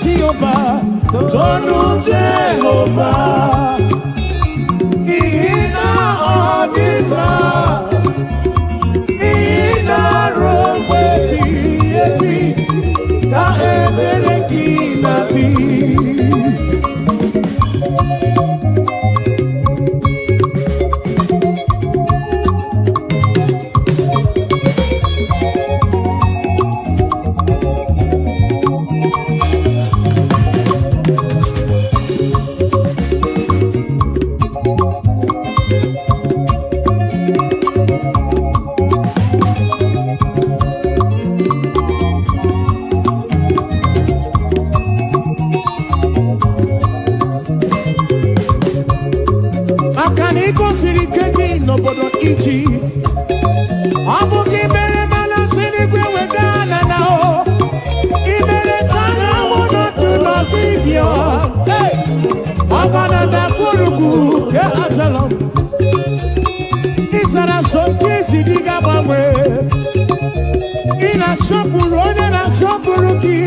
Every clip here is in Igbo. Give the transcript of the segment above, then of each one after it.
Jehovah, tonu Jehovah. Ina odima, ina romwe bi, na ebere kinati. Nobodo Egypt, Abuja mere mana siri gwe wedana now. Imere kana mono to not give you. Hey, Agana da kuruku ke achalam. Isara shopkezi diga mamwe. Ina shopurone na shopuruki.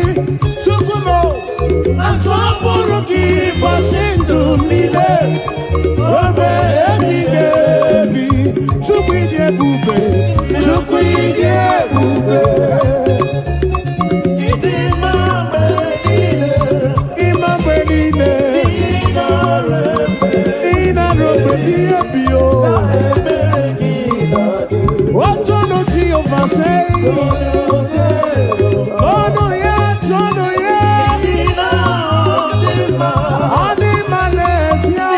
Sukumo na shopuruki pasindu mile. Robe ebige. Chukwide bube. Imambenine. Ina robe biyo. Otono Jehovah say. Tono ya. Animanet ya.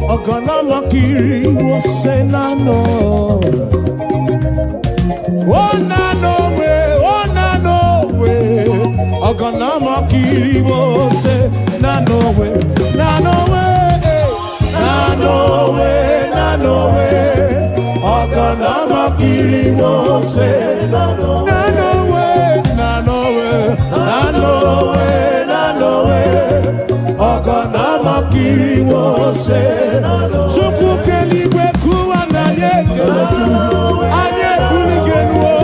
Ogana makiri wo say na no. Oh na no way. Ogana makiri wo say na no way. Ogana makiri wo say na no way. Ogana makiri wo say Chuku keligwe kuwa na yekeletu Anye buligenuo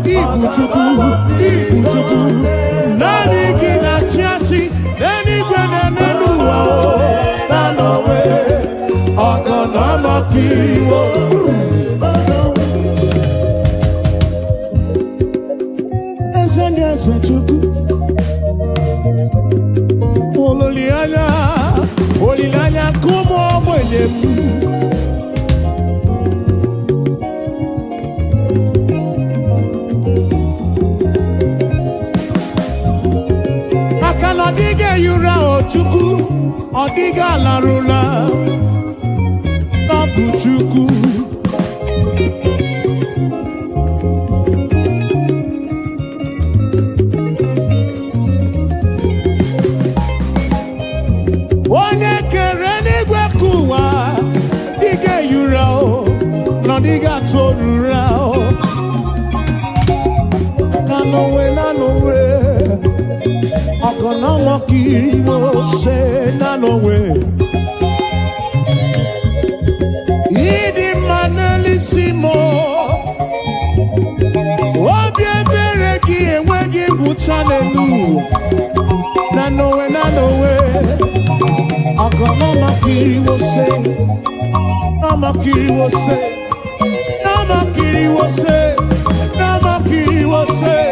Ibu chuku Nani gina chiachi Neni gwene nenuwa Nanowe Ogana makiri wo Eze chuku Olilanya kumo mwenyem Akana dige yura ochuku Odiga larula Nabu chuku Diga torura Nanowe Ogana makiri wo say nanowe Idi manelisimo Obi ebere ki enweghị buchanelu Nanowe Ogana makiri wo say Namakiri wo say Namakiri wo say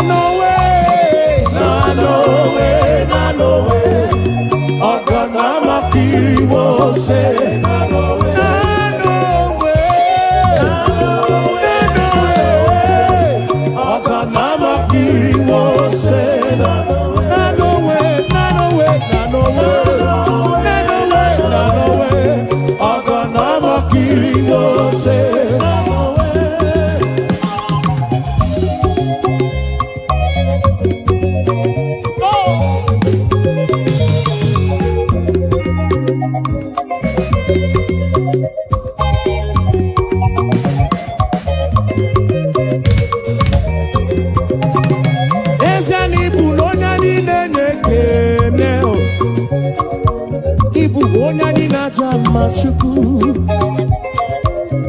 No way Ogana makiri wo say No way Ogana makiri wo say No way Ogana makiri wo say Onyani na jama chuku.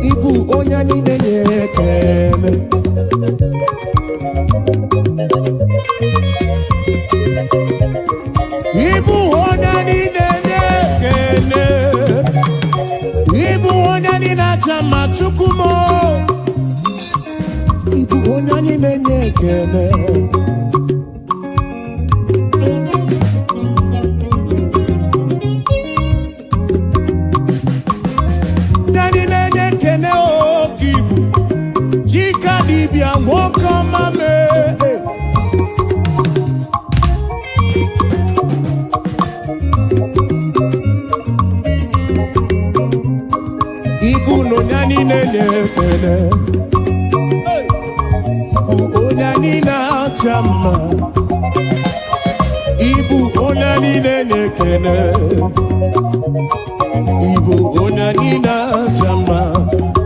Ibu onyani nenye kene. Ibu onyani nenye kene. Ibu onyani na jama chuku mo. Ibu onyani nenye kene. Welcome, Ibu no nyani nene kene, Onani na chama. Ibu onani nene kene, Ibu onani na chama.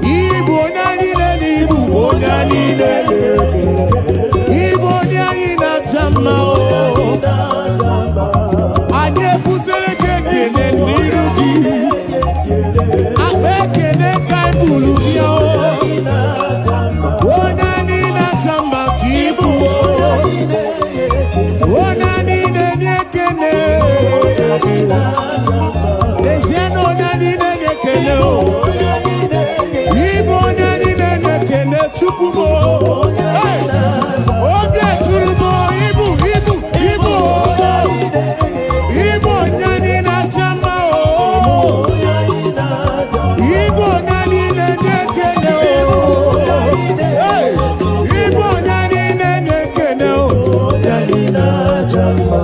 Ibu onani nene, Ibu onani nene kene, Ibu onani na chama o. Ane putere kene nirugi, abe kene kai bulu biya o. Onani na chama kibu o. Onani nene kene, Desiano onani nene kene o. Ibu onani nene kene chukumo. Hey, obye churumo ibu. Ibu onani na chama o. Ibu onani nene kene o. Hey, Ibu onani nene kene o. Onani na chama.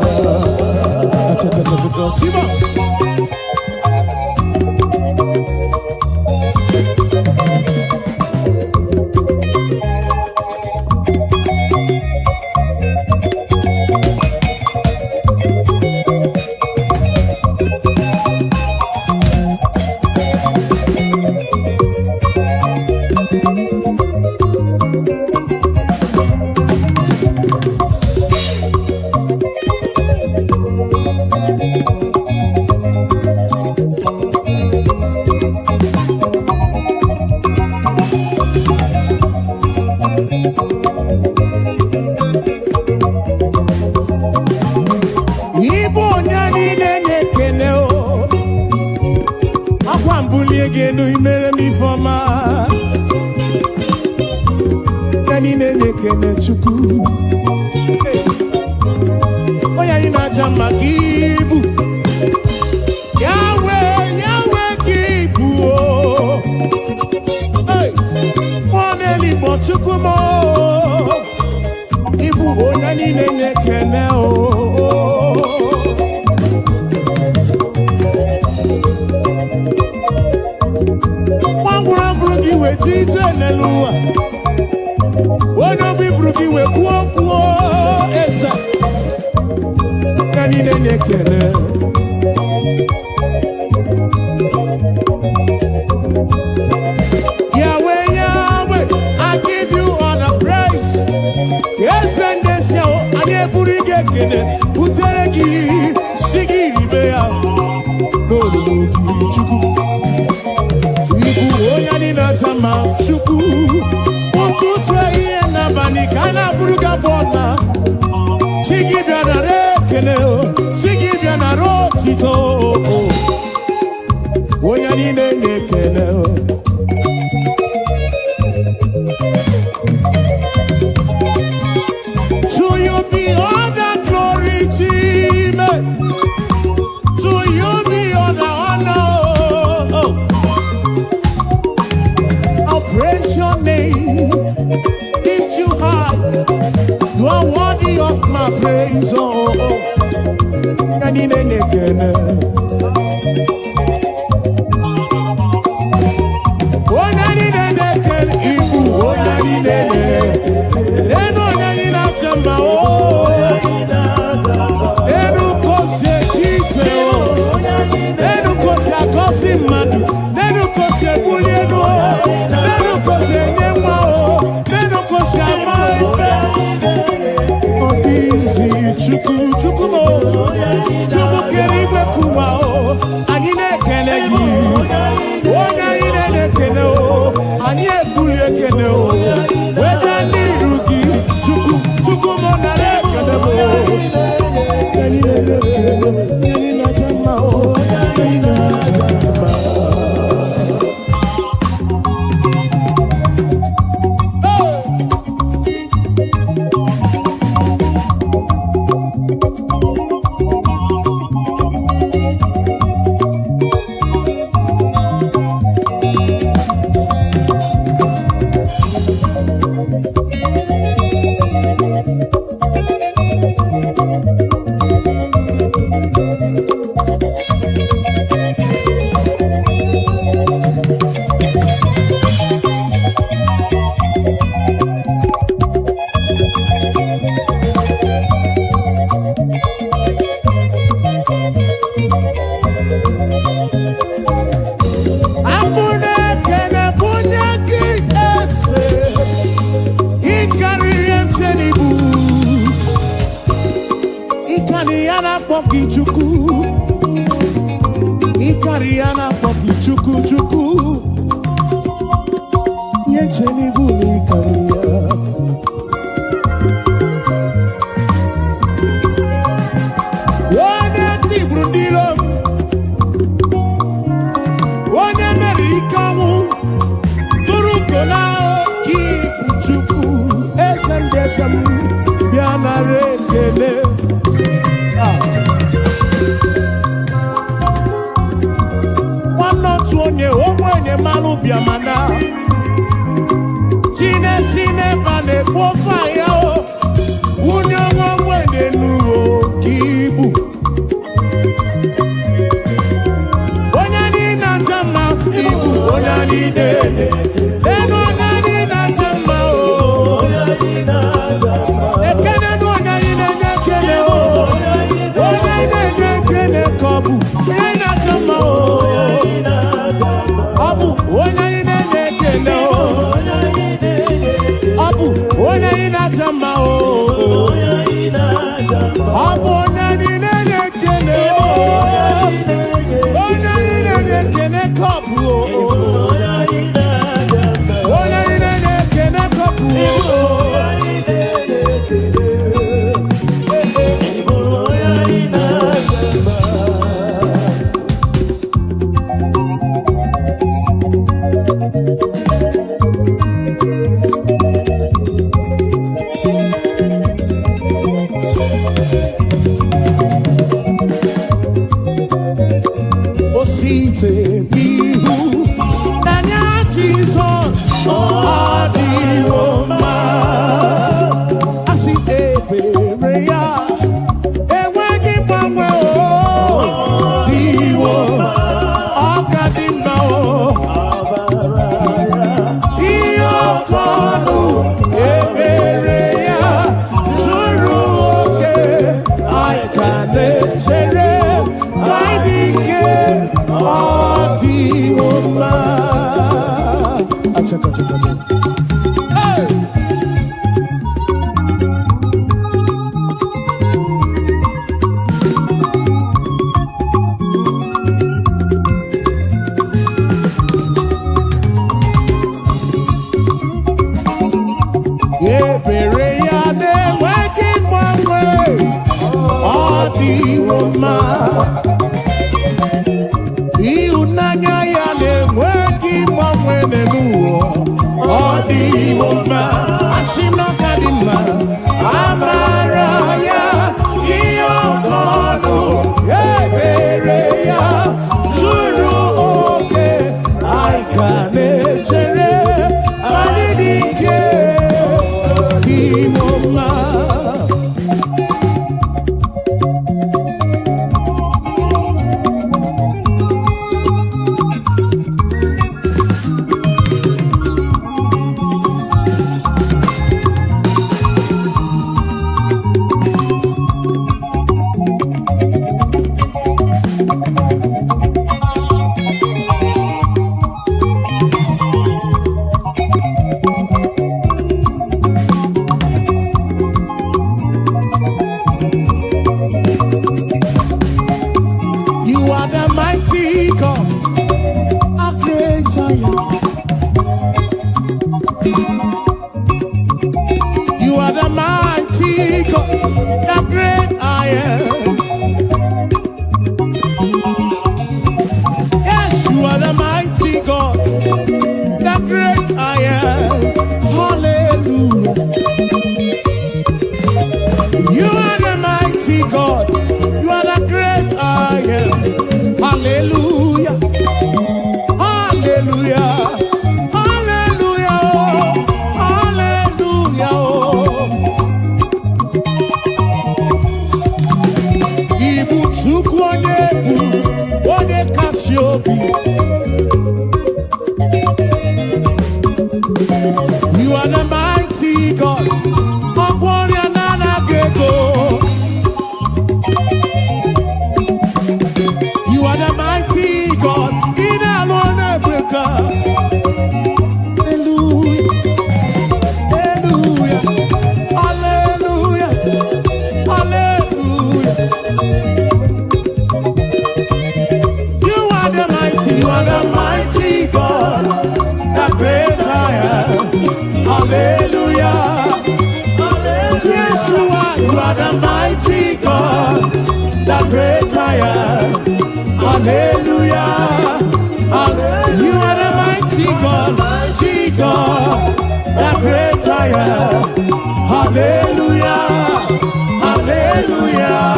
Ataka Siba. Gendo imere mi foma Nani nene kene chuku Oya ina chama kibu Yahweh kibu Hey, mwane libo chuku mo Ibu onani nene kene o we tite nelua Wono bifruki we kuo esa Nani nene kene Yahweh, I give you all the praise Yes and yes yao ane burige kene Uteregi shigiri beya Nolu chuku Onyani na chama chuku Ututwe iye na bani kana buruga bona Shigi biana rekene Shigi biana rotito Onyani nenge kene To you be all the glory team To you be all the honor Praise your name, lift you high. You are worthy of my praise. Oh, Nani nene kene. Oh, Nani nene kene. Ibu, oh, Nani nene. Neno nani na chamba. Oh, nenu kose chite. Oh, nenu kose akosi madu. Nenu kose bulienu. Chuku mo, chuku kerigwe kuwa o, anine Yana poki chuku Ikariana poki chuku chuku Yencheni buni ikaria Wane tibrundilo Wane merikamu Turukona kipu chuku Esendesam Biana rekele Onye ogbenye malu biamana Chine sine vane pofa yao Unye ogbenye nuo kibu Onya ni na chama ibu onya ni dele Eno onya ni na chama o Ekene no onya ni nekene o Onya ni nekene kobu Onya ni na chama o Abu, ona ina nekene o. Abu, ona ina jama o. Abu, ona ina nekene o. Ona ina nekene kapu o. Ona ina nekene kapu o. Mihu, Nanya Jesus, Adi Roma, Asi Eberea, Ewagi Bangwe o, Diwo, Akadimba o, Iyokonu, Eberea, Zuru oke, Aikane Sere, Maidike. Adi Roma. Acha. Hey! Eberea ne weki mwe. Adi Roma. Nanya ya ne mweki mwene nuo Odi woma Asino kadima Amara ya Iyokonu Ebere ya Zuru oke Aikane chere Manidike Di woma You are the mighty God. are the mighty God, the great I am. Hallelujah. You are the mighty God, the great I am. Hallelujah. Hallelujah.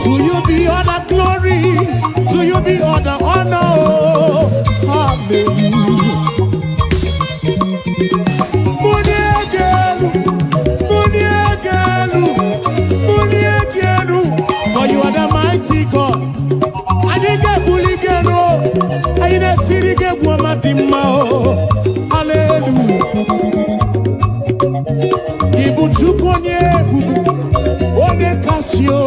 To you be all the glory, to you be all the honor. Hallelujah. For you are the mighty God. I need a buligeno. I need a tirige guamadima. Hallelujah. Ibuchukonye bubu, one kasio,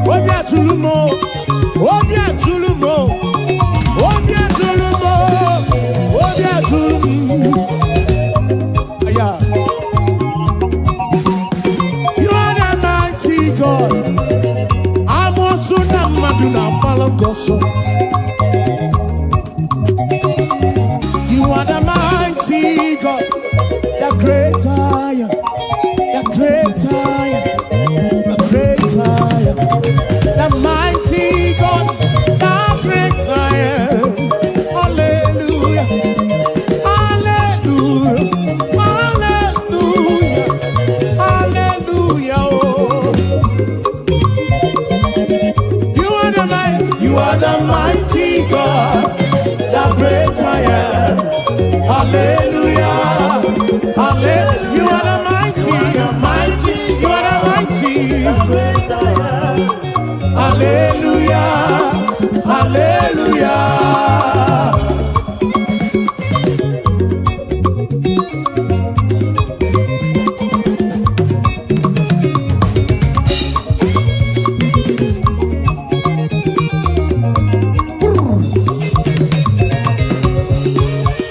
obia tulumo, obia tulumo, obia tulumo, obia tulumo. Yeah. You are the mighty God. I'm also the Maduna Palogoso. You are the mighty God. The great I am, the great I am, the great I am, the mighty God, the great I am. Hallelujah, hallelujah, hallelujah, hallelujah. Oh. You are the mighty God, the great I am. Hallelujah. Hallelujah. You are the mighty, mighty, you are the mighty. Hallelujah. Hallelujah.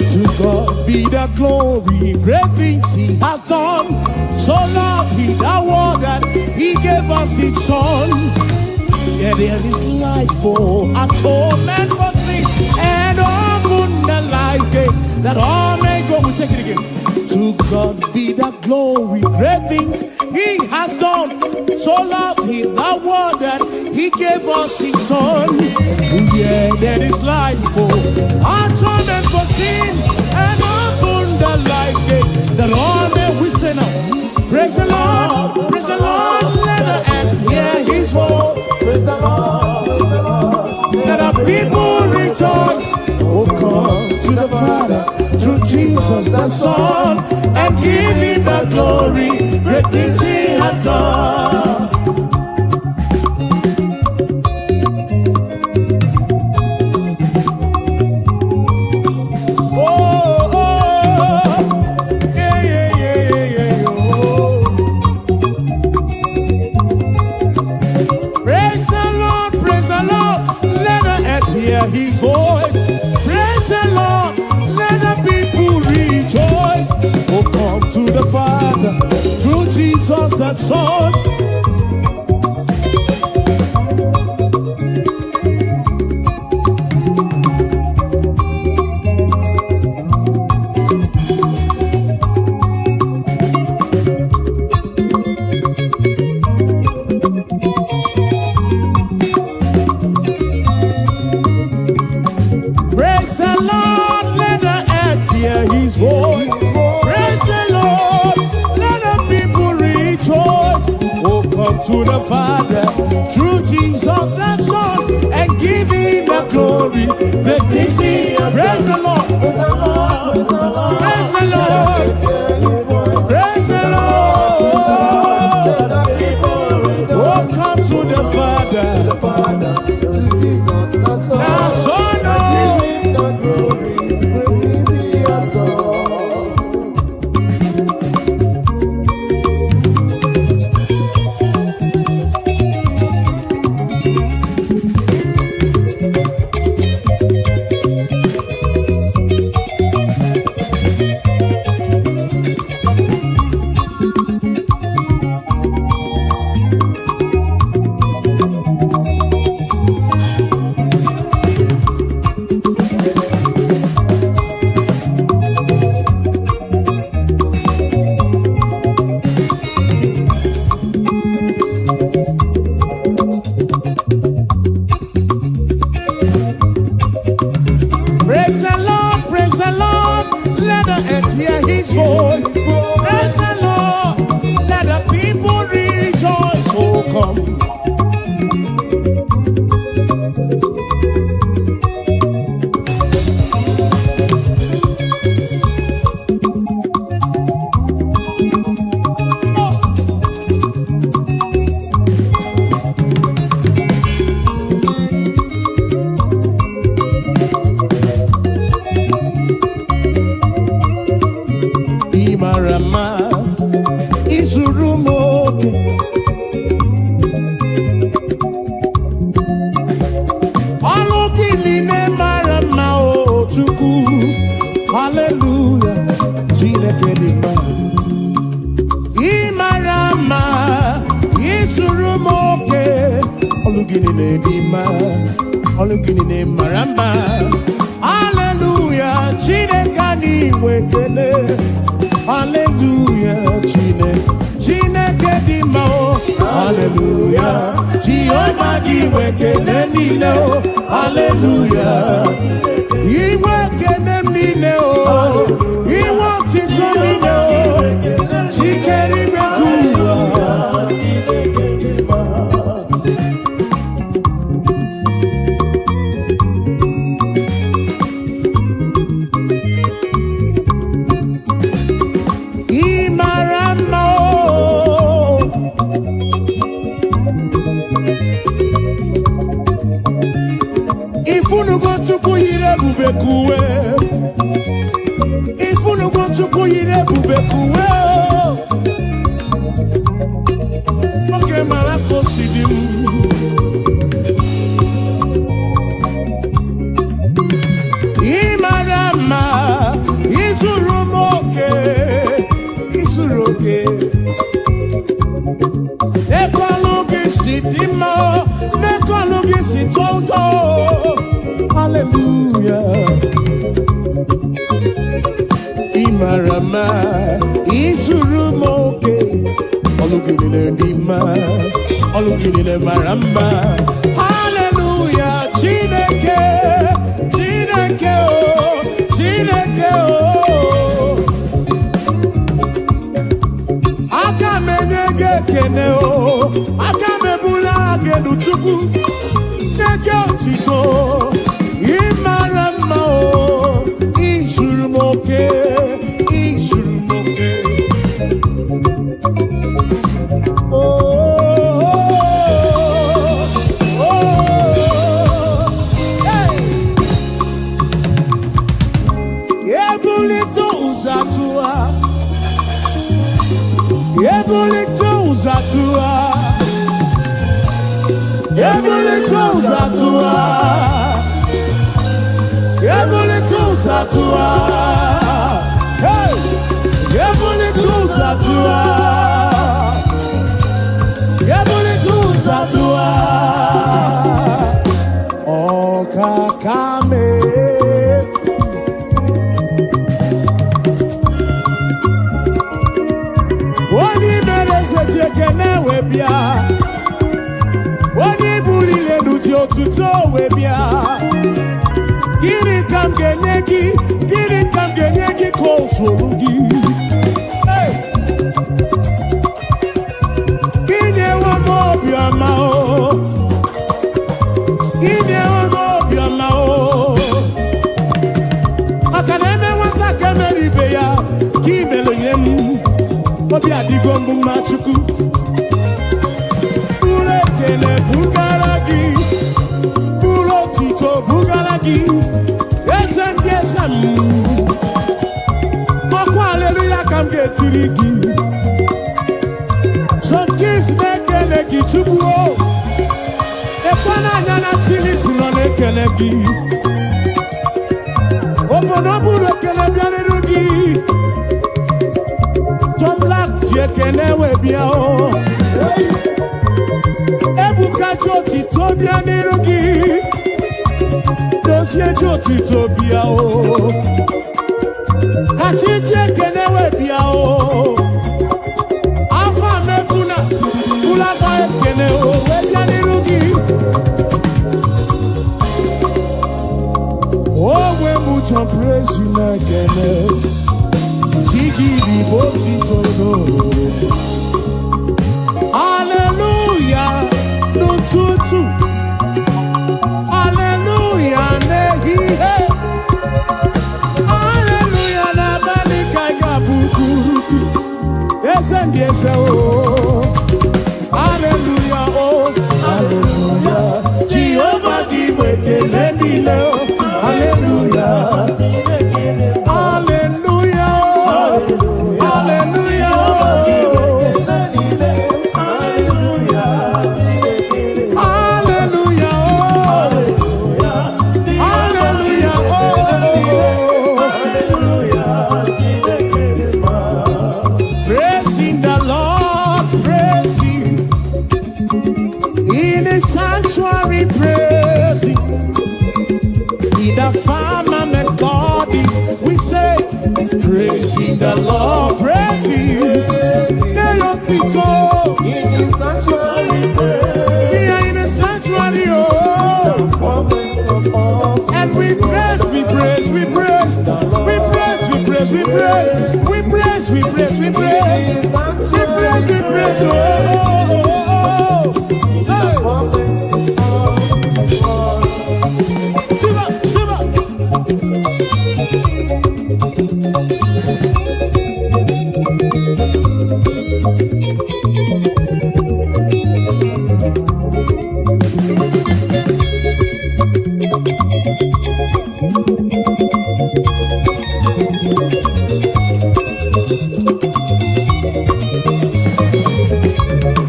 To God be the glory, great things he has done. So loved he the world that he gave us his son. Yeah, there is life for atonement for sin, and open the life gate that all may go. We take it again. To God be the glory, great things he has done. So loved he the world that he gave us his son. Yeah, there is life for atonement for sin, and open the life gate that all may we say now. Praise the Lord, let the earth hear his voice. Praise the Lord, Let the people rejoice. Oh, come to the Father through Jesus the Son, and give him the glory, great things he has done. His voice, praise the Lord, let the people rejoice. Oh, come to the Father through Jesus the Son. His voice, praise the Lord, let the people rejoice. Oh, come to the Father through Jesus the Son, and give him the glory. Great things he, praise the Lord, praise the Lord, praise the Lord. Oh, come to the Father, the Son, oh. Hallelujah, Chineke dị mma. Ị mara mma, ị zuru m oke. Ọlụ gịnị na-edi mma, ọlụ gịnị na-emara mma. Hallelujah, Chineke anyị nwe ekele. Hallelujah, Chineke dị mma o. Hallelujah, Jehova gị nwe ekele niile o. Hallelujah, iwe ekele niile o. Iwe ọtụtụ niile o. Chikere ime ka ụwa. Ifunugo Chukwu yiri ebube kuwe. Oke mara ka o si dị m. Ị mara mma, ị zuru m oke, ị zuru oke. N'ego ọlụ gị si dị mma, n'ego ọlụ gị si tọ ụtọ. Hallelujah. Imarama, izuru moke. Olugine di ma, olugine maramba. Hallelujah, Chineke, Chineke oh, Chineke oh. Akamenege kene oh, akamebula genu chuku. Nege otito. Imarama oh, izuru moke, izuru moke. Oh, oh, oh, hey. Ebulito uzatua, ebulito uzatua, ebulito uzatua. Zatua, hey, Zatua, oh kakame, wani merese jekene webia, wani bulile nuji otuto webia. Gini kam genyegi konsurugi. Hey, ine wa mobiama o, ine wa mobiama o. Akaneme wata kemeribe ya, kimelo yem, obi adigombu machuku. Ure kele bugaragi, bulo tito bugaragi. Esem, Moko hallelujah kam getirigi. Some kids nekele gi chubuo. Ekwana nyana chili sino nekele gi. Oponobu nekele biane rugi. John Black jekele webia o. Ebuka joti to biane rugi. Dosie joti to bia o. Achije kenewe bia o. Afa mefuna ulaga kene o webia nirugi. Oh we mucho praise you na kene. Chigi di boti tono. Hallelujah no tutu. Hallelujah nehi he. Hallelujah na banika ya bukuruki. Esendi ese o. Hallelujah oh. Hallelujah. Jehovah di wekele nile o. Hallelujah. Hallelujah oh. Hallelujah oh. Hallelujah oh. sanctuary praising. In the firmament God is, we say, praising the Lord, praising. In the sanctuary praise. Yeah, in the sanctuary, oh. And we praise, we praise, we praise, we praise, we praise, we praise, we praise, we praise, we praise, we praise, we praise, oh. Shiva, Shiva.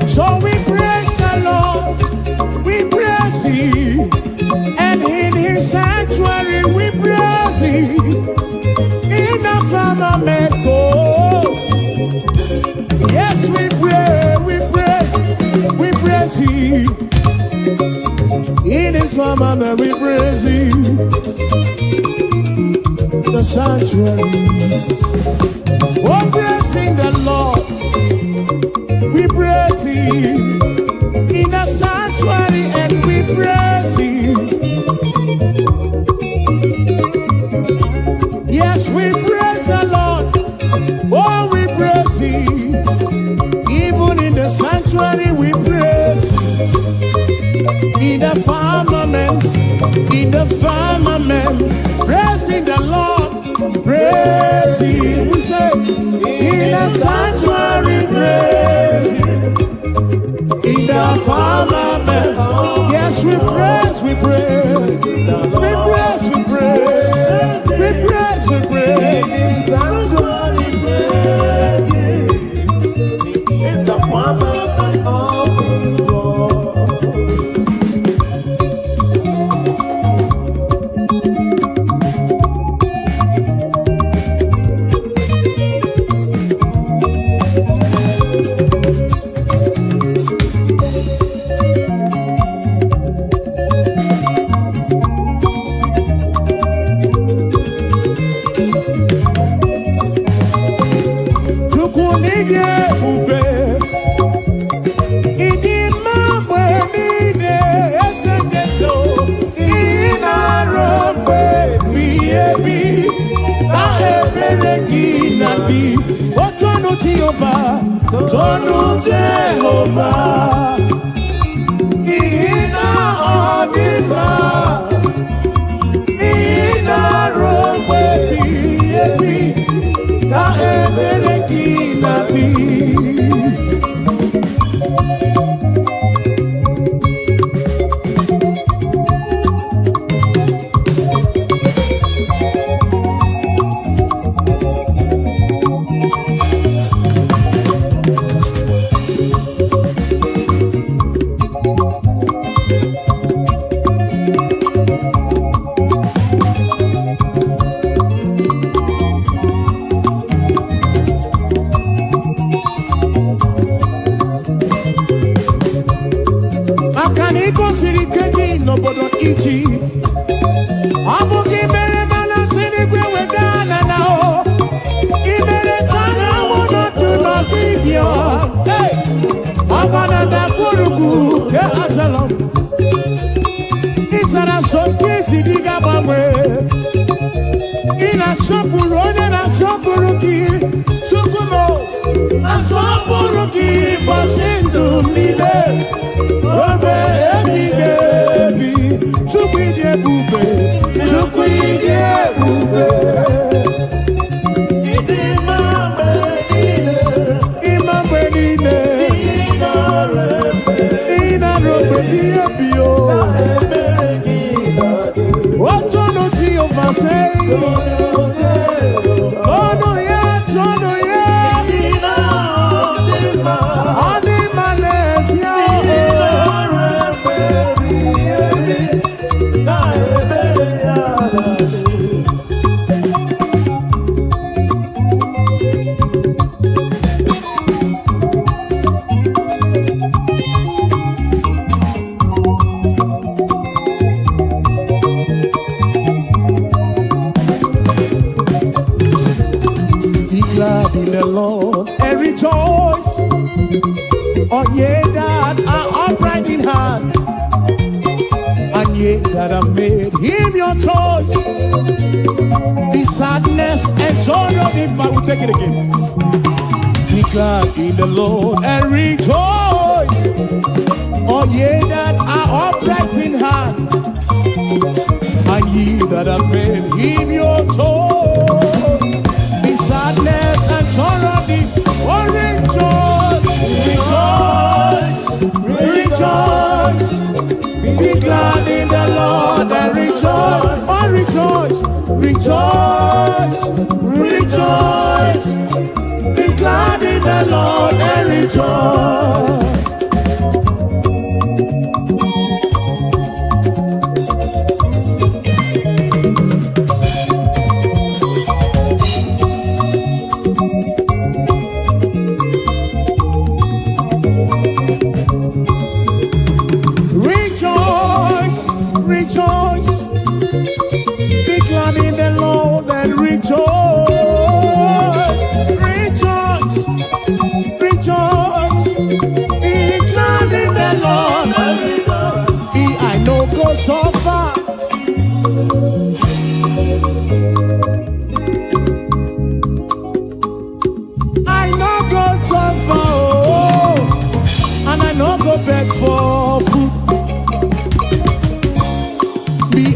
So we praise the Lord, we praise Him, and in His sanctuary we praise Him. In the firmament God, yes we pray, we praise Him. In His firmament we praise Him. The sanctuary, oh praising the Lord. We praise Him in the sanctuary, and we praise Him. Yes, we praise the Lord. Oh, we praise Him. Even in the sanctuary, we praise Him. In the firmament, praising the Lord, praise Him. We say, in the sanctuary, praise Him. In the firmament, yes, we praise, we praise, we praise, we praise, we praise, we praise. In the sanctuary praise. In the firmament of His word. Jehovah, Ina Odima, Ina Robe Biebi, Na Ebereki Nabi. Egypt, Abuja mere mana sini gwe wedana nao. Imere kana wono tu no kibyo. Hey, abana da kuruku ke achalam. Isara soki sidiga mamwe. Ina shopuro na shopuruki. Chukumo, na shopuruki basindu mile. Robe ebigebi. Chukwide bube, Chukwide bube. Imambe nine, Ina robe biyo. Otono ti oversay. Tono ya. rejoice. Oh, ye that are upright in heart, and ye that have made him your choice. The sadness and sorrow, if I will take it again. Be glad in the Lord and rejoice. Oh, ye that are upright in heart, and ye that have made him your choice. The sadness and sorrow, oh, rejoice, rejoice, be glad in the Lord and rejoice. Oh, rejoice, rejoice, rejoice, be glad in the Lord and rejoice. Rejoice, be glad in the Lord and rejoice. Rejoice, rejoice, be glad in the Lord. I know go so far. I know go so far, oh, and I know go beg for food.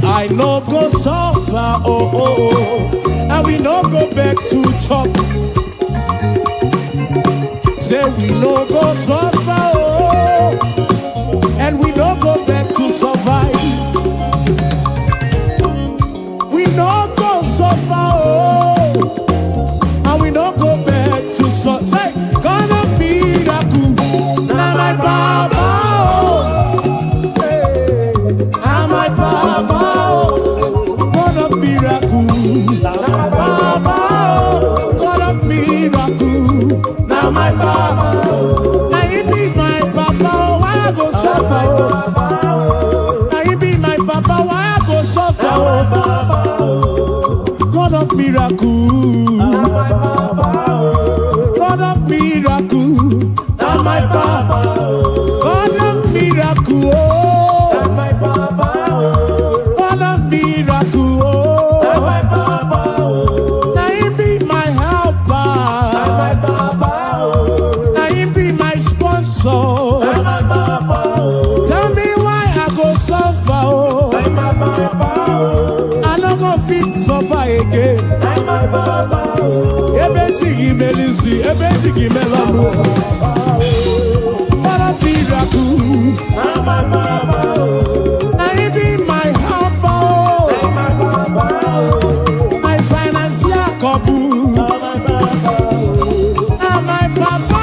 I no go suffer, oh, oh, oh, and we no go back to chop. Say we no go suffer, oh, and we no go back to survive. We no go suffer, oh, and we no go back to survive. Say, gonna be the good, now my Baba, oh, hey, now my Baba. Now my Papa, now he be my Papa, why I go suffer? Now he be my Papa, why I go suffer? God of miracle, God of miracle, now my Papa, God of miracle, God of miracle, now he be my helper. So, tell me why I go suffer, oh. I no go fit suffer again. Ebeti gimelisi, ebeti gimelano. What a miracle. Now he be my helper, oh. My financial couple. Now my Papa.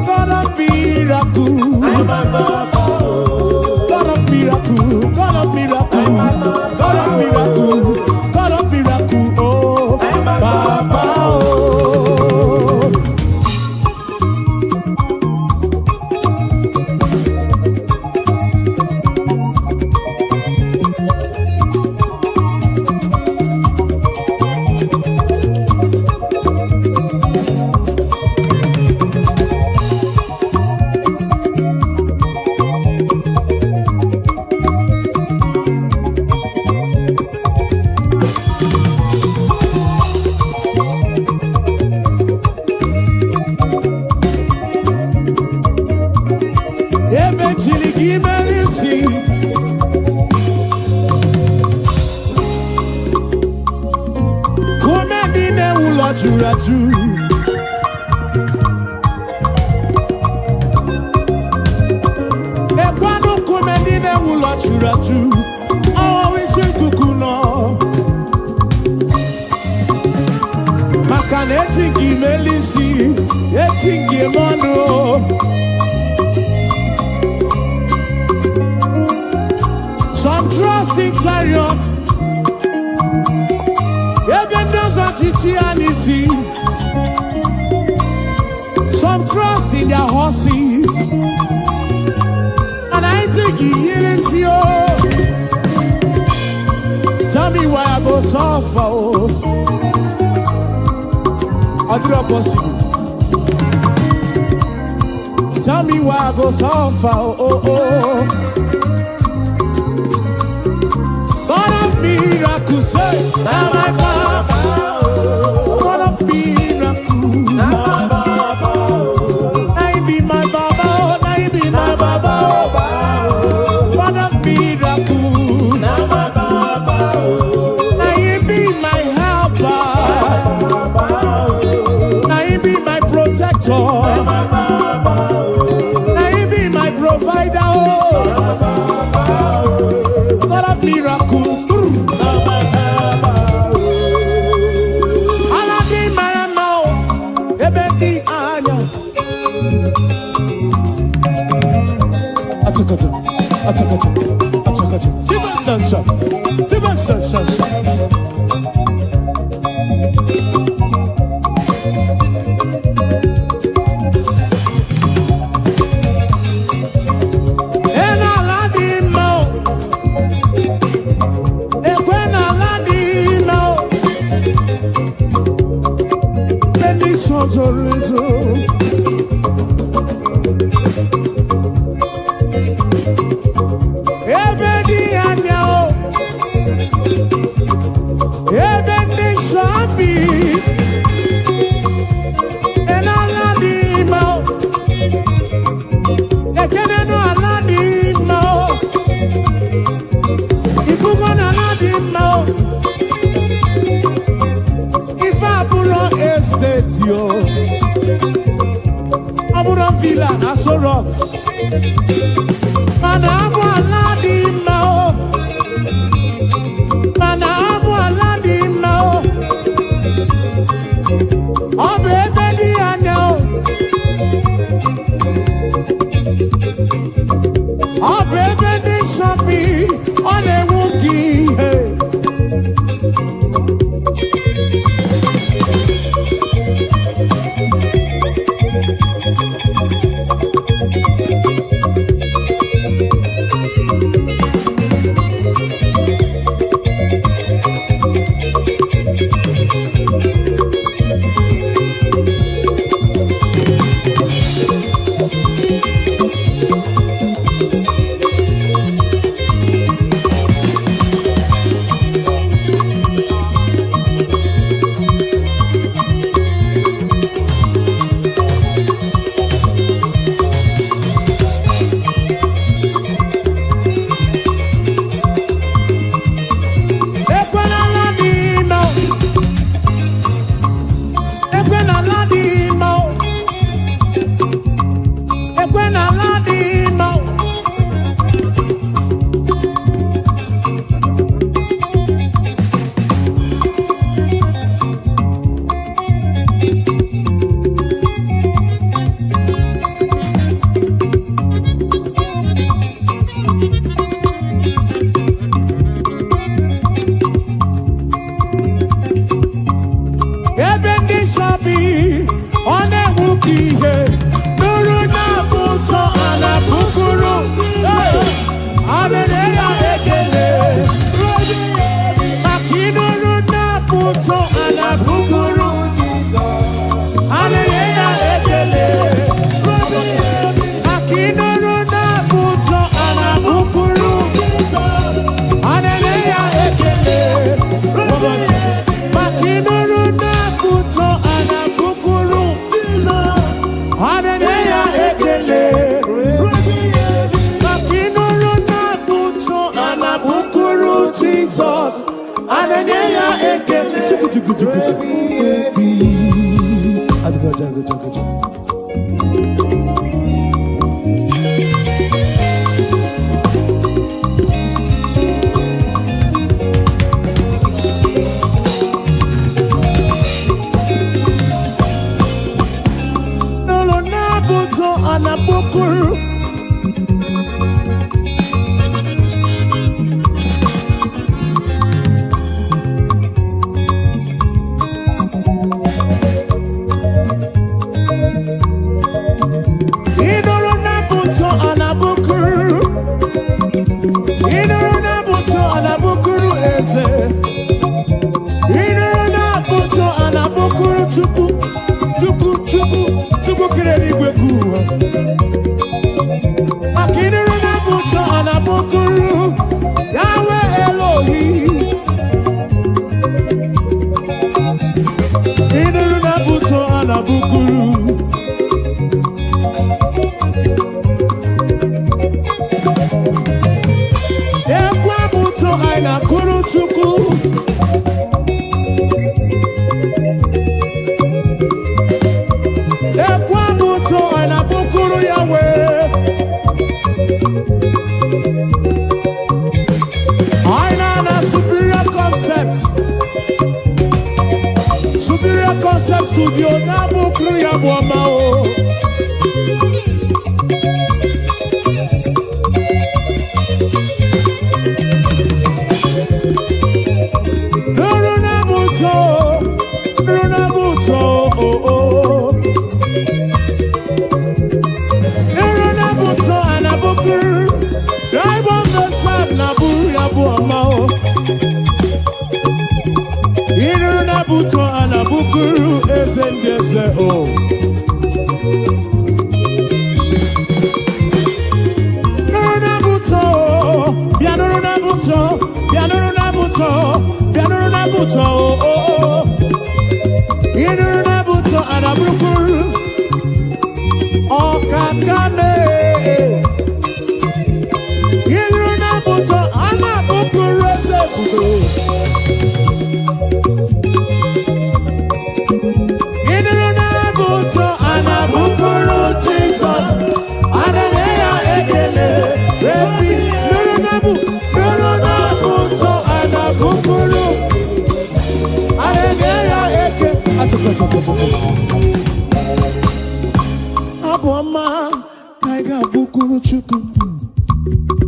God of miracle, God of miracle, God of miracle, God of miracle, God of miracle, oh, Papa, oh. Raju. Ekwano kumendine wula churaju. Awa wisi kukuno. Makane etingi melisi, etingi mono. Some trust in chariots. Some trust in their horses, and I think he is you. Tell me why I go suffer. Adra possible. Tell me why I go so far, oh, oh. God of miracles, say, now my Baba. God of miracles, now my Baba. Now he be my Baba, now he be my Baba. God of miracles, now my Baba. Now he be my helper, now he be my protector. Provider, oh, God of miracle. Aladi maramao, ebedi anya. Atakato. Siban sansa. Abuja Villa, Naso Rock. Manabu Aladi Mao. Manabu Aladi Mao. Oh baby, I know. Oh baby, this should be on a wookie. Chukwu I know superior concept. Superior concept studio na bukuru ya boma o. Buto anabukuru esendese o. Nuruna buto, bianuruna buto, bianuruna buto, bianuruna buto o. Inuruna buto anabukuru okakame. Inuruna buto anabukuru esefudo. Aboma kaiga bukuru chuku.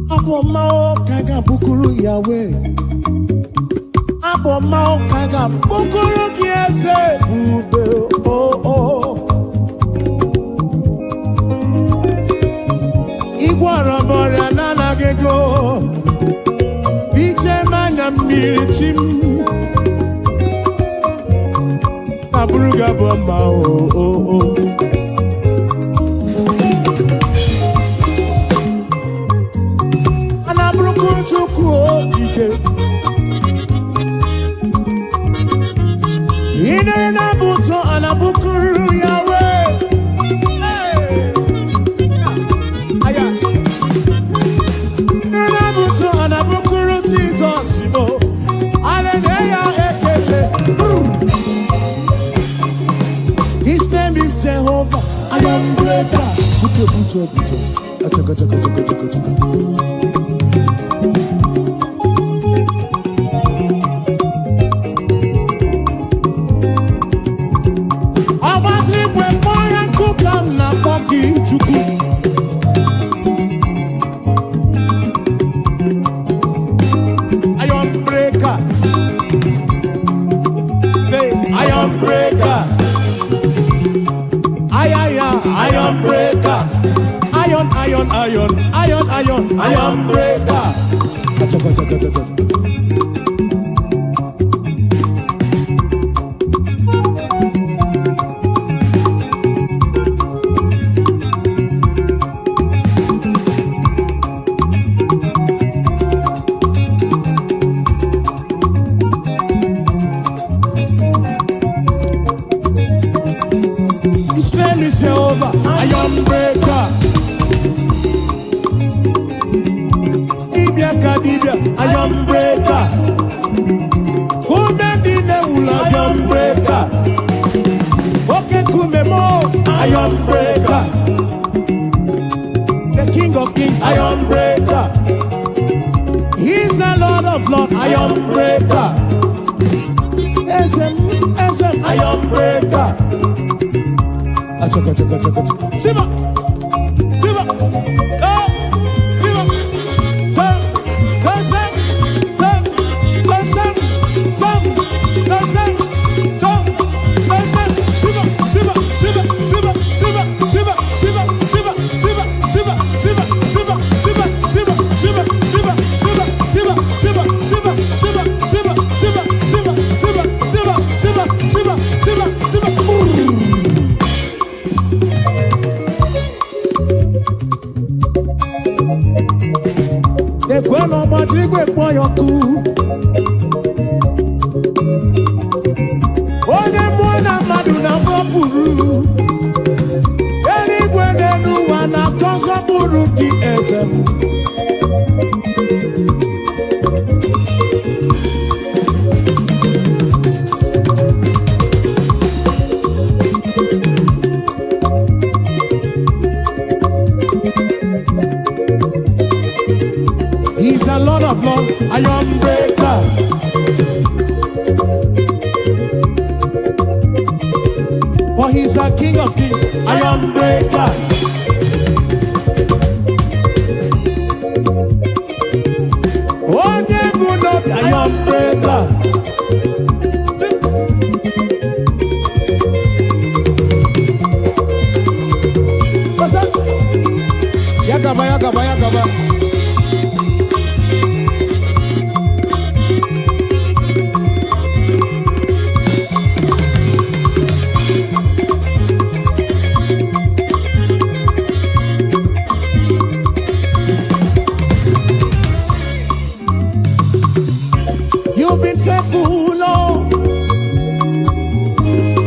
Aboma kaiga bukuru Yahweh. Aboma kaiga bukuru kiese bube oh. Igwara moria nana gego. Iche manya mirichim. Abuja bomba oh. Anabruku chuku ike. Ine na buto anabukuru Yahweh. Hey. Aya. Ine buto anabukuru Jesus mo. Hallelujah ekele. His name is Jehovah. I am breaker. Buto. Achaka. I want to when boy and cook am na poki chuku. I am breaker. I am breaker. Iron breaker. Iron breaker. Achaka. His name is Jehovah. Iron breaker. Iron breaker. Who made the name Iron breaker? Okay, Kumemo, Iron breaker. The King of Kings, Iron breaker. He's the Lord of Lords, Iron breaker. SM, Iron breaker. Achaka. Siba. Kweno matrigwe kwa yoku. Onye mwana madu na mwapuru. Eli kwenenu wana konsa buru ki ezemu. of lords, iron breaker. For he's the King of kings, iron breaker. Oh, yeah, good up, iron breaker. What's up? Yakaba, yakaba, yakaba. You've been faithful, Lord,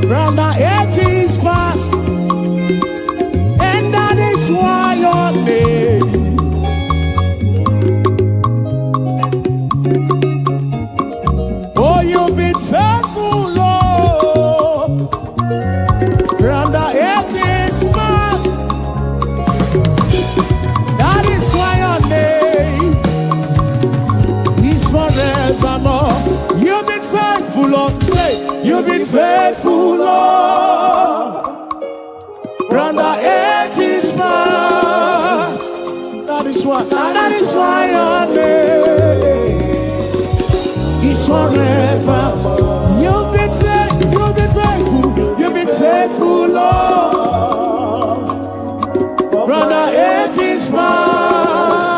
round the ages past, and that is why your name. Oh, you've been faithful, Lord, round the ages past, that is why your name is forevermore. You've been faithful, Lord. Say, you've been faithful, Lord. Round the ages past. That is why your name is forever. You've been faithful, Lord. Round the ages past.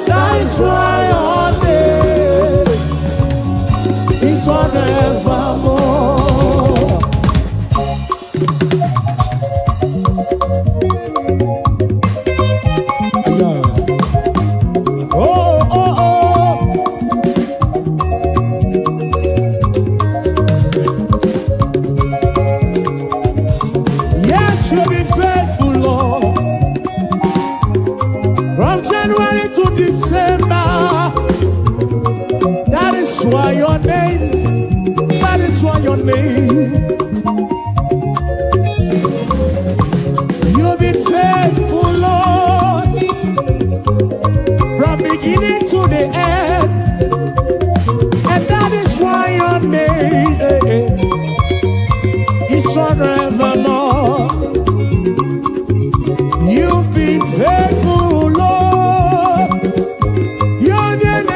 That is why your name is forevermore. Yeah. Oh, oh, oh. Yes, you've been faithful, Lord. From January to December. That is why your name, that is why your name. You've been faithful, Lord, from beginning to the end, and that is why your name is forevermore. You've been faithful, Lord. Your name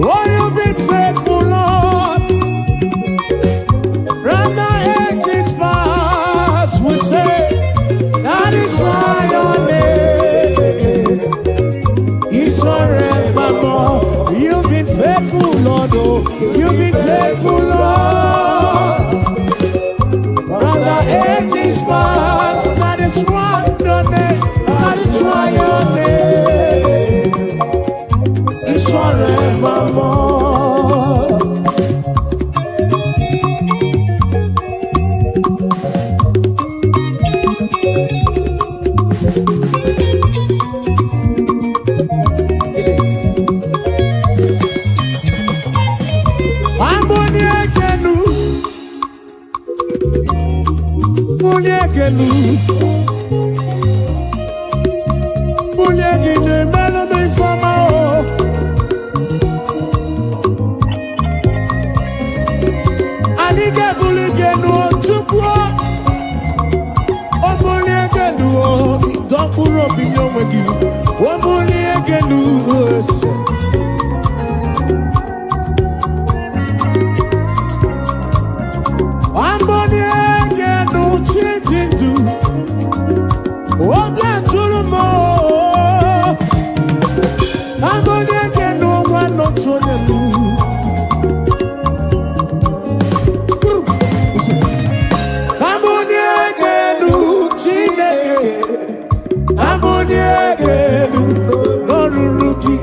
oh, you've been faithful, Lord. From the ages past, we say that is why your name is forevermore. You've been faithful, Lord. Oh, you've been faithful, Lord. From the ages past, that is why your name, that is why your name is forevermore.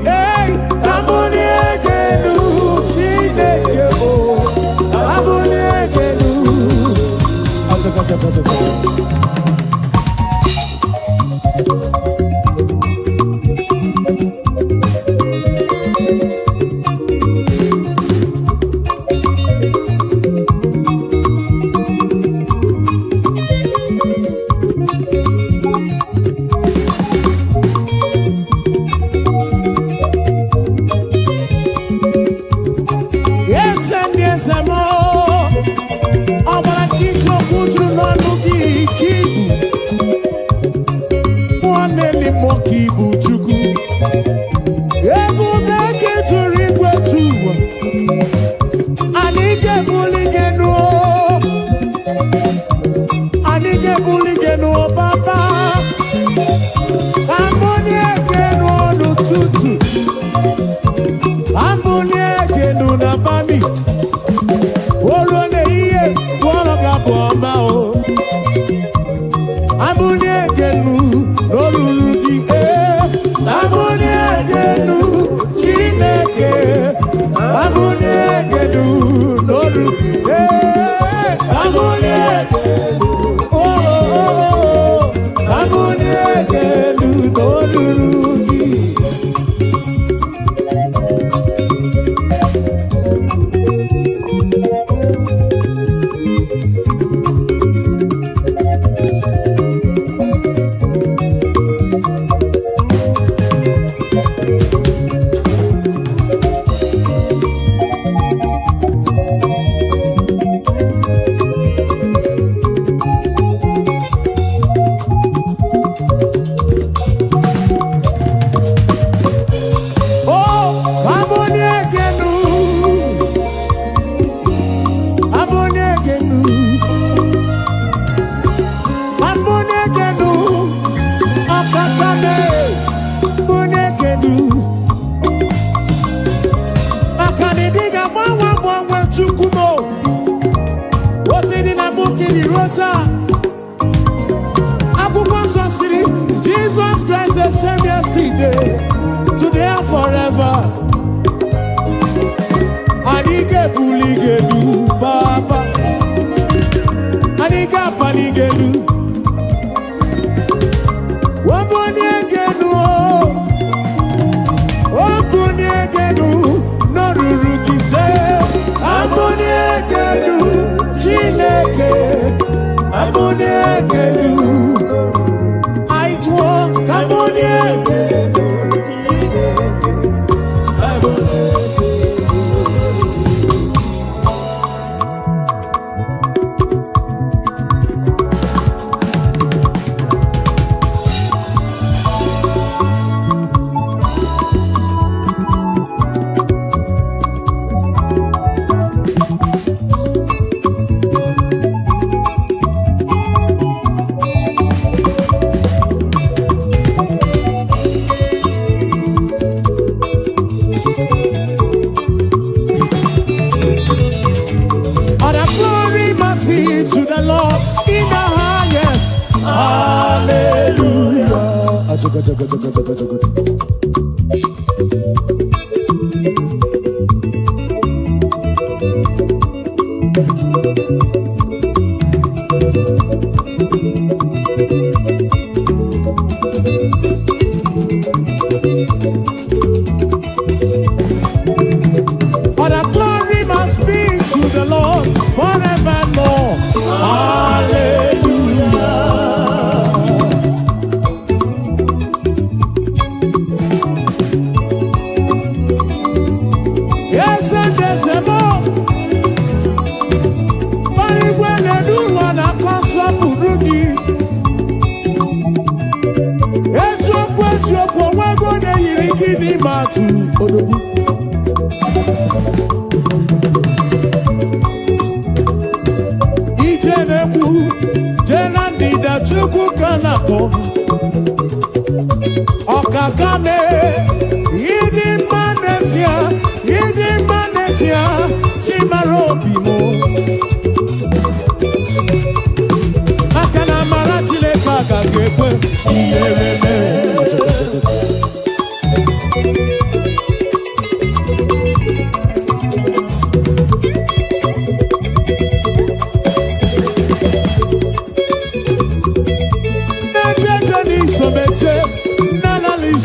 Hey! tụrụ n'ọnụ gị ka ibu nwanne n'ime ka ibu Chukwu ebube gị tụrụ igwe tụ ụwa anyị ga-ebuli gị nụọ anyị ga-ebuli gị nụọ papa ambụni ege nụọ n'ụtụtụ ambụni ege nụ n'abalị olu na-ihe gwọrọ gị abụ ọma o ambụni ege nụ n'olulu gị ambụni ege nụ Chineke ambụni ege nụ n'olulu ambụni ege ambụni ege nụ n'olulu gị. Jesus Christ the same yesterday, today and forever. Anike buligelu Baba, Anika panigelu, Waboniegenu, Waboniegenu, Norurugise, Aboniegenu, Chineke, Aboniegenu. Okakame, Yidi Manesia, Chimarobimo. Akana Marachile Kaka Gekwe, Iyereme.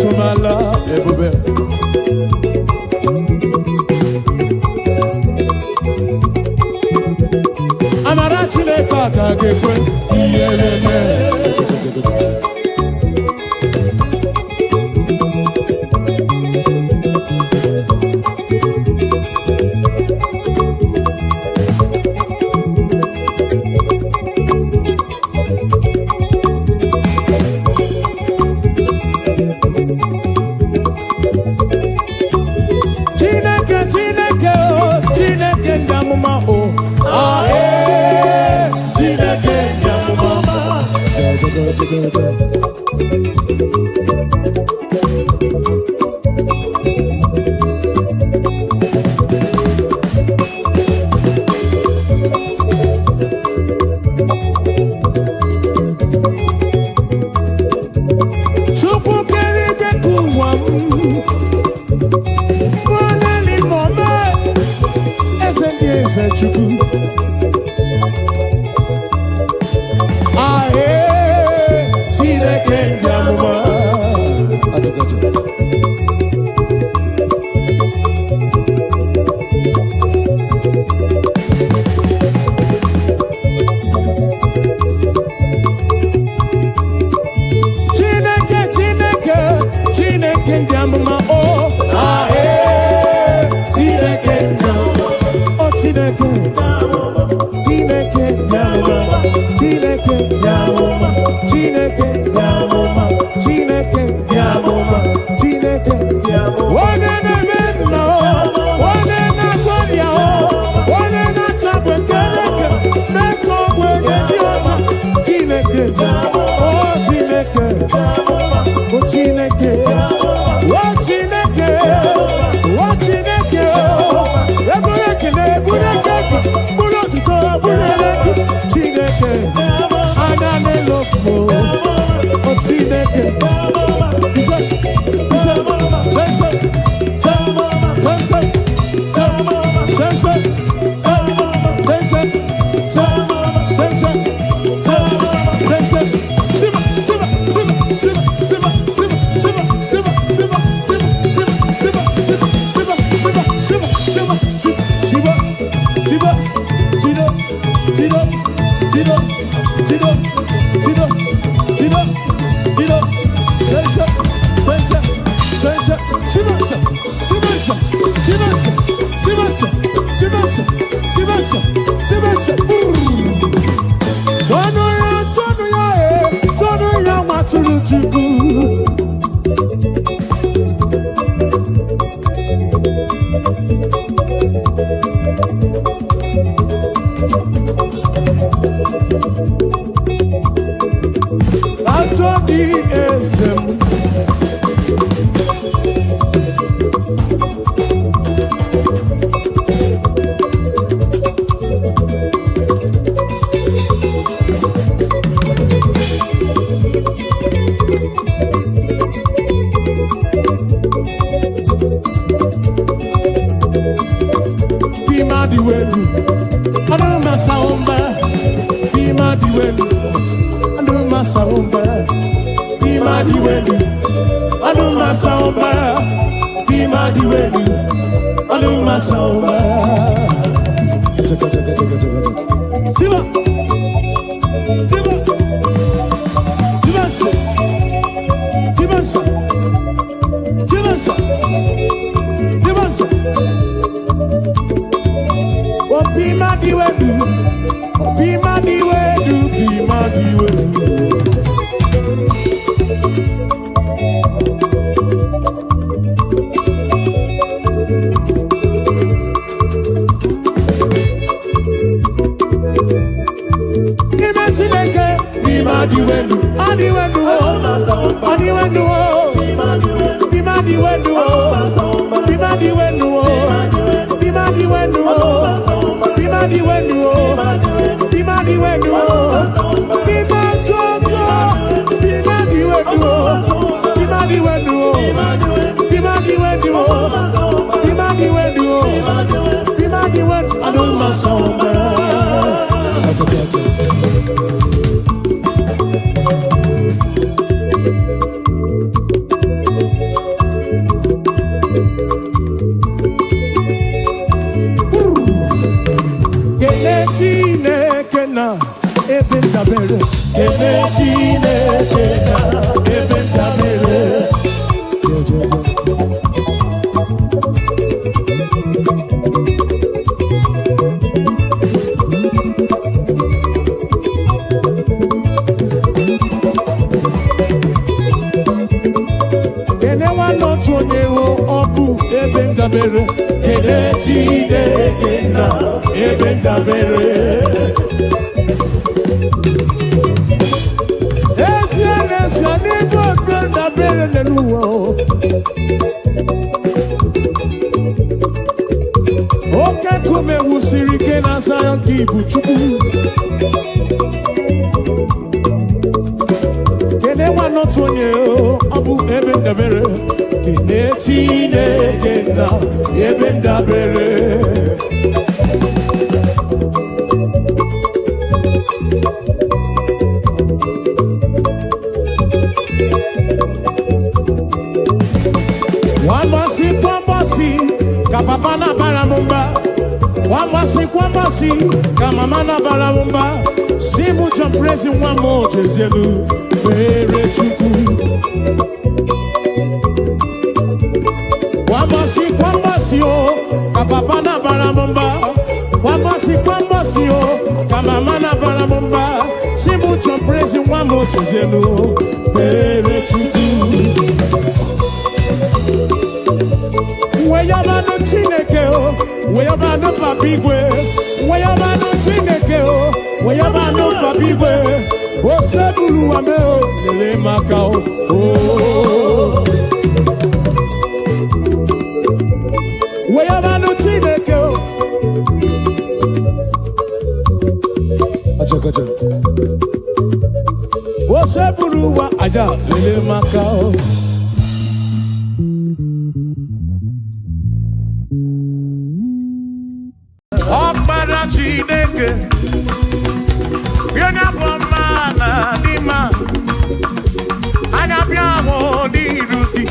Somala, ebube. Amarachi le kaka gekwe, kiyereme. Ezi Oke kume wusiri ke na Zion kibu chukwu. Kene wanotu onye abu ebe ndabere. Kene Chineke na ebe ndabere. Wambasi, kapapa na baramumba. Wambasi, kamama na baramumba. Simu jamprezi wamo jezelu, pere chuku. Wambasi, oh, kapapa na baramumba. Wambasi, oh, kamama na baramumba. Simu jamprezi wamo jezelu, pere chuku. Weyabano Chineke o, weyabano papigwe, weyabano Chineke o, weyabano papigwe, osebulu wame o, lele makao o. Weyabano Chineke o, acha, osebulu wa aja, lele makao. Chineke Yenya bomana dima Anya biamo di ruti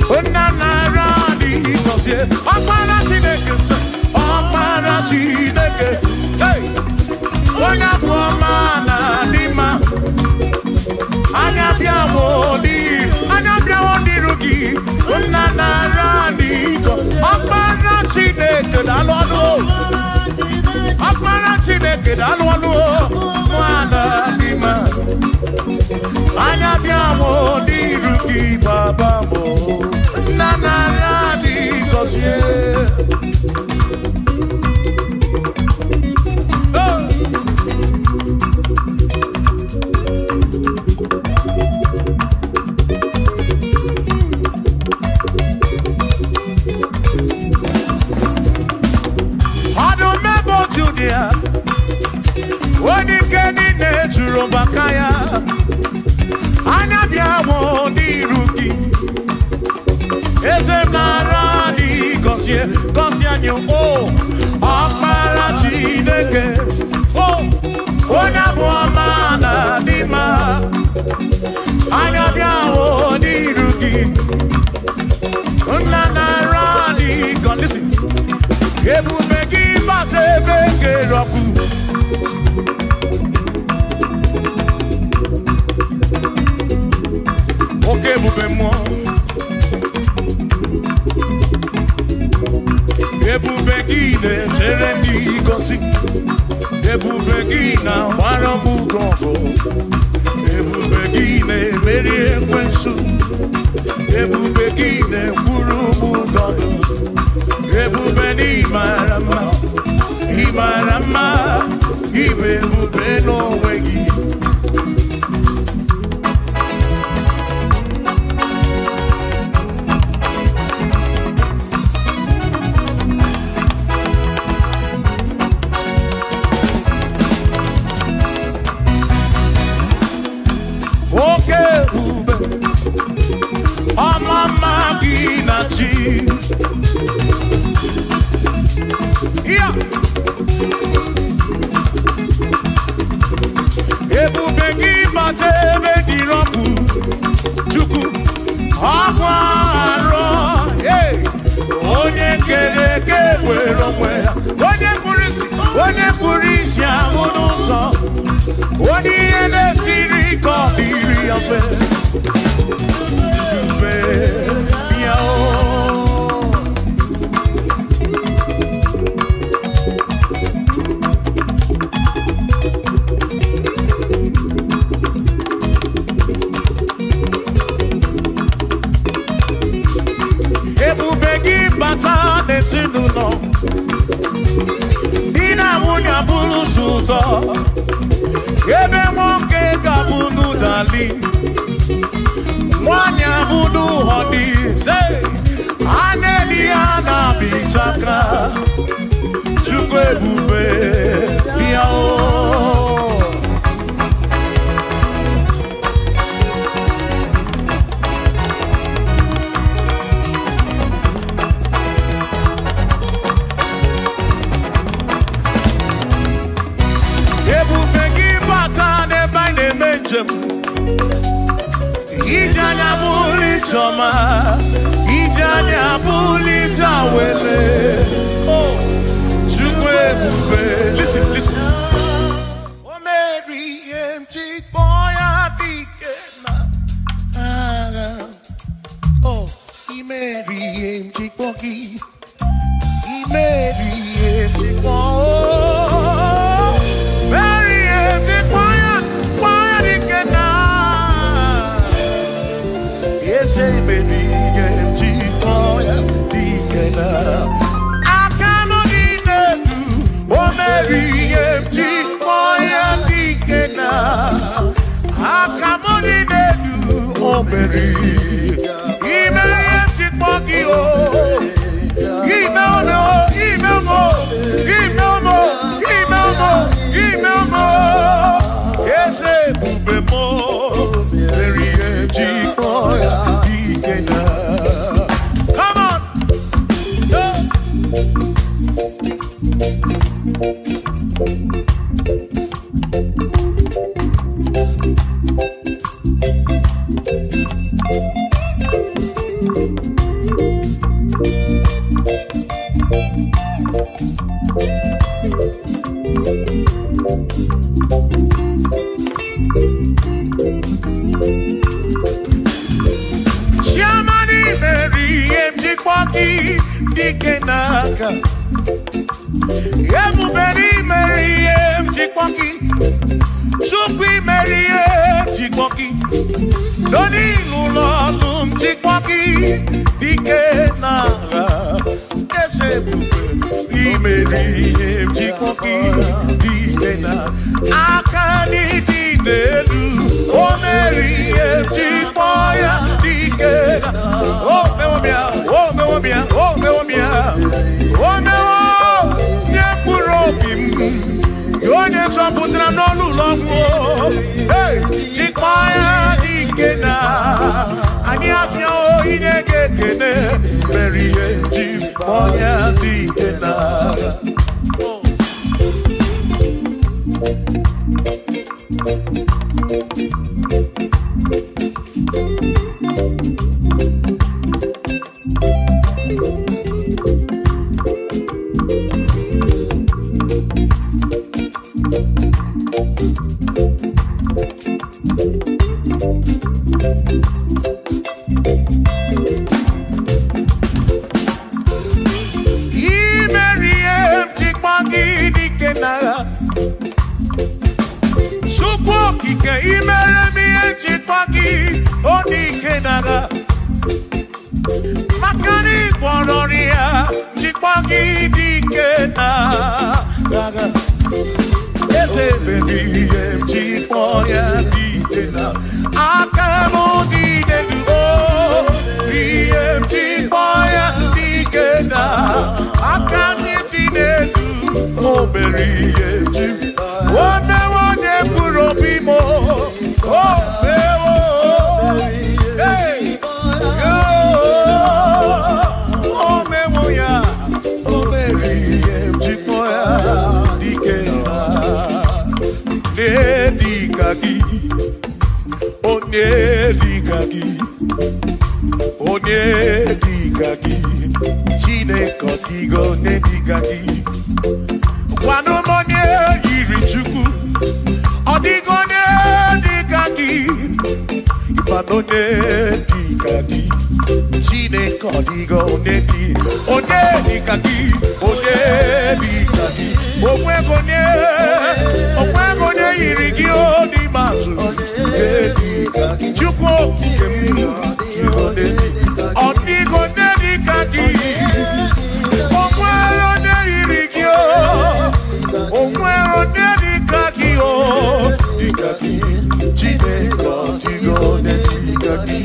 Ona narani kosie Opara Chineke Hey Yenya bomana dima Anya biamo di ruti Ona narani Opara Chineke dalonu Akpara Chineke dalwanu mwana dima Anya biamo diru ki baba mo Nana radi kosie Bakaya Anya biamo di ruki Eze narani Gosie anyo o Akpara Chineke O Onya buamana dima Anya biamo di ruki Una narani God listen Ebu begi base bege roku Ok, boubez-moi. Ebubegine, Terendi Gossi. Ebubegina, Waramu Gongo. Ebubegine, Merie Kwensu. Ebubegine, Kurumu Gondo. Ebubeni Marama. Imarama. Ibebubeno Wegi. Yeah. Ebubegi batebe diroku chuku akwaro hey onye keleke wero mwe onye purisi ahụnụ ụzọ onye ihe na-esiri ka ọ dịrị ya mfe mfe ya o ezinụlọ di na nwunye bụrụ ụzọ ebe nwoke ga-abụrụ dali nwanyị abụrụ họdị Aneliana Bichaka Chukwe Bube Yao Ebube Gibata Neba Nemenjem Ijanya Buli Choma Ijanya Buli Jawele Oh Chukwe Bube Listen, listen Oh Mary Mchik Boya Dikena Oh Mary Mchik Boki Mary Mchik Boya Mary Mchik Boya Dikena Yes, Mary Mchik Boya Dikena I cannot even do Oh Mary Mchik Boya Dikena I cannot even do Oh Mary Mchik Boki Oh Come on! Shamani Mary Mchik Boki Dikenaka Ebuberi Mary Mchik Boki Chukwi Mary Mchik Boki Doni Lulolum Mchik Boki Dikenaka Esebube Mary Mchik Boki Dikenaka Akani Dinelu Oh Mary Mchik Boya Dikena Oh mewomia Oh mewomia Oh mewomia Oh mewo Nyepurobim Yone Soputra Nolu Longo Hey Chikboya Dikena Anyapia O Inegekene Mary Mchik Boya Dikena Makani Bonoria, Chikboki Dikena, Ese baby, Chikboya Dikena, Akamo Dikenu, Chikboya Dikena, Akani Dikenu, Oh Berry, One Purobimo, Oh Hey, Oh Memoya, Oh Berry, Chikboya Dikena, Nedikaki, Oh Nedikaki, Oh Nedikaki, Chine Kotigo Nedikaki, Wano Monye Irichuku, Odigo Nedikaki, Ipano Nedikaki, Chine Kotigo Nedi, Oh Nedikaki, Oh Nedikaki, Oh Wegone Irigio Di Mazu, Nedikaki, Chukwo Kikemu, Odigo Nedikaki, Oh Wegone Irigio, Oh Wegone Nedikaki, Oh Dikaki, Chine Kotigo Nedikaki.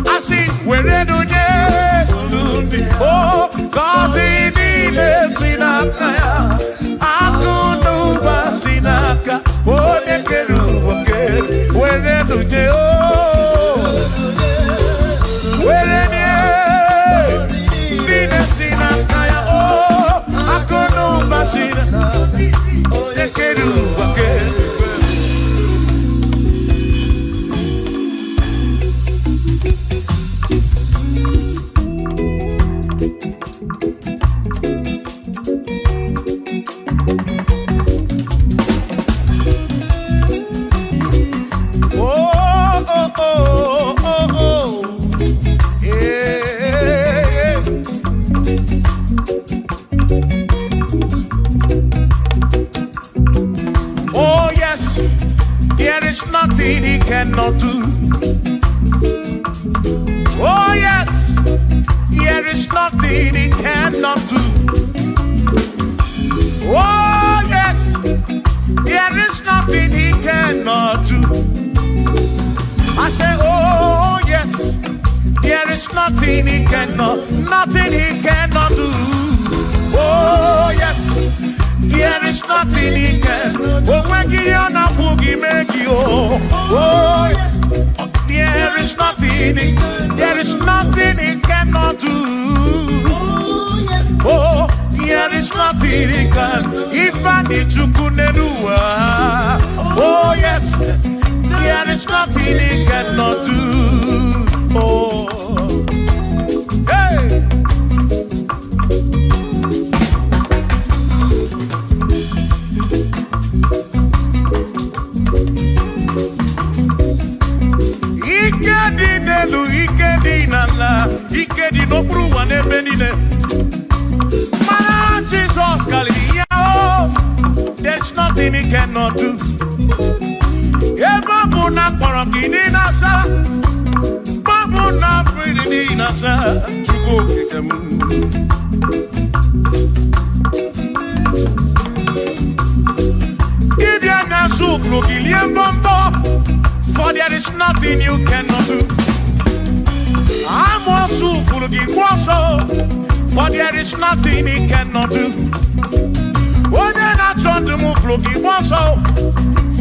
I see Nothing he cannot do. Oh yes, there is nothing he cannot do. Oh yes, there is nothing he cannot do. I say, oh yes, there is nothing he cannot do. Oh yes, there is nothing he can. Oh, when you are not boogie, make you. Oh, there is nothing he cannot do. Oh, there is nothing he can. If I need to kunenua. Oh yes, there is nothing he cannot do. Oh, hey. Ikedi no bruwa ne benine. Mana Jesus Kalia, there's nothing he cannot do. Babu na parangini nasa, babu na pretty nasa, chuko kikemu. Idia na suflo kilien bombo, for there is nothing you cannot do. I'm also full of for there is nothing he cannot do. Oh, then I turn to move looking also,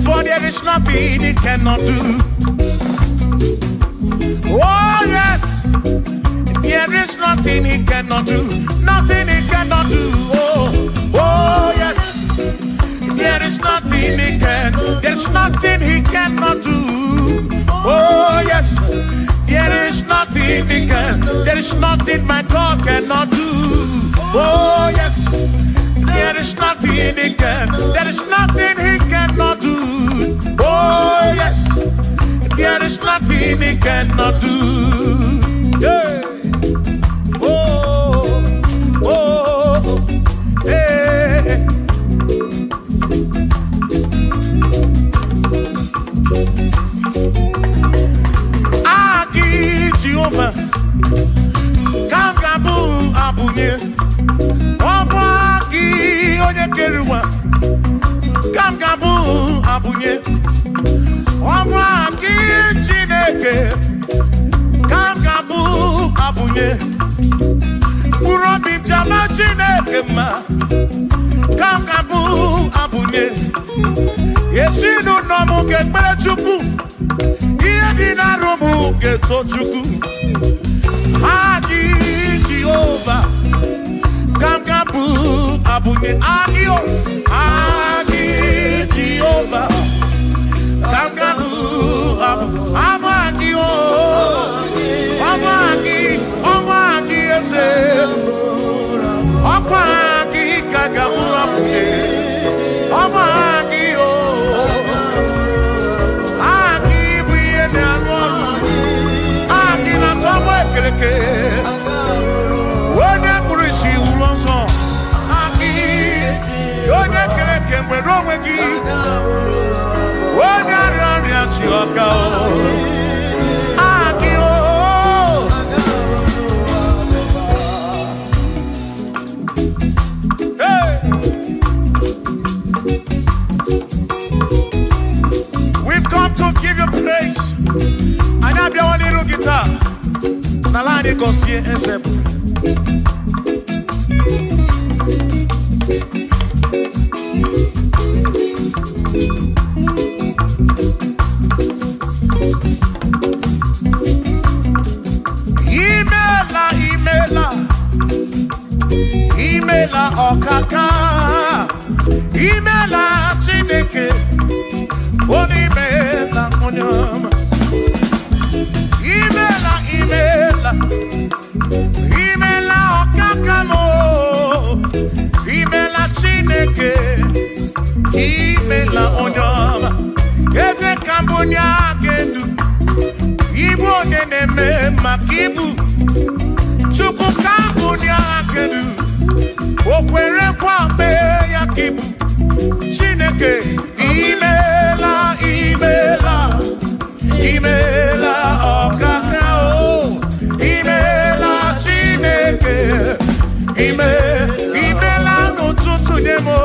for there is nothing he cannot do. Oh, yes, there is nothing he cannot do. Nothing he cannot do. Oh, yes, there is nothing he can. There's nothing he cannot do. Oh, yes. There is nothing he can. There is nothing my God cannot do. Oh yes, there is nothing he can. There is nothing he cannot do. Oh yes, there is nothing he cannot do. Yeah. Oh, oh, hey. Jehovah, Kamgabu Abunye, Obaki Onyekeruwa, Kamgabu Abunye, Obaki Chineke, Kamgabu Abunye, Urobim Jama Chineke ma, Kamgabu Abunye, Yesinu Nomu Gekbele Chukwu. Romu geto chuku Agi Jehovah Kamgabu Abunye Agio Agi Jehovah Kamgabu Amagio Amagi ese Amagi Kagabu Abunye Amagio Wone kurishi ulonso Aki Yone kereke mweromegi Wone arani achioka Aki Hey. We've come to give you praise. And I'm your little guitar. Nalani konsie ensebu. imela ọkaka, imela Chineke, onye imela onye ọma. Imela ọkaka mo, imela Chineke, imela onye ọma. Eze kambonya gedu, ibu onye na-eme maka ibu. Chukwu kambonya gedu, okwere kwa mbe ya kibu. Chineke, imela ọkaka o, imela Chineke, imela n'ụtụtụ nye mo,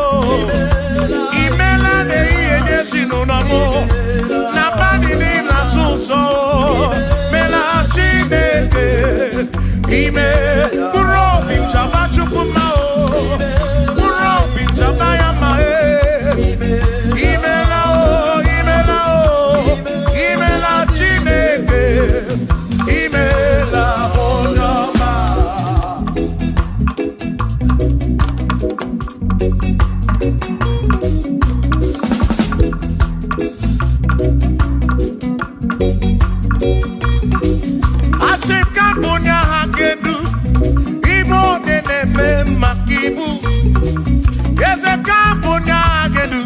imela n'ehihie nye si n'ụlọ mo, na mmadụ niile na-asụ ụzọ, imela Chineke, mkpụrụ obi nchaba Chukwu mma o, mkpụrụ obi nchaba ya mma imela o, imela Chineke, imela onye ọma. Asị ka onye agha kedu ibe onye na-eme maka ibu. Eze ka onye agha kedu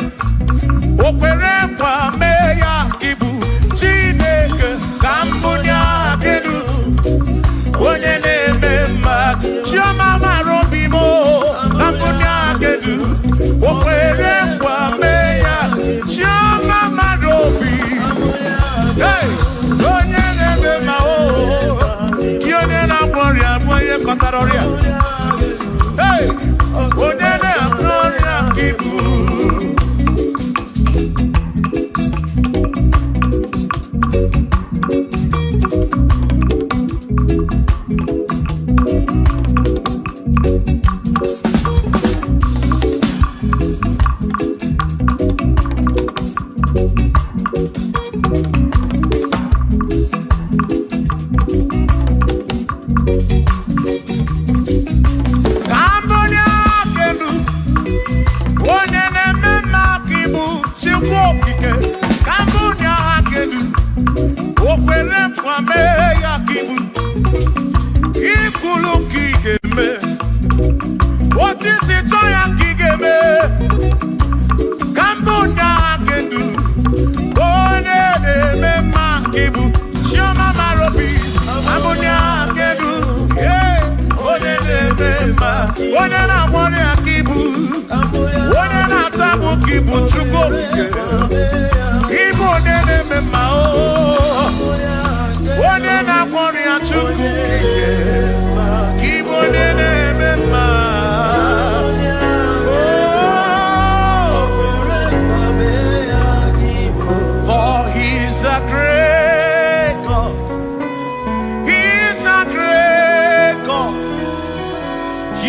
okwere kwa mee ya ibu. Chineke ka onye agha kedu onye na-eme maka chioma mara obi mo. Ka onye agha kedu okwere kwa mee ya chioma mara obi. Hey, onye na-eme ma o onye na-agwọ ọrịa bụ onye kọtara ọrịa. Hey, onye na-agwọ ọrịa ibu. Onye na-agbọrọ ya ka ibu, onye na-atabụ ka ibu Chukwu okike, ibu onye na-eme mma o, onye na-agbọrọ ya Chukwu okike, ibu onye na-eme mma. For he's a great God, he's a great God.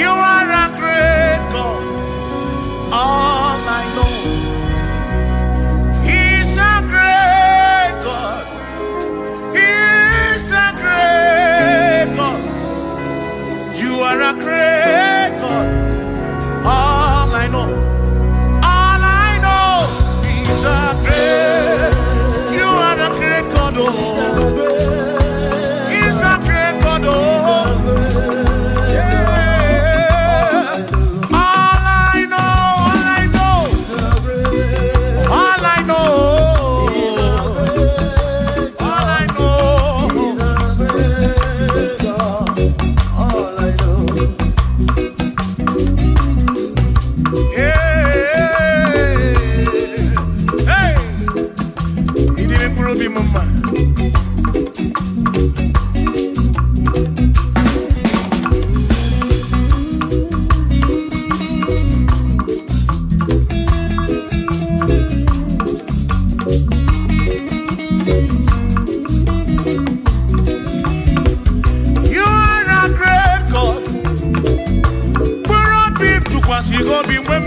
You are a great God, all I know. He's a great God, he's a great God. You are a great God, all I know. All I know, he's a great, you are a great God, oh. He's a great God, oh.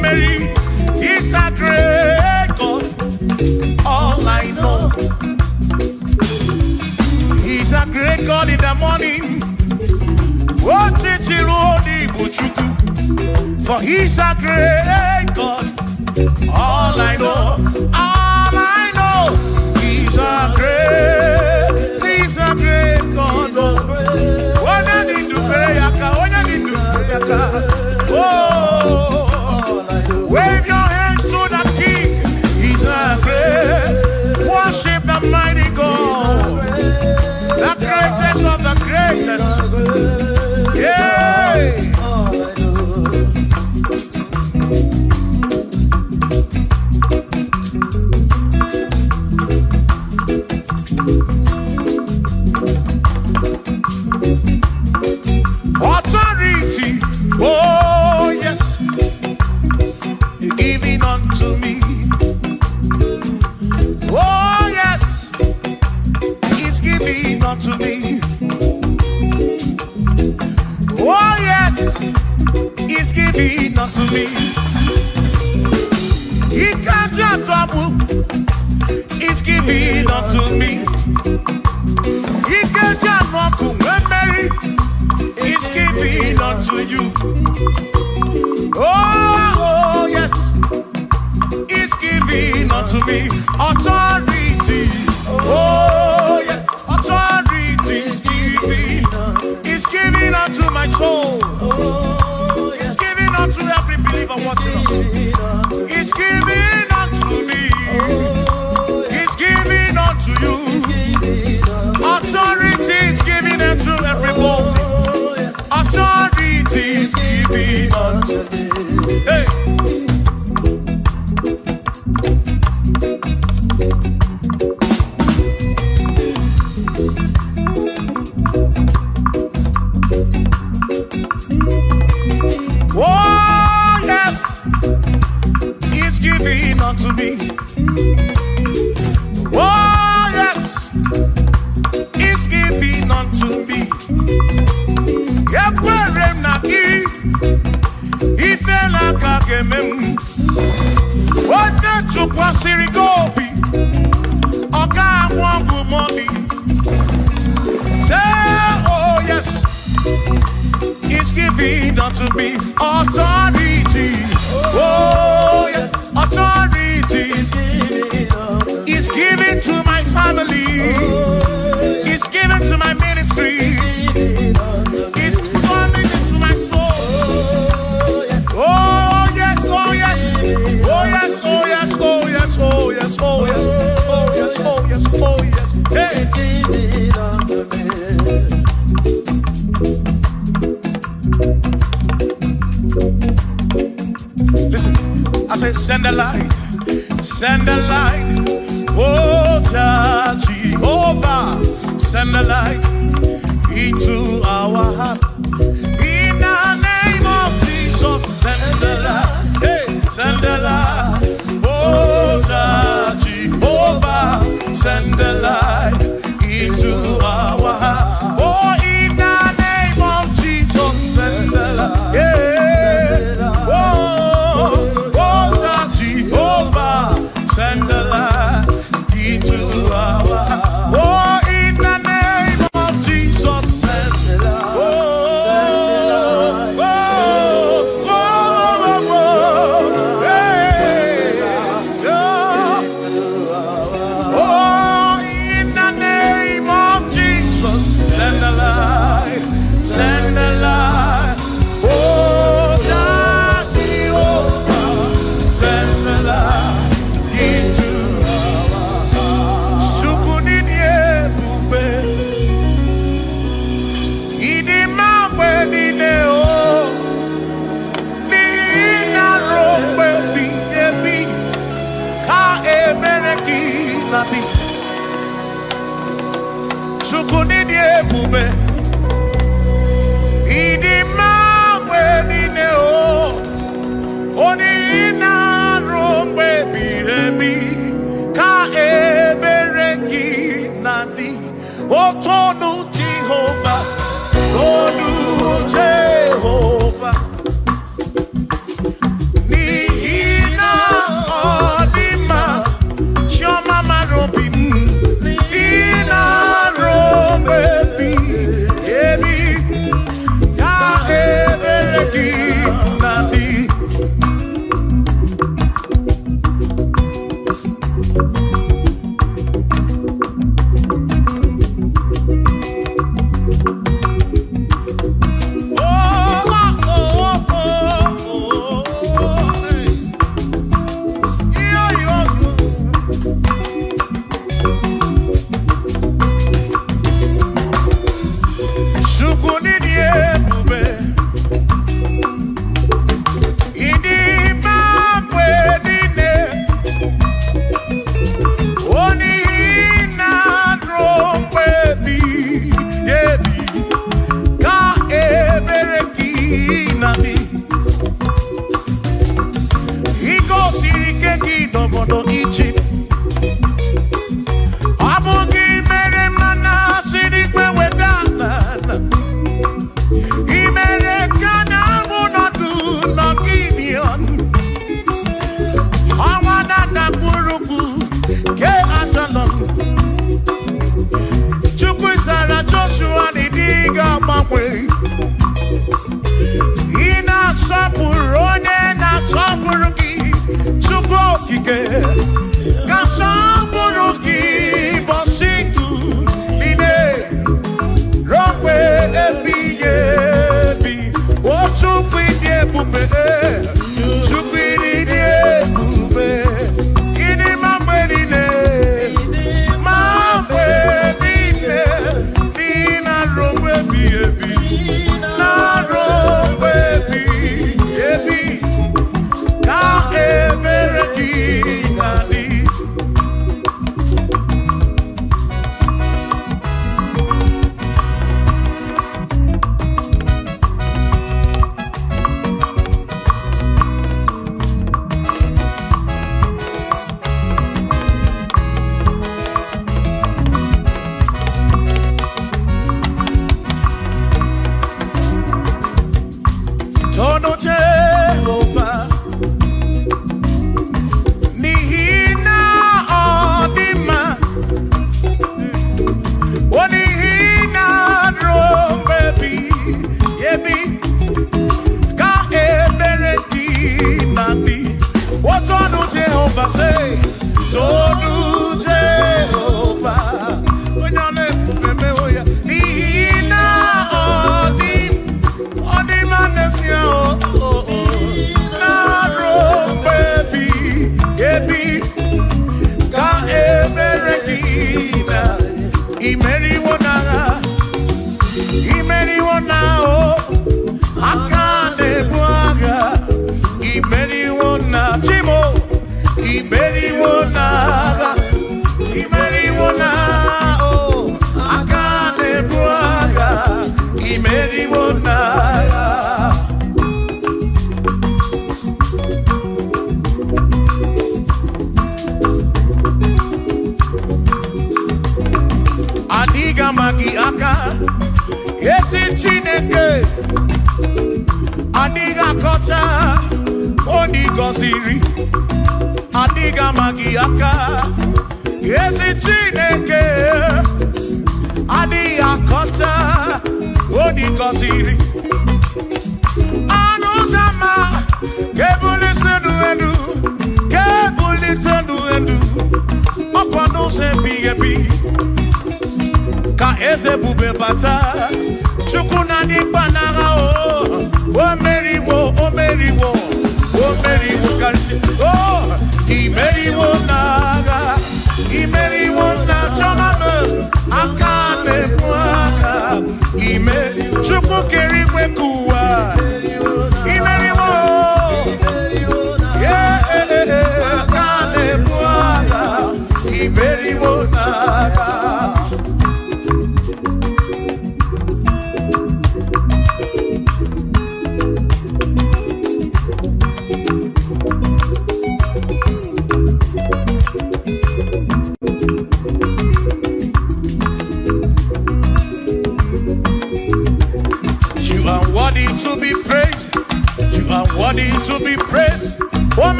He's a great God, all I know. He's a great God in the morning, For he's a great God. All I know, he's a great God. When I need to pray, oh, wave your hands to the King. He's a great. Worship the mighty God, the greatest of the greatest. Yeah. Authority, oh yes, giving unto me. Oh yes, He's giving unto me. Oh yes, He's giving unto me. He can't just trouble. He's giving unto me. He can't just walk when Mary. He's giving unto you. Oh yes, He's giving unto me. Authority. Oh yes, authority is giving. He's giving unto my soul. He's giving unto every believer watching us. He's giving unto me. He's giving unto you. Authority is giving unto everybody. Authority is giving unto me. Hey. Oh yes, He's giving unto me. Oh yes, He's giving unto me. Yakwere naki, ifela kakemem. Wanda chukwa sirigobi, oga wangu money. Say oh yes, He's giving unto me authority. Oh yes, authority. He's giving to my family. He's giving to my ministry. He's coming into my soul. Oh yes, oh yes, oh yes, oh yes, oh yes, oh yes, oh yes, oh yes, oh yes, oh yes. Hey. Listen, I said send the light, send the light. Oh Jehovah, send the light into our heart. In the name of Jesus, send the light. Hey, send the light. Oh Jehovah, send the light into our heart. Oh, in the name of Jesus, send the light. Yeah. Send the light into our heart. Oh, in the name of Jesus, send the light. Oh, oh, oh, oh, oh, hey, oh, in the name of Jesus, send the light, send the light. Oh, Jehovah, send the light. Chukunidie bube, idi mawe nineo, oni ina rombe bihemi, ka ebereki nandi, otonu Jehovah, tonu Jehovah. Baby,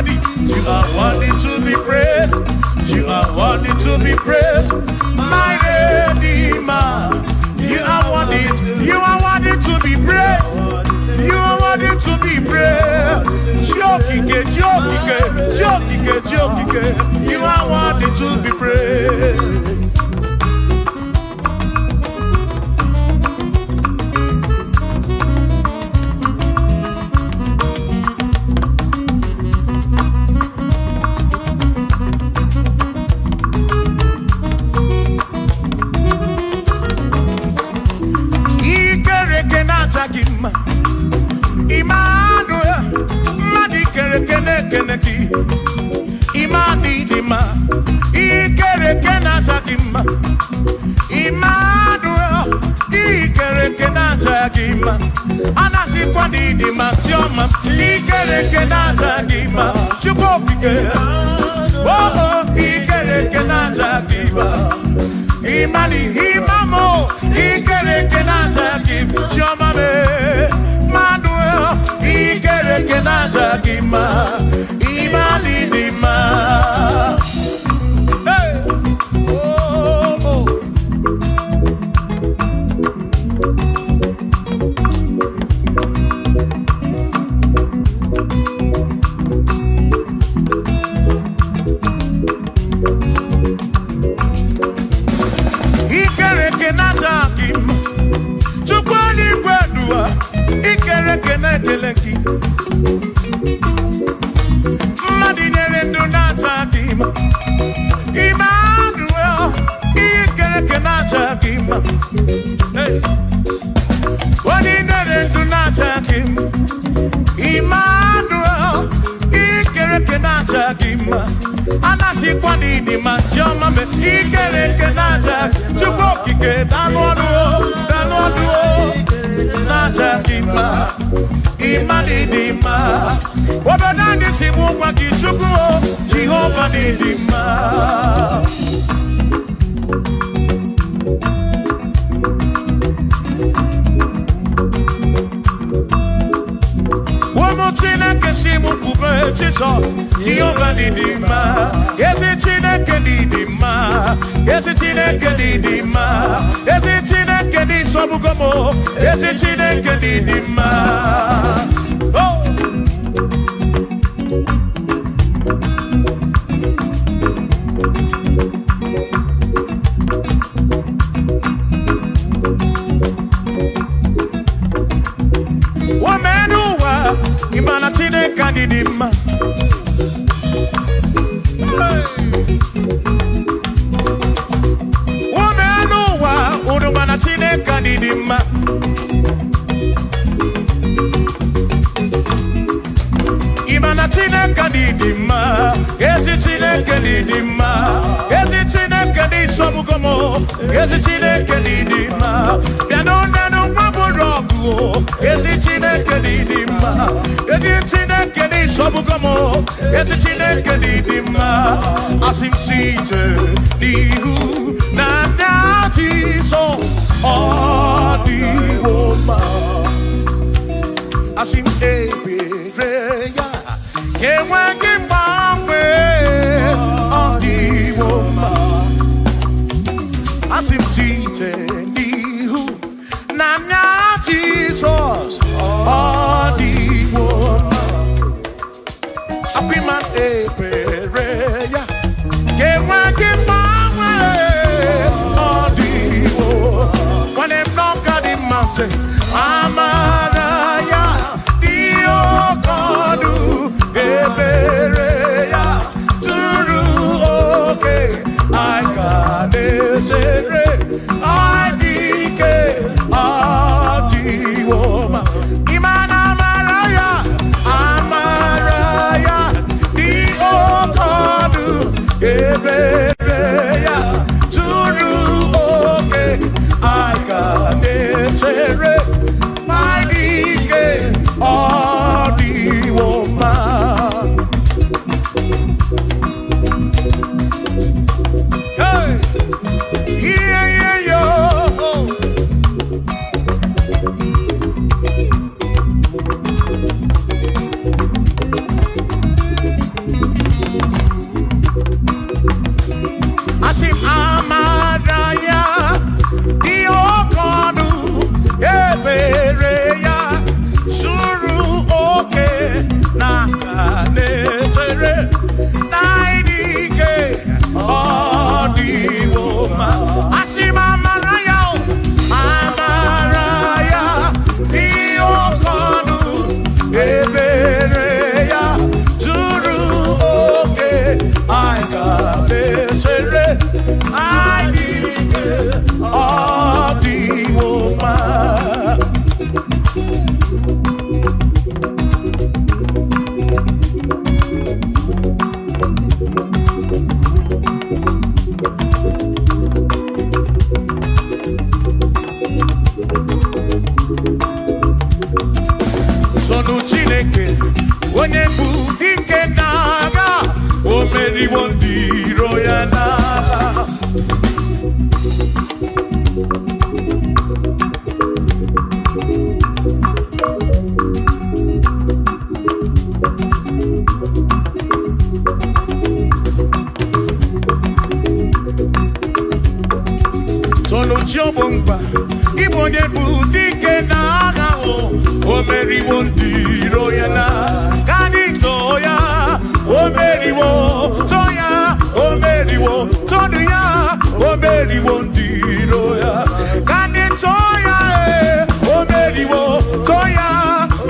worthy. You are worthy to be praised. You are worthy to be praised. My Redeemer. You are worthy. You are worthy to be praised. You are worthy to be praised. Jokike, jokike, jokike, jokike. You are worthy to be praised. Emmanuel, Madi kere kene kene ki. Imani dima, ikere kena chakima. Emmanuel, ikere kena chakima. Anasi kwa di dima choma, ikere kena chakima. Chukokike, oh oh, ikere kena chakima. Imani imamo, ikere kena chakima. Choma me. Manuel, ikere kenaja gima, imani dima. Hey, oh, oh. Ikere kenaja gima, chukwani kwedua. Ikere kene keleki Madinere ndunata kima Emmanuel Ikere kenata kima Hey Wadinere ndunata kima Emmanuel Ikere kenata kima Anasi kwa nini machoma me Ikere kenata Chukokike Danwaduo Najakima, imani dima. Wabadani simu kwa kishukuo, Jehovah ni dima. Wamochine kesimu kube Jesus, Jehovah ni dima. Yesi chine kedidima, yesi chine kedidima, yesi chine kedi sobugomo, yesi chine kedidima. Oh. Wamenuwa imana chine kedidima. Kanidima Imana chine kanidima Ezi chine kanidima Ezi chine kanisobugomo Ezi chine kanidima Nano maburogu Ezi chine kanidima Ezi chine kanisobugomo Ezi chine kanidima Asim site Nihu na dati so the woman, asim ebereya, kewagi mangwe. The woman, asim site nihu nanya Jesus. The woman, apiman ebereya, kewagi mangwe. Amaraya, Dio Kodu, Ebereya, Turu, okay, I got it, I dike, Adiwoma, Imana Maraya, Amaraya, Dio Kodu, Ebereya, Turu, okay, I got it, mere ya zuru oke anyị ga-emechere anyị niile ọ dịwo mma. Sonu Chineke onye bụ dike n'agha o meriwo ndị iro ya n'agha. Sonu Chiobomba ịbụ onye bụ dike n'agha o meriwo ndị iro ya n'agha. Kanito ya o meriwo toya o meriwo todu ya o meriwo ndị iro ya. Kanito ya o meriwo toya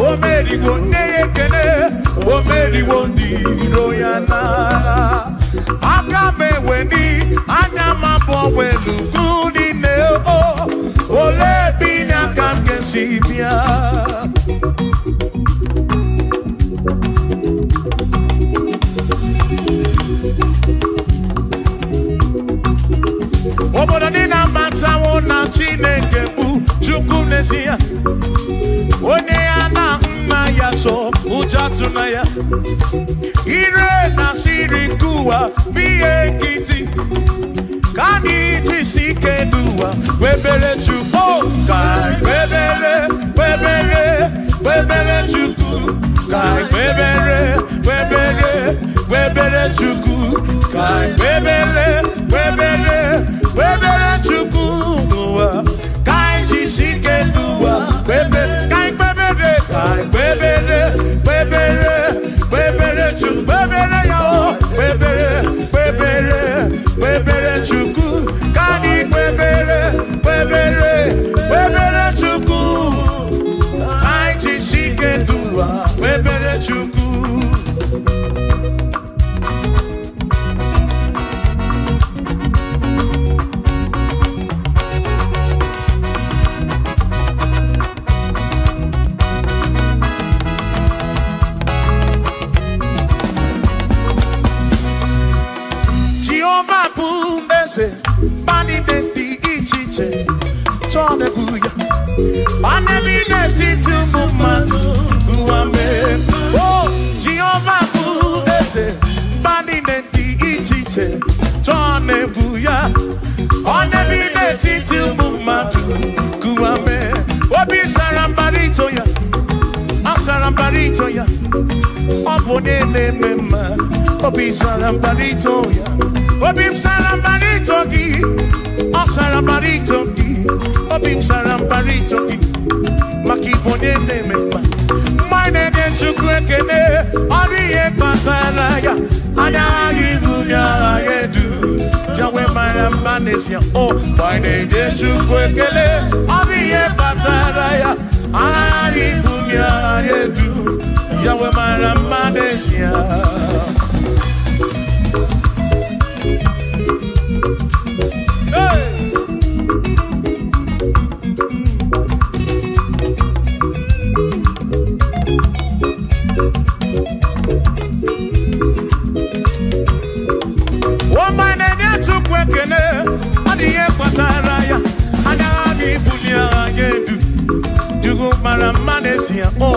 o meriwo neyekele o meriwo ndị iro ya n'agha. Aka m eweni anya m abụọ welu gudi ne o ole binya ka m ga-esi bịa. Obodo dị na matawo na Chineke bụ Chukwu n'ezie. Onye ya na nna ya so ụjọ atụna ya. Ire na siri nke ụwa bụ ihe nkịtị ka anyị jisi ike n'ụwa webere Chukwu ka webere Chukwu ka webere Chukwu ka webere Chukwu n'ụwa ka anyị jisi ike n'ụwa webere ka anyị webere Chukwu webere ya o webere Chukwu ka anyị webere Chukwu anyị jisi ike n'ụwa webere Chukwu. Bani de di ichiche chone buya bani bi de titu mumadu guame. Oh Jehovah bu ese bani de di ichiche chone buya bani bi de titu mumadu guame. Obi sarambarito ya asarambarito ya obone ne mema. Obi sarambarito ya Obim sarambarito gi, o sarambarito gi, obim sarambarito gi, makibone ne mema. Mine de chukwekene, oriye pasaraya, anyagi dunya yedu. Jawe marambanesia, oh, mine de chukwekene, oriye pasaraya, anyagi dunya yedu. Jawe marambanesia.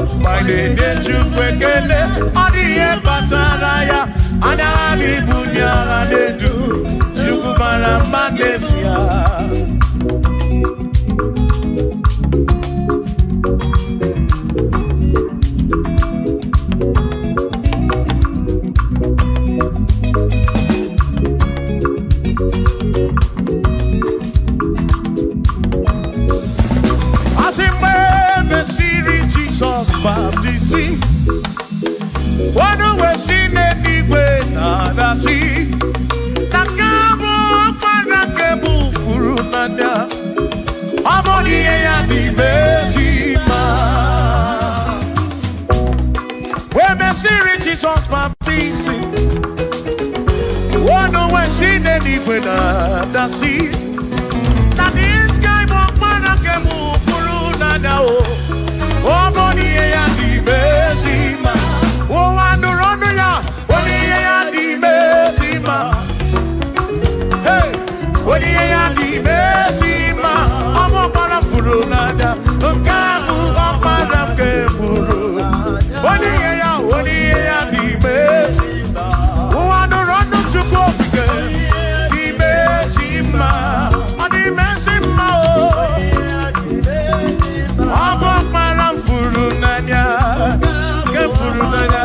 Oh, my name is Chukwekele, Odiye Bataraya, Anali Bunya Adedu, Yugumara Manesia. What do we see? Anyway, nada see. Nakabo para kebu furunada. Amoni ya di bezima. see Jesus baptizing. Oh no, when she didn't when I see. Now this guy walk man and can move through now. Oh, Monie and the Mesima. Oh, I don't run ya. Monie and the Mesima. Hey, Monie and the Mesima. I'm a parafuru nada. Kamu aparam kemuru. Monie and the Mesima. Oh, I don't run to go again. The Mesima. Oh, the Mesima. I'm a parafuru nada. Kemuru nada.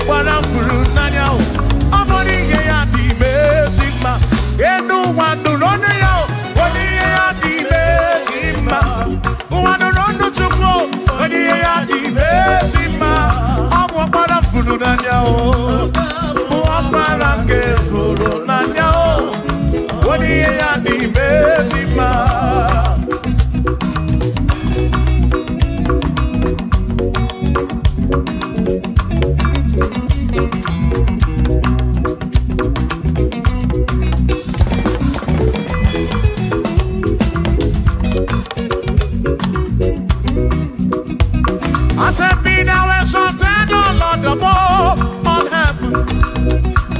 Parafuru nanya o, amoni ya di mesima. Enu wanu ronu ya o, oni ya di mesima. Wanu ronu chuko, oni ya di mesima. Amu parafuru nanya o, parake furu nanya o, oni ya di mesima. I said, be thou exalted, O Lord, above all heaven.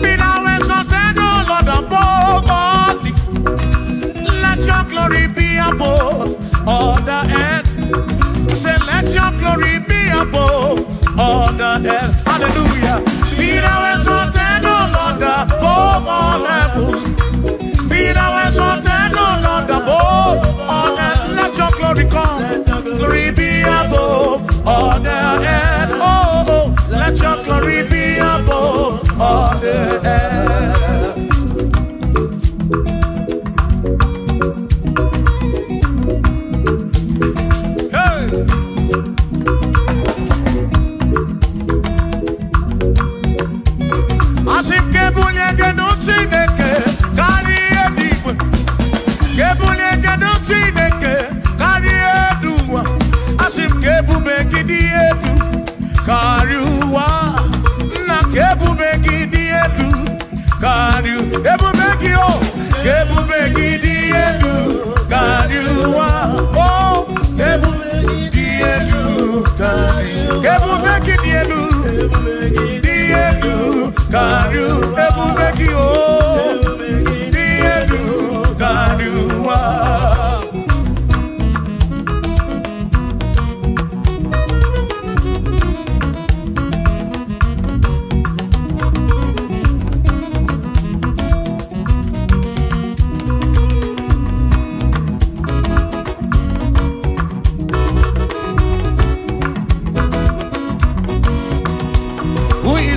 Be thou exalted, O Lord, above all thee. Let your glory be above all the earth. Say, let your glory be above all the earth. Hallelujah. Be thou exalted, O Lord, above all heavens. Be thou exalted, O Lord, above all earth. Let your glory come. Glory be above all the earth. Oh, oh, let your glory be above all the earth. Hey. Asif kebulye genu chineke kari ediwe. Kebulye genu chineke kari eduwa. Asif kebube gidi edu kariwa. Na kebube gidi edu kariu. Kebube gio. Kebube gidi edu kariwa. Oh, kebube gidi edu kariu. Kebube gidi edu. Gidi edu kariu. Kebube gio. Gidi edu kariwa.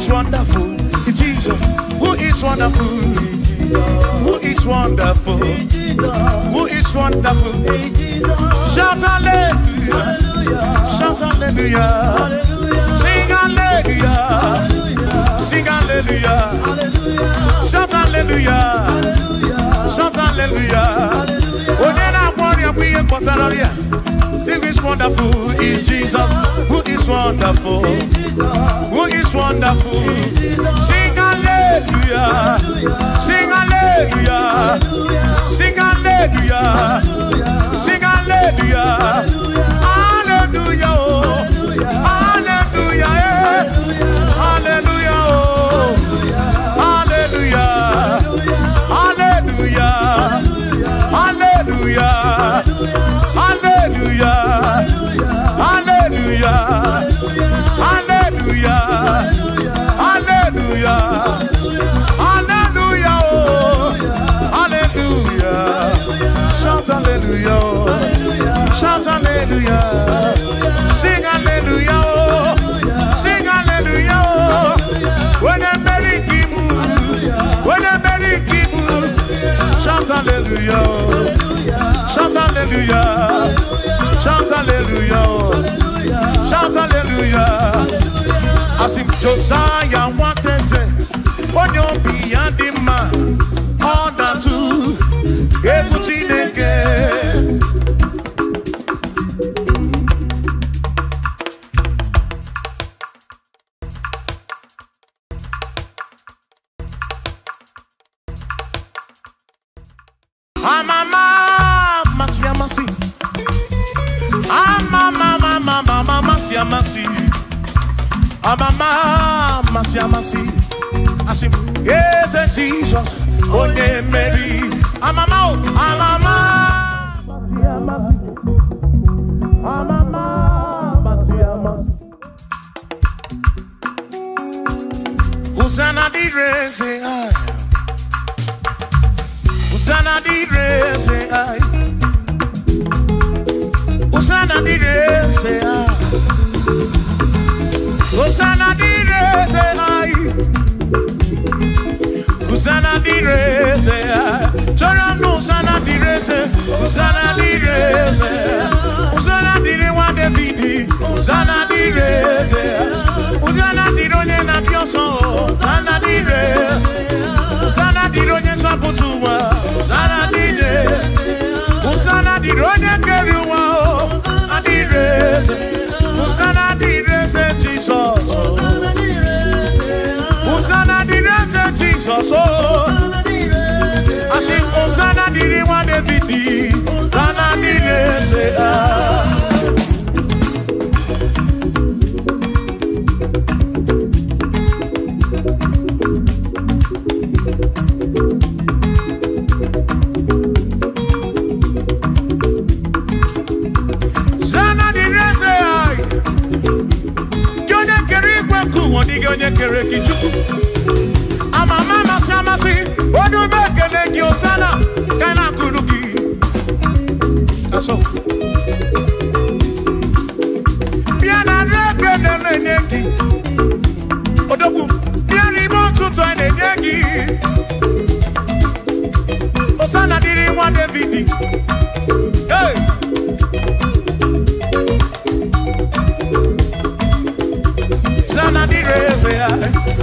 Wonderful, Jesus. Who is wonderful? Who is wonderful? Who is wonderful? Shout hallelujah! Shout hallelujah! Sing hallelujah! Sing hallelujah! Shout hallelujah! Shout hallelujah! Onena warrior we in Potararia. Who is wonderful is Jesus. Who is wonderful? Who is wonderful? Sing hallelujah! Sing hallelujah! Sing hallelujah! Sing hallelujah! Hallelujah! Oh. Hallelujah! Hallelujah! Oh. Hallelujah! Hallelujah! hallelujah. Sing hallelujah. Sing hallelujah. When I'm very kibu, when I'm very kibu, shout hallelujah. Shout hallelujah. Shout hallelujah. Shout hallelujah. As if Josiah wanted to say, when you're beyond the man, all that too, everything again. Yes, Jesus, oh yeah, Mary. Hosanna di re say I. Hosanna di re say I. Hosanna di re say I. Hosanna di re say I. Hosanna di re say I. Chorano Hosanna di re say. Hosanna di re say. Hosanna di re wa David. Hosanna di re say. Hosanna di ronye na pioso. Hosanna di re. Hosanna di ronye saputuwa. Hosanna di re. Hosanna di ronye keruwa. Hosanna di re say. Hosanna di re say Jesus. Hosanna di re say Jesus. I sing Hosanna di re wa David. Hosanna di re say Amama Samasi, what do you make a leg your sana? Kana Kuruki. That's all. Piana Regan and Neki. Odogu, Piani Montu and Neki. Osana didn't want a video. Hey! Osana di reze,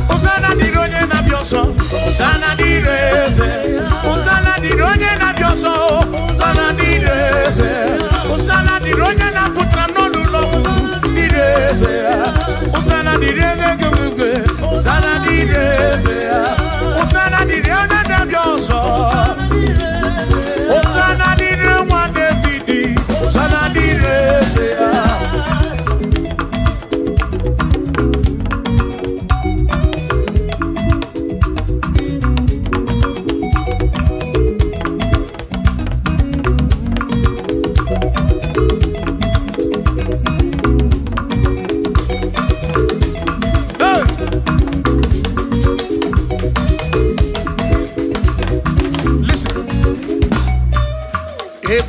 Osana di ronye na bioso, Osana di reze, Osana di ronye na bioso, Osana di reze, Osana di ronye na putra no lulo, di reze, Osana di reze gugwe, Osana di reze, Osana di ronye na bioso, Osana di ronye na vidi, Osana di reze.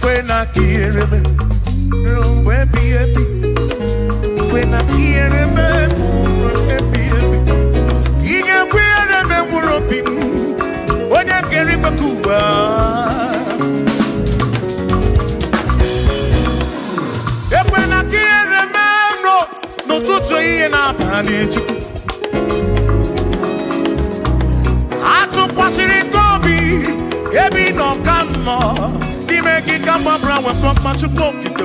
When I hear him, when I hear him, he can wear them and we're up in when I carry Bakuba. When I hear him, no to in our manage. I took what's in it, Gobi, Ebi no come on. Make it come up around with much to poke it.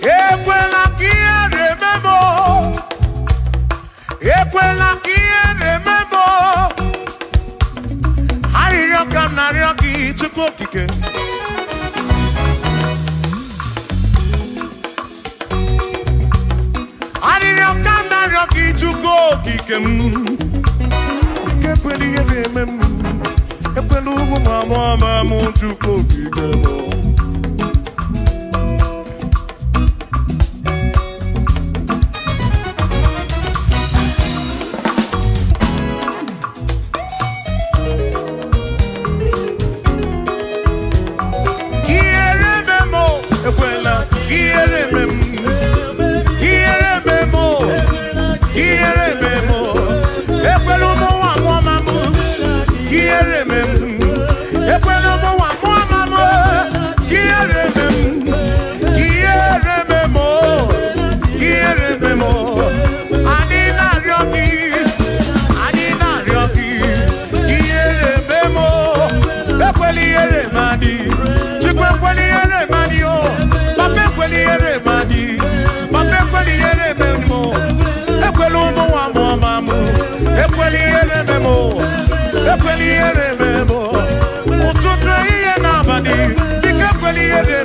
Equela kia remember. Equela kia remember. Hurry up, come now, Rocky to cook it. Hurry up, come now, Rocky to cook it. Equela remember. Mama, to cook it.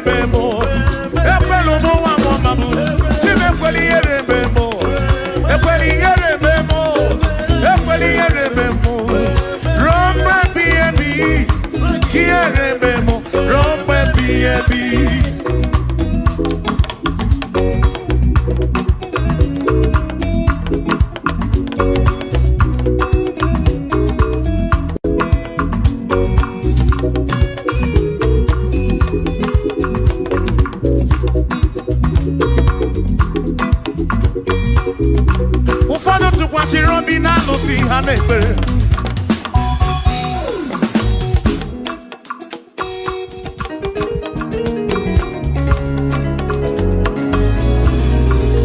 memo. Ekwelo mo wa mo mamu. Chime kweli yere memo. Ekweli yere memo. Ekweli yere memo. Rombe BMB. Yere memo. Rombe BMB. Robina no see her neighbor.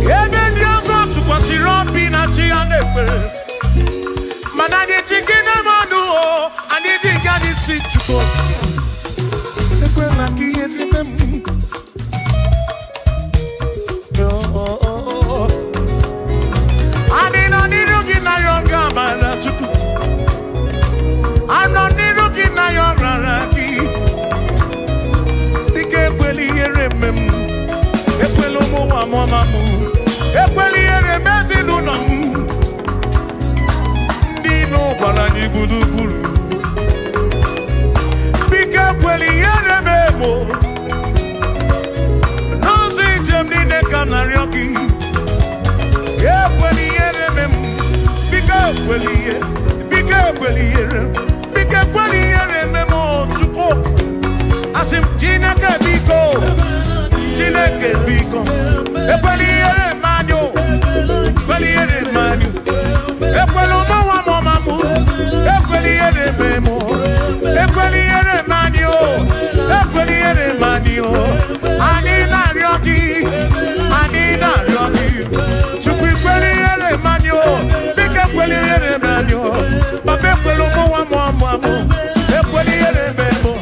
Even yours want to watch Robina see her neighbor. Man, I need to get them on the wall. I need to get this seat to go. The girl like you remember. I'm not looking at your rarity. Because when you remember, if we look more, if we remember, Dino Barani Guru. Because when you remember, no say Germany Canarioki. If when you remember, because when you Bika kweli memo chuko asim jina ke biko e manyo e kwelo mo mamu e memo e manyo ani na ryoki chuku kweli manyo bika kweli manyo Pape kwelo mo ekweli yere memo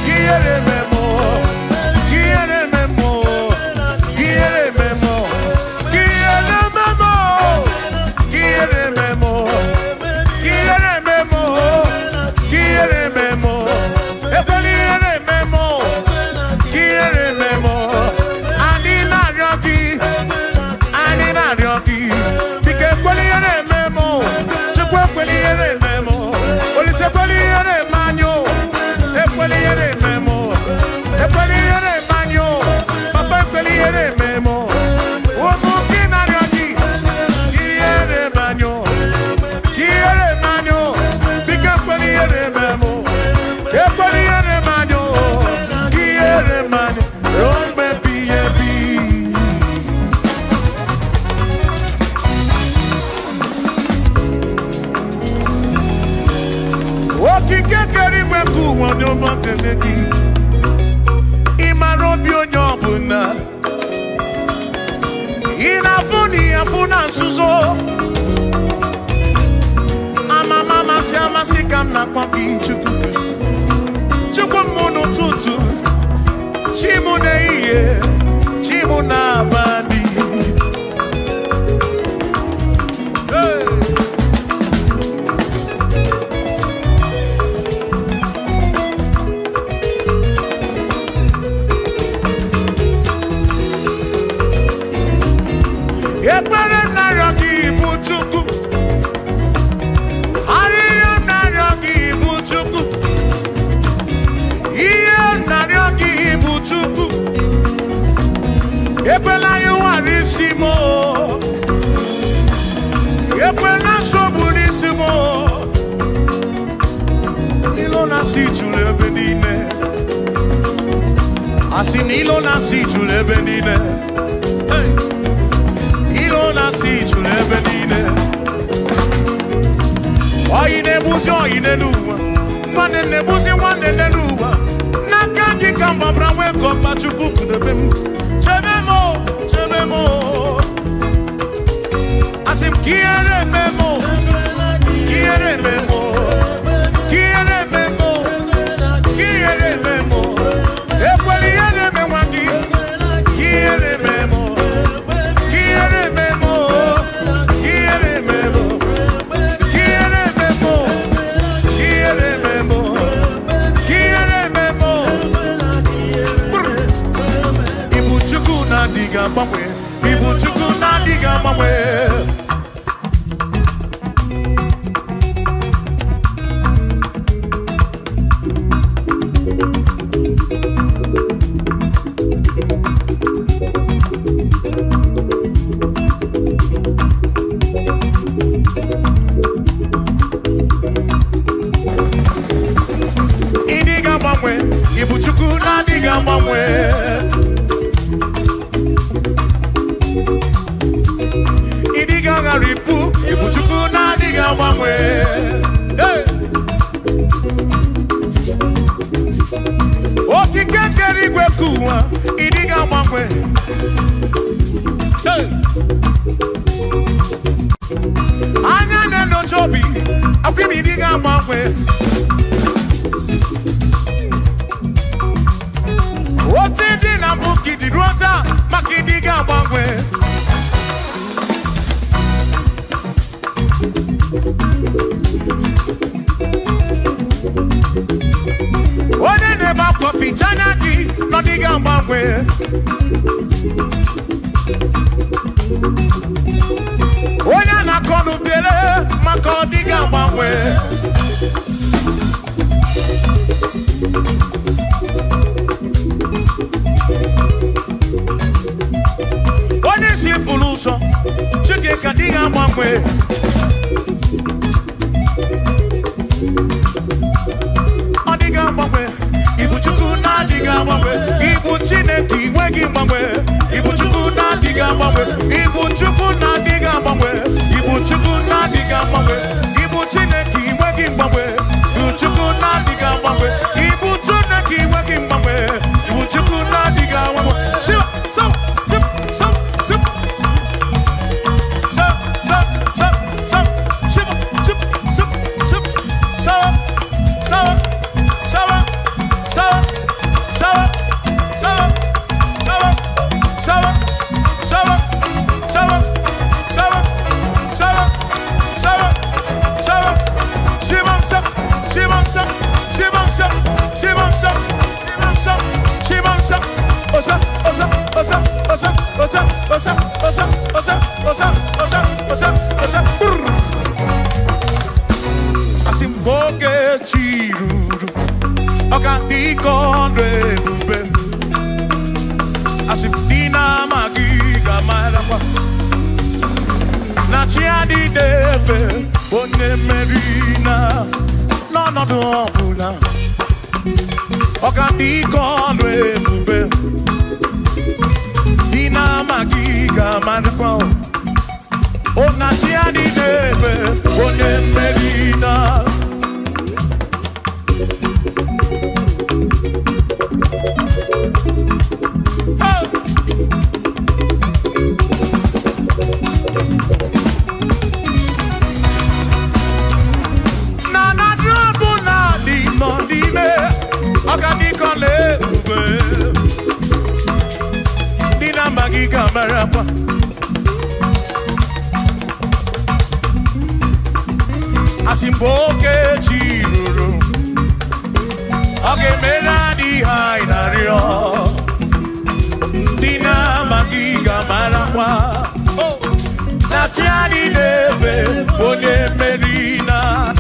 kiyere memo Afuna suzo Mama siama sikam na kwaki Chukwu munu tutu Chimu na iye Chimu na bandi Ekwela you arisimo Ekwela soburisimo Ilona si chule benine Asin ilona si chule benine Ilona si chule benine Oyine buzi oyine luwa Mwane ne buzi mwane ne luwa Nakaki kamba brawe kopa chukuku de bem Chebemo Asim quiere memo Ekweli yere memwaki Quiere memo Quiere memo mwanwe. Idiga ngaripu, ibuchuku na diga mwanwe. Hey! Okikekeri gwekuwa, idiga mwanwe. Hey! Anya neno chobi, akwimi idiga mwanwe. Otidi na mbuki rota makidiga mwanwe. One neba kofi chanaki no diga mwanwe. One anakonu bele makodiga mwanwe. Fuluso, chike kadiga mwanwe. Odiga mwanwe, ibu chuku na diga mwanwe. Ibu chineki wegi mwanwe. Ibu chuku na diga mwanwe. Ibu chuku na diga mwanwe. Ibu chuku na diga mwanwe. Ibu chineki wegi mwanwe. Ibu chuku na diga mwanwe. Ibu chineki wegi mwanwe. Ibu chuku na diga mwanwe. Shiva, so. Asimboke chiruru Okandiko rebube Asimdina magiga marapa Nachiadi deve Bone merina No dobula Okandiko rebube Dina magiga marapa Ona tiani neve, one merina. Nana drabu na di no di me, organico le ube. Dina magi kamerapa. Asimboke chiruru Oge mera di hainario Dina magiga marakwa Natiani neve Bone merina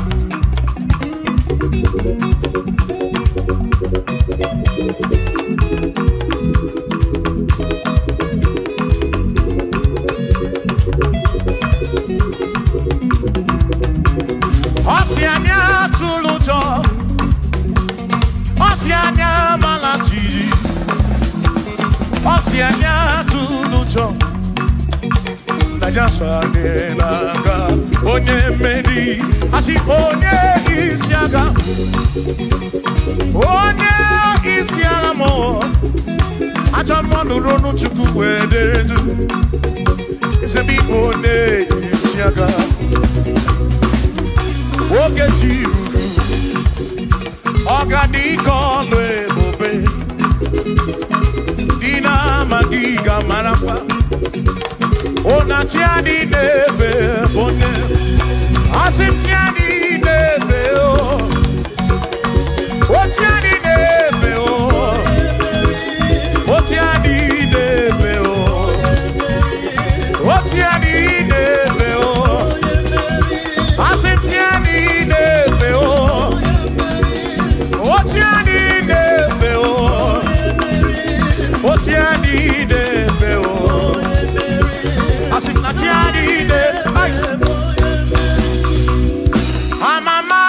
Oceania tulujo Oceania malachi Oceania tulujo Naija nanga Onye meri Asi onye isiaga Onye isiaga mo Acha mwanu ronu chuku wederedu Isebi onye isiaga Oge chiruru Organico lebube Dina magiga marapa Ona tiani neve bone Asim tiani neve o O tiani neve o O tiani neve o O tiani neve o Asim tiani neve o O tiani neve o O tiani neve o Asim na tiani neve Amama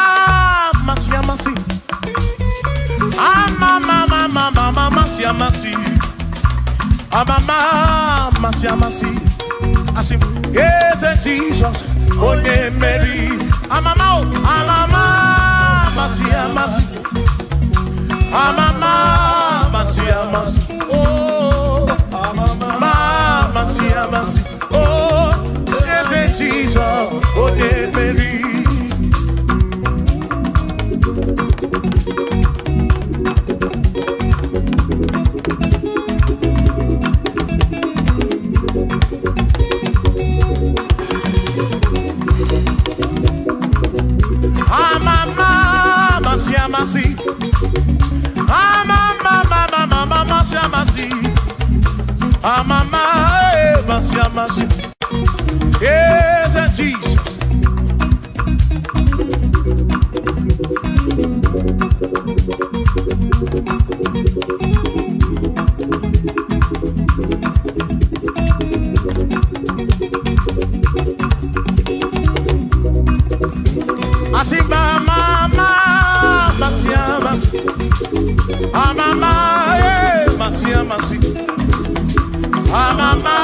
amasi. Amama, amasi, amasi. Asim, yes, Jesus, onye Mary. Amama, amama, amasi, amasi. Amama, amasi, amasi. Oh, amama, amasi, amasi. Oh, yes, Jesus, onye Mary. Amasi, amama, amasi, yes, Jesus. Asimba, mama. Amama, masi, masi. Amama,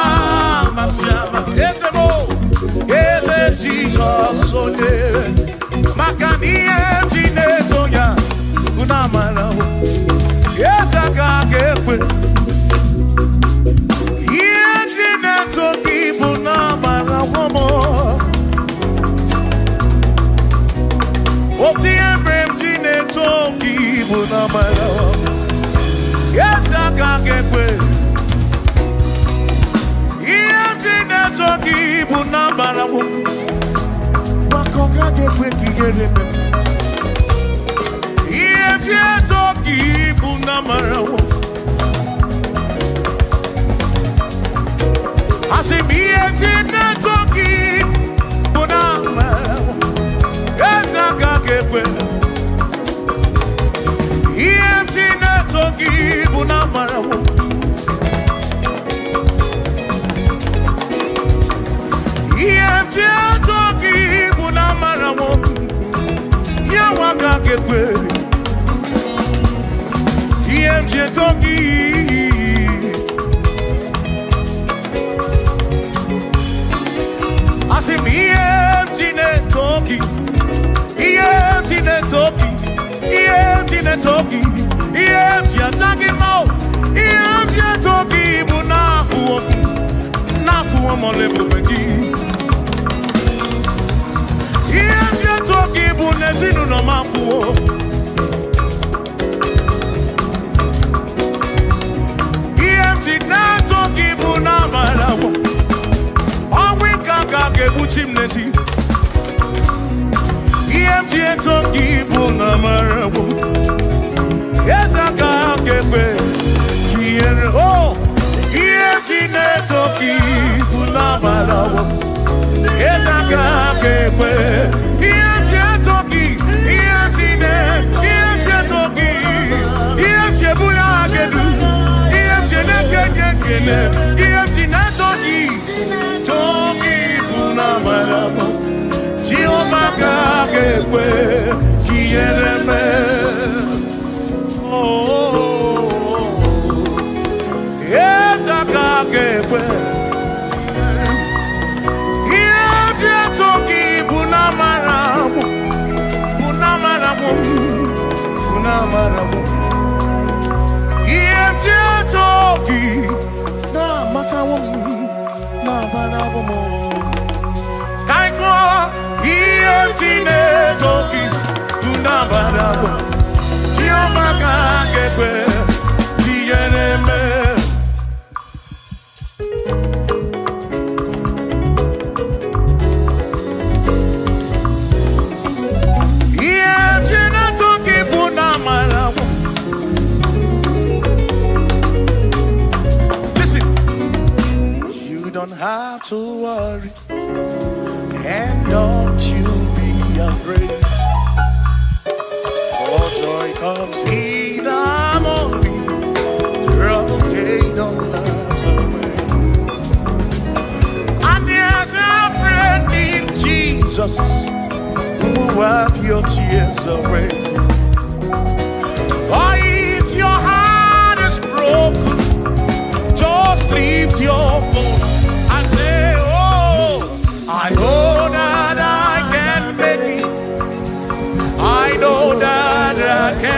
masi, masi. Ese mo, ese Jesus, ole. Makani ejine toya, unamara. Ese kakekwe. Ejine toki bunamara womo. Oti embrem jine toki bunamara. Yes, I can't get away. Yes, toki bunamara. Makoka get wiki get him. Yes, toki bunamara. I say me yes, toki bunamara. Yes, I can't get away. Toki bunamara. Toki bunamara. Yawaka kekwe. Toki. Asimi toki. Toki. Toki. Tia talking more. Tia talking bunafu. Nafu molebu begi. Tia talking bunezinu no mafu. Tia talking bunamara. Onwe kaka kebuchimnesi. Tia talking bunamara. Yes, I can't get away. Oh, yes, toki bunamara. Yes, I can't get away. Yes, toki. Yes, toki. Yes, bulagedu. Yes, nekekekele. Yes, toki. Toki bunamara. Jehovah can't get away. Kiereme. Yes, I can't get away. Yes, toki bunamara. Bunamara. Yes, toki na matawo na banawo. Kaiko yes, toki bunamara. Jehovah can't get away. Kiereme. Have to worry, and don't you be afraid. For joy comes in the morning, trouble they don't last away. And there's a friend in Jesus who will wipe your tears away. For if your heart is broken,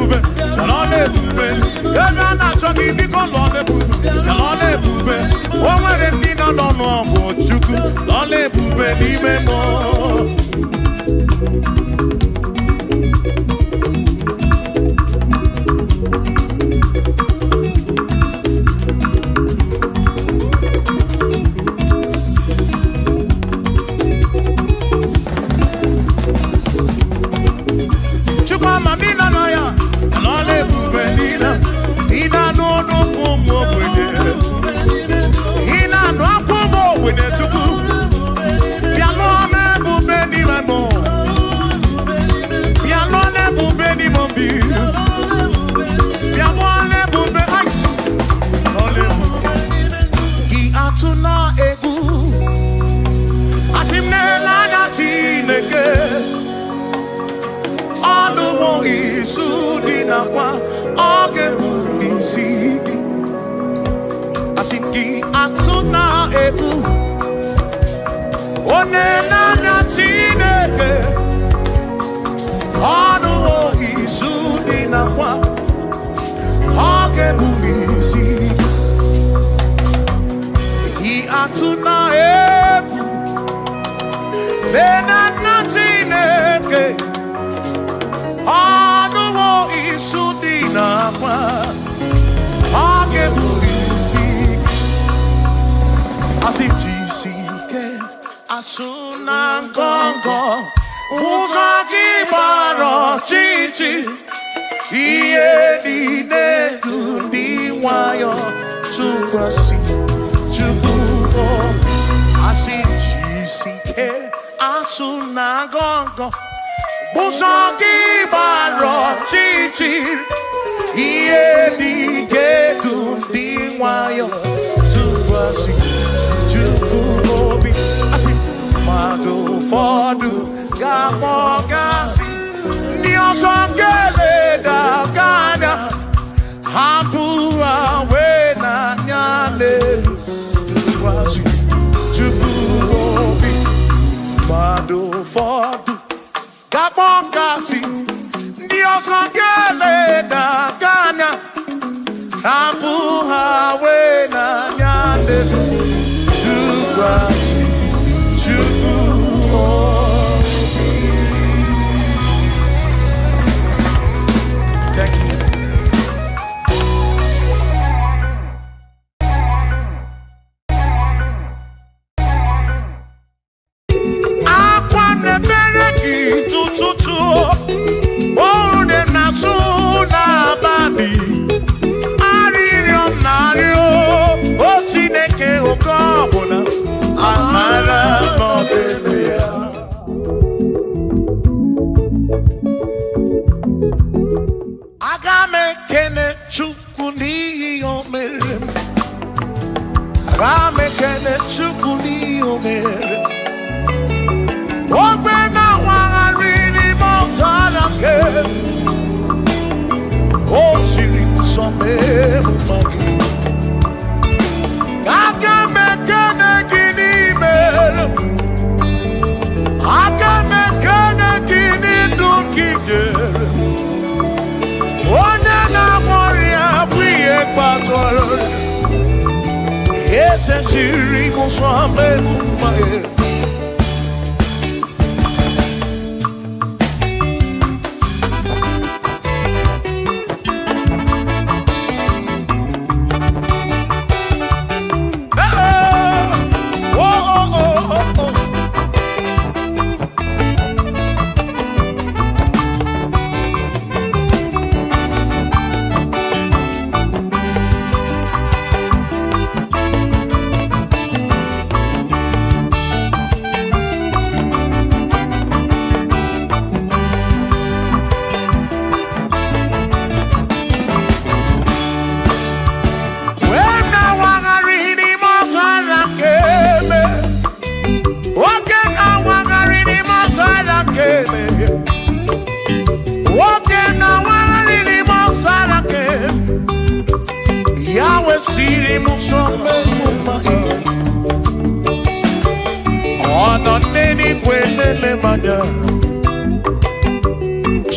ebube, Lord ebube. Ebe a na-achọ gị biko Lord ebube, Lord ebube. O nwere ndị nọ n'ọnụ Chukwu, Lord ebube n'ime m.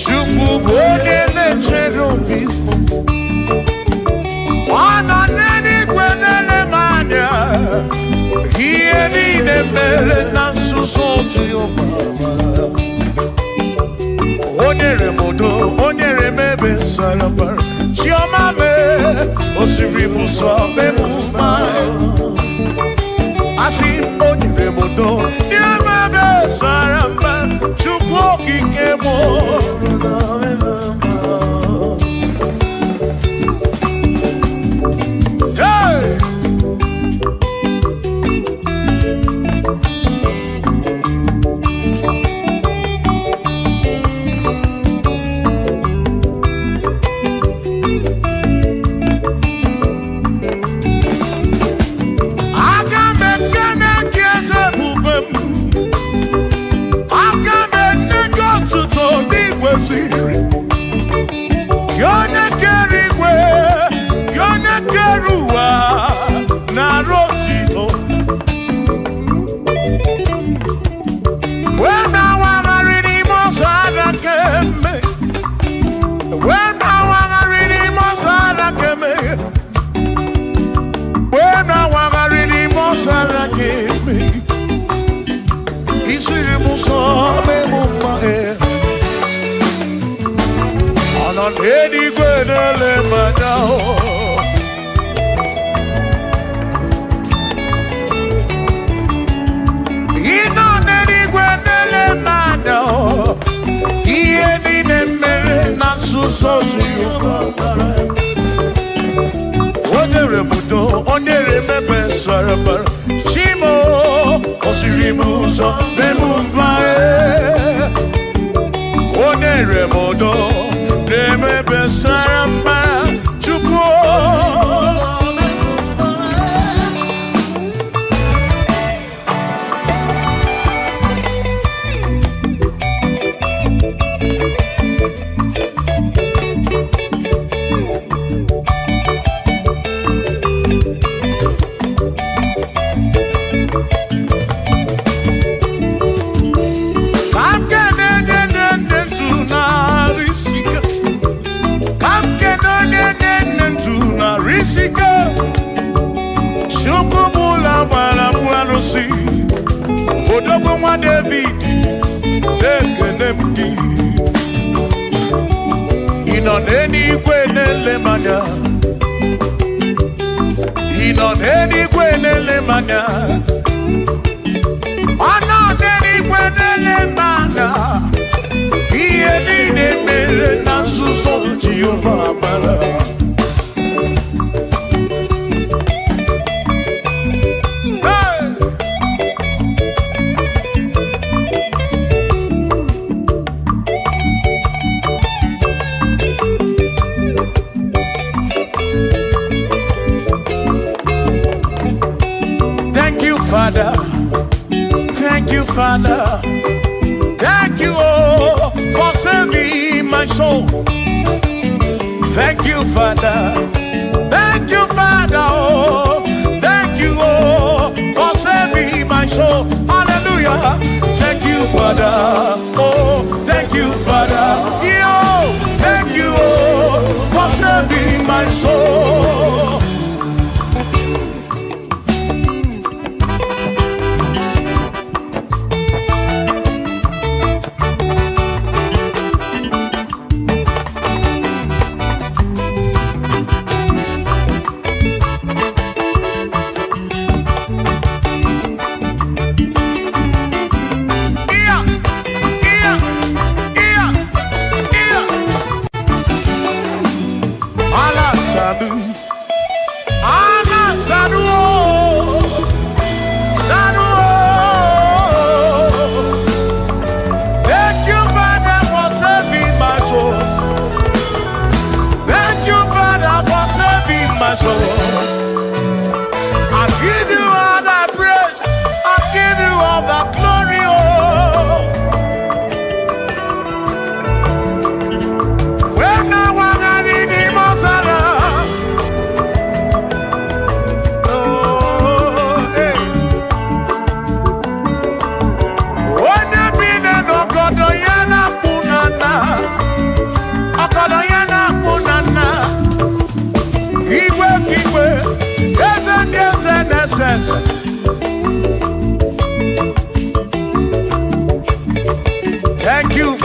Chukwu onye na-echere Ieni ne mere na suso Jehova. Onyere modo, onyere mebe sarabar. Chioma me, osiri muso me muma. Asi onyere modo, nyeme be sarabar. Chukwu okike mo.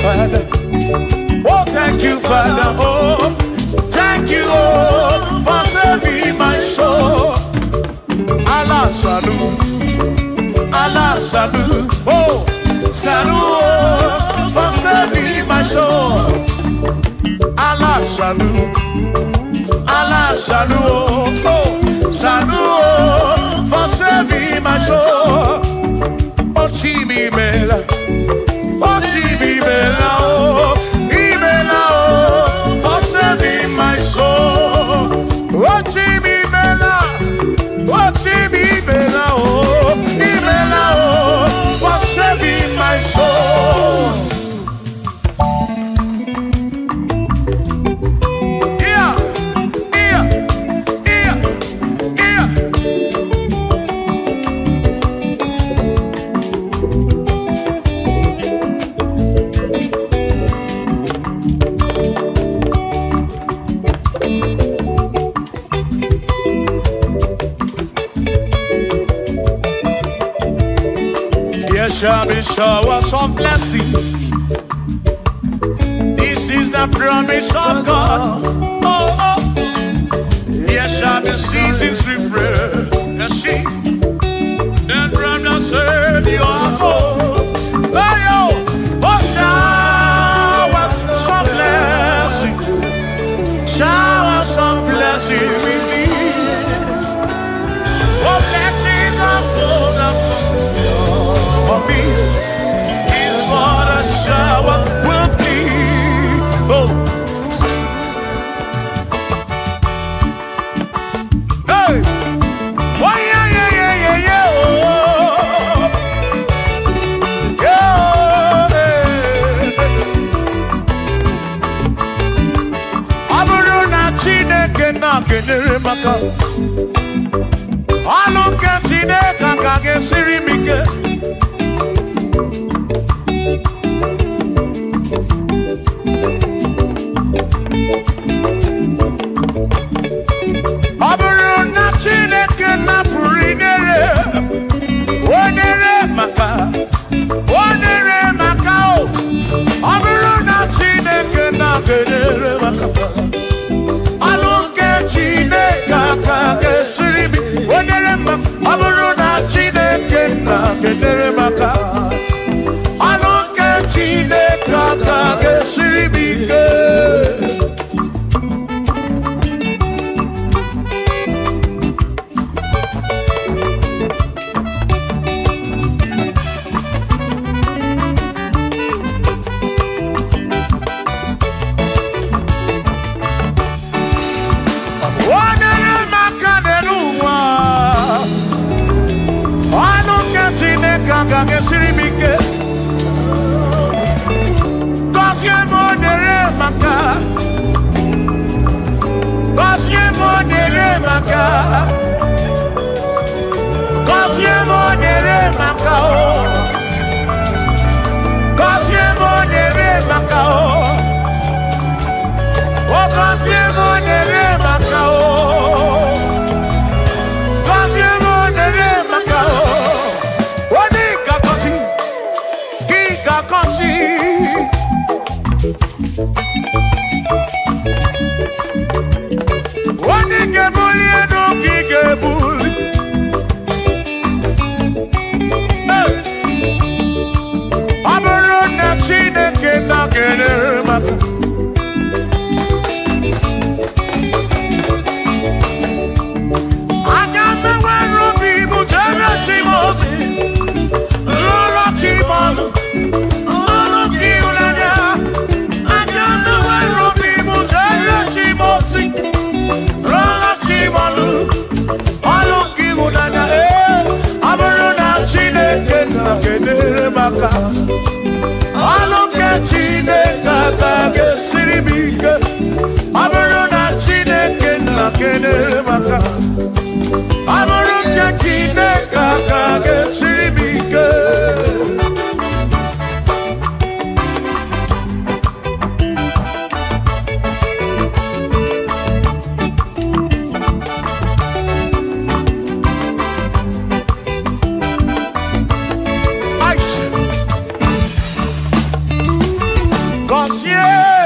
Father. Oh, thank you, Father. Oh, thank you, oh, for saving my soul. Allah salut, Allah salut. Oh, salut, oh, for saving my soul. Allah salut, Allah salut. Oh, salut, oh, for saving my soul. Oh, Chimi Bella. Oh, Chimi Bella, oh, Ibella, oh, for saving my soul. Oh, Chimi Bella, oh, Chimi Bella, oh, Ibella, oh, for saving my soul. Yeah, yeah, yeah, yeah. There shall be showers of blessing. This is the promise of God. Oh, oh. There shall be seasons refreshing. Then from the sun you are home. Oh, oh, showers of blessing. Showers of blessing with me. Oh, blessings of full for me is what a shower will be. Oh, hey, oh yeah, yeah, yeah, yeah, yeah. Oh, yeah. Abuja Chineke na kenere maka. Aluke Chineke kage sirimike. Abuja Chineke na purinere. Onere maka. Onere maka o. Abuja Chineke na kenere maka. Aluke Chineke kage sirimi. Onere maka. Abuja Chineke na kenere maka. Aluke Chineke kage sirimi.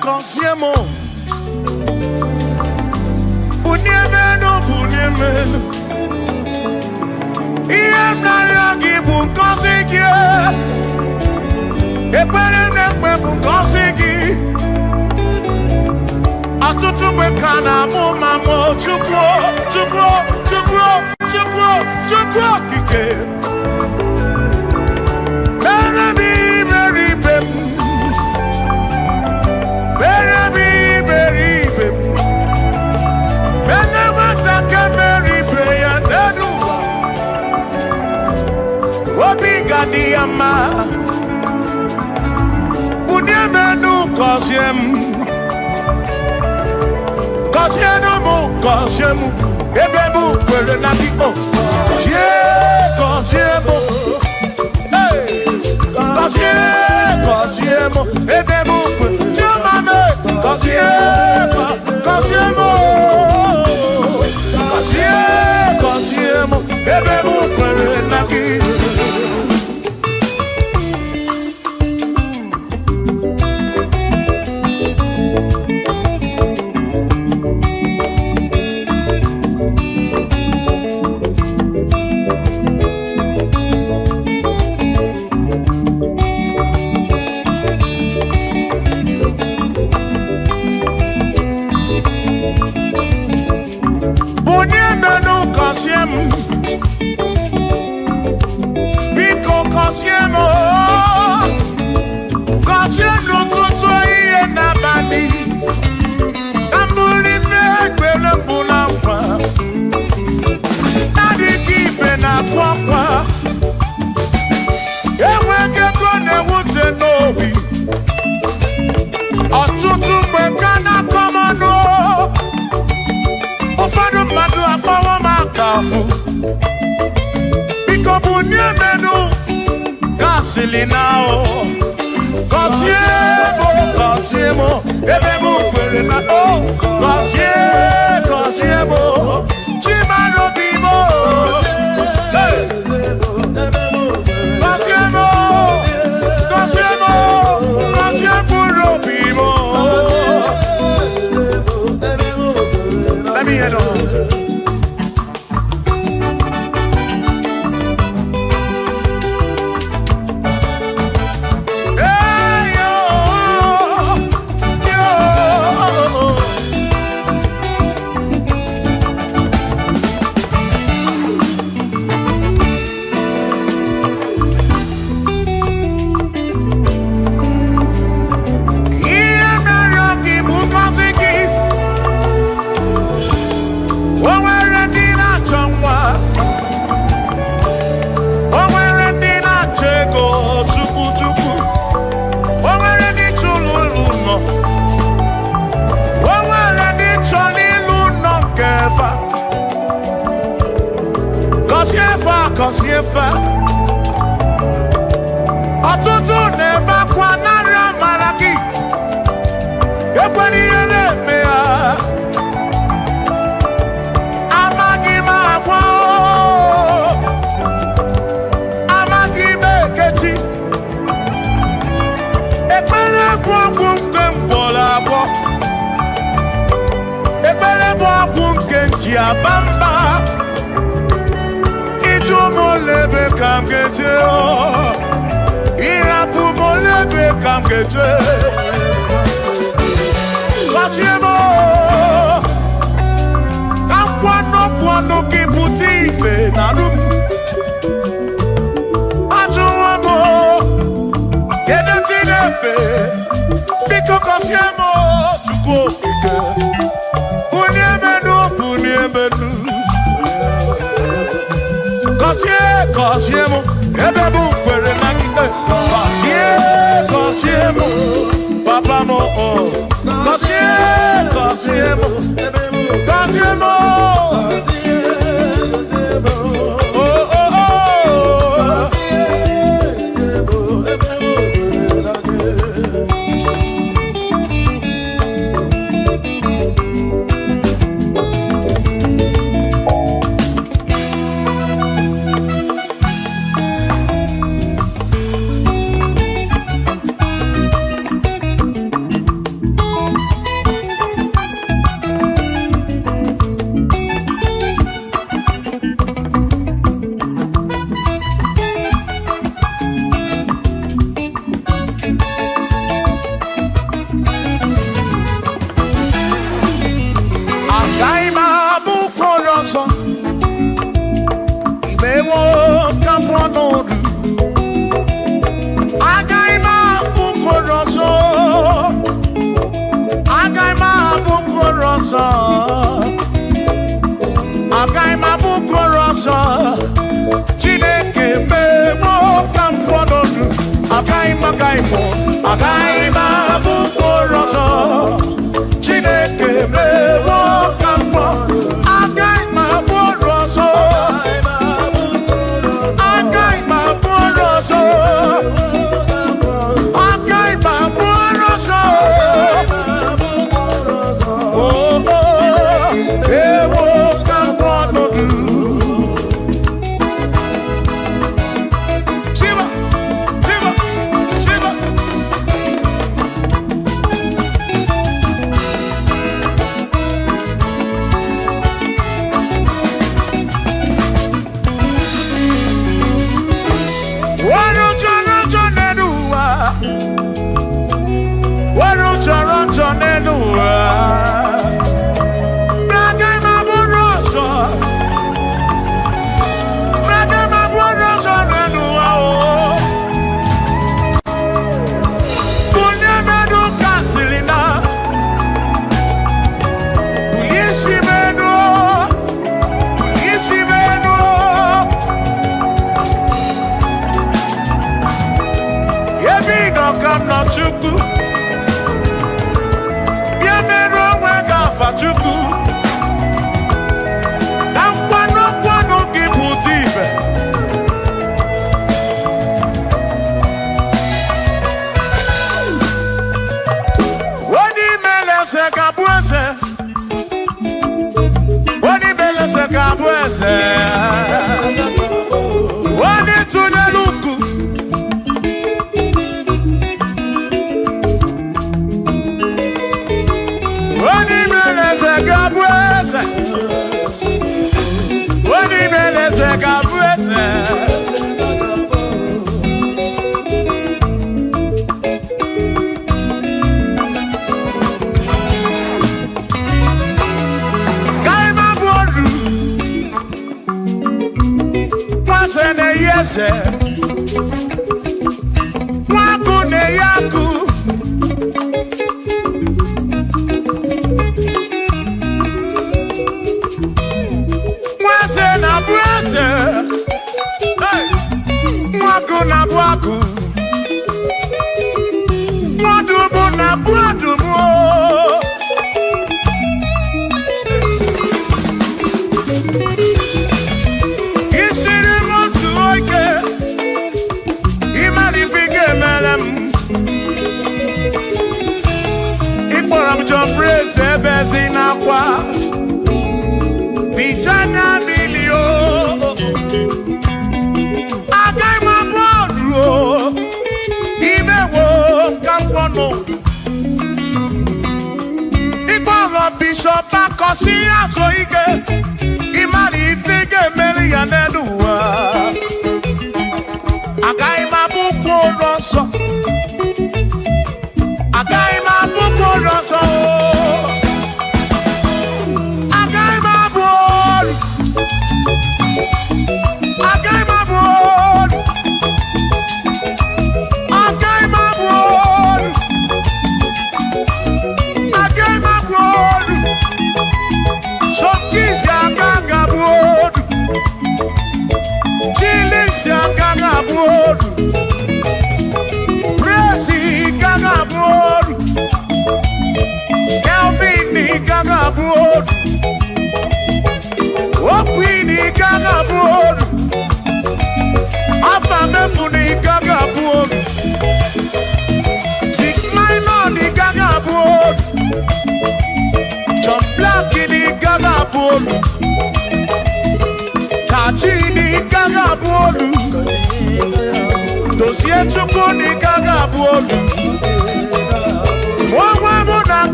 Konsiemo Bunyemeno Iem na yagi bu konsigi Ekpere nekpe bu konsigi Atutu mekana mo mamo chukro kike Diama Bunyemenu Kosiemu Ebebu kwere na biko Kosiemu Hey Kosiemu Ebebu kwere Chumame Kosiemu Ebebu kwere na biko Biko bunyemenu gasolinao Kosiemo Ebebu kwere na Kosiemo Chimano bimo Kosiemo bimo Let me head on. Kosiefa Ọtụtụ na-ebe akwa narị amara gị Ekwere ihe na-eme ya Amaghị m agwa Amaghị m ekechi Ekpere bụ ọgwụ nke mgbọrọ agwọ Ekpere bụ ọgwụ nke nji aba mba Molebe kam geje Irapu molebe kam geje Kosiemo Kwano ki puti ife nanum Ajuwamo Yede tinefe Biko kosiemo Chuko kike Bunyemenu Kosiemo Ebebu kwere na kike Kosiemo Papa mo Kosiemo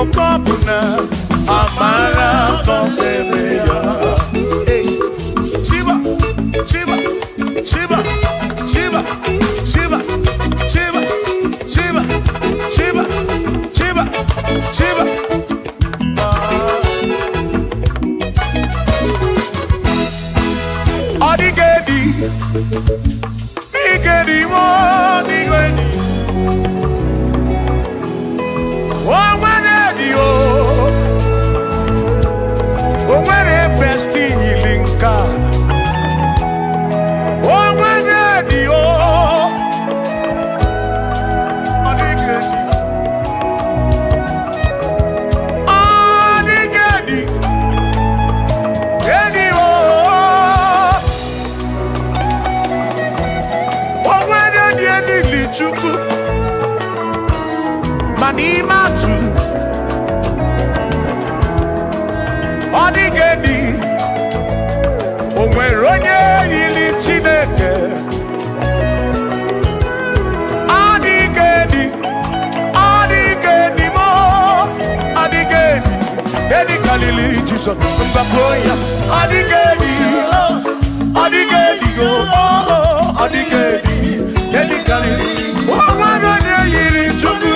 okopuna amara kondebeya. Shiba, Shiba, Shiba, Shiba, Shiba, Shiba, Shiba, Shiba, Shiba, Shiba. Odigedi, Nigedi mo, Nigedi. Oh, Manedi, oh, Mane Besti Linka. Oh, Manedi, oh, Odigedi, Odigedi, Edi, oh, oh, Manedi, Edi, Lichuku. Manimatu Odigedi Onweronye yili Chineke Odigedi Odigedi mo Odigedi Edi kalili Jesus Mbakoya Odigedi Odigedi Odigedi Edi kalili Onweronye yili Chukwu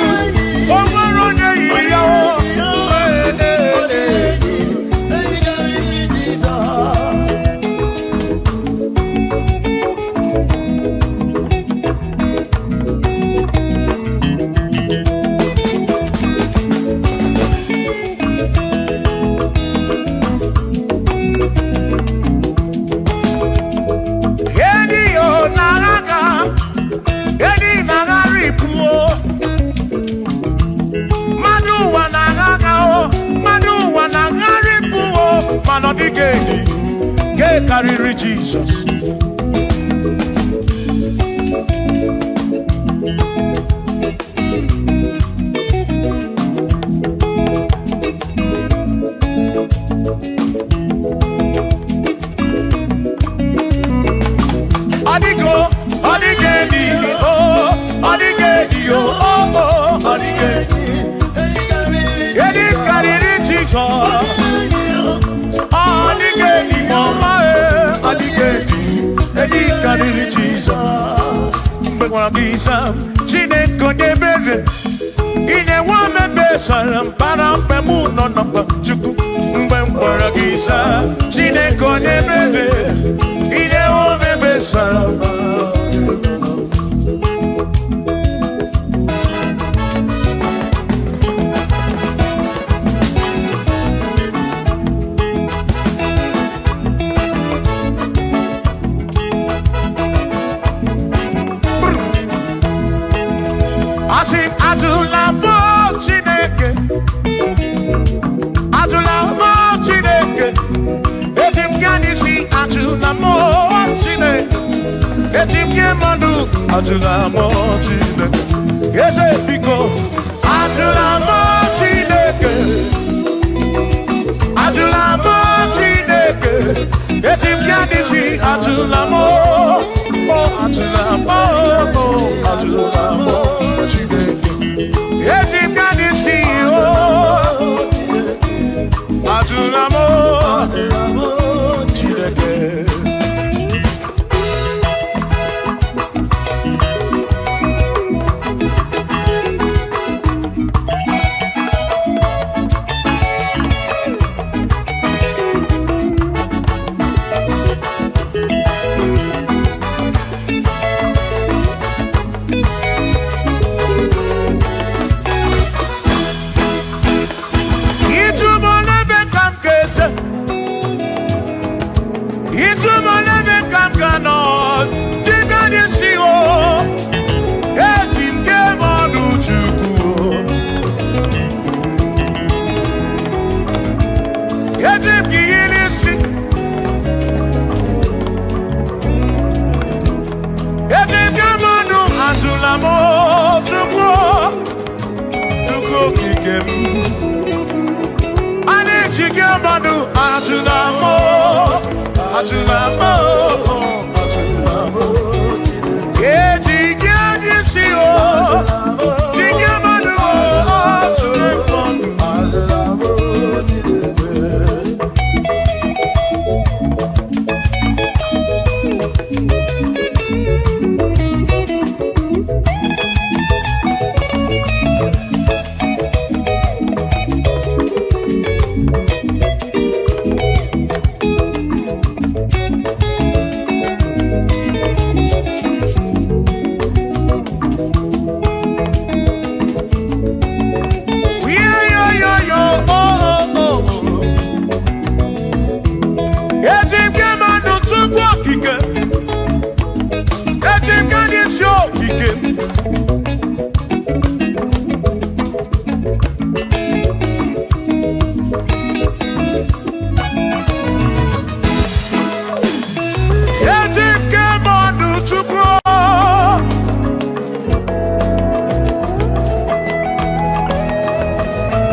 Odigedi, get carry Jesus. Odigo, Odigedi, oh, Odigedi, oh, oh, Odigedi, get carry Jesus. Odigedi, mama, Odigedi, Edi kariri Jesus. Mbekwa bisa, Chineke nyebere. Ine wame besara, mpara mpemu nonokwa Chukwu. Mbekwa bisa, Chineke nyebere. Ine wame besara. Atula mochine, yes, because Atula mochine, Atula mochine, yes, him can't see Atula mo, oh Atula mo, oh Atula mochine, yes, him can't see oh Atula mochine.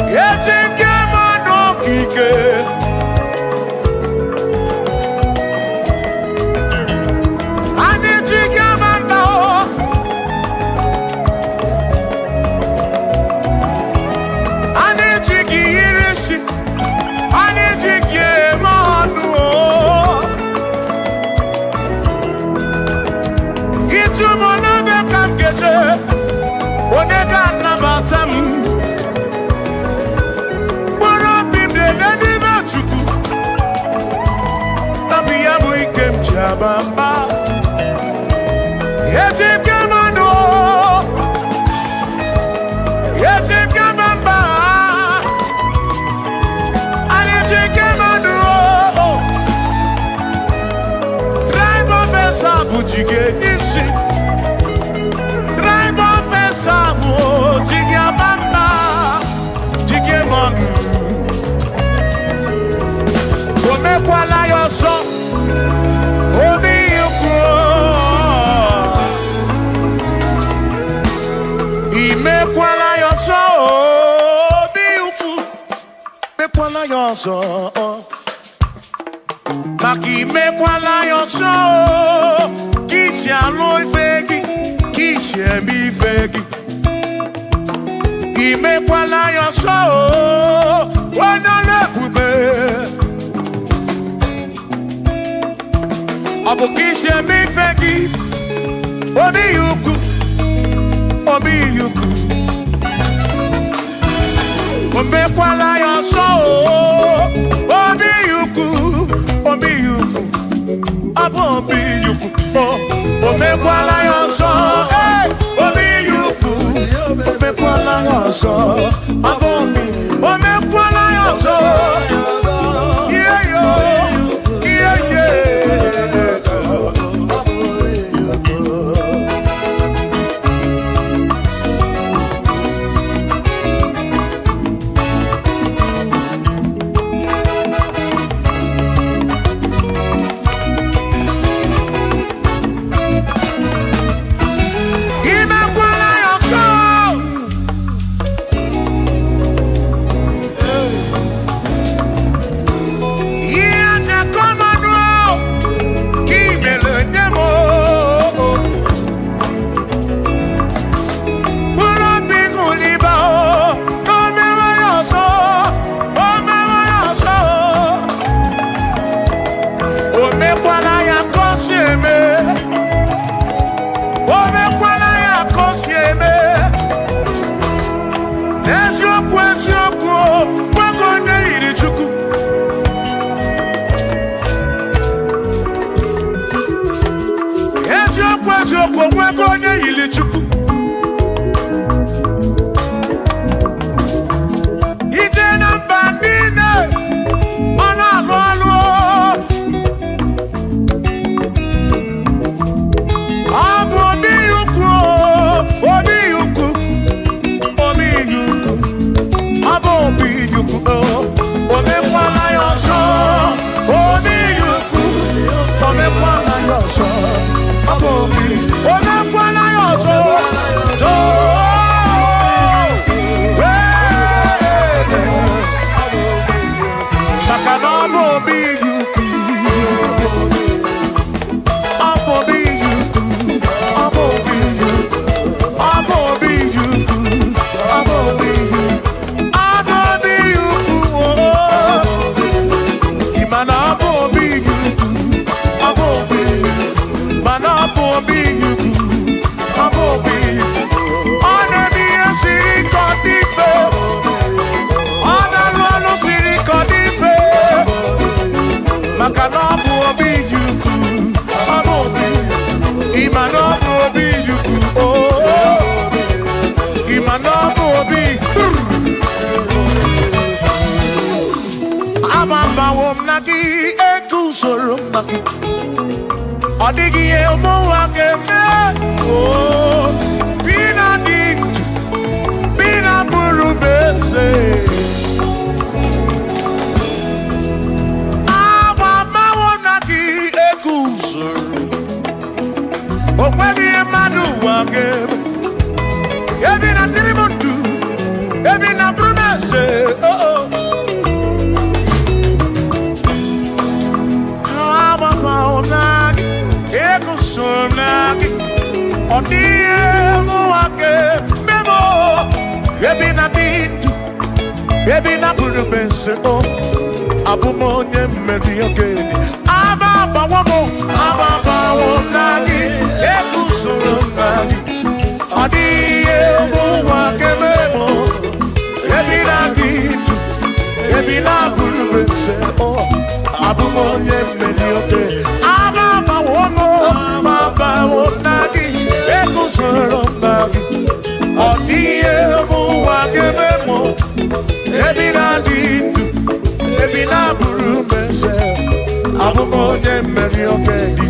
Ejike mano kike Anijike manda Anijike irishi Anijike manu Itumona bekam keje Onega nabatam Bamba Yetim Gamano Yetim Gamamba Yetim Gamano Drive of Esabu Jige Nishi Drive of Esabu Jige Bamba Jige Manu Ome Kwala Yoso Imekwala yoso biuku mekwala yoso Maki mekwala yoso Kishi alo ifegi Kishi emi ifegi Imekwala yoso Wana lepube Abu kishi emi ifegi Obi yuku Obi yuku Omekwala yoso Obi yuku Obi yuku Abo obi yuku Omekwala yoso Obi yuku Omekwala yoso Abo obi Omekwala yoso Yeah yo Yeah yeah Odigi emo wakeme oh Bina dit Bina buru bese Awa mawonaki ekuzuru Okwegi emadu wakeme Ebina tirimutu Ebina buru bese odie muake memo ebi na bindu ebi na burubese o abumonye mmeri ogeni ababa wo nagi ekusoro nagi odie muake memo ebi na bindu ebi na burubese o abumonye mmeri ogeni ababa wo nagi ekusoro nagi odie muake memo ebi na bindu ebi na burubese abumonye mmeri ogeni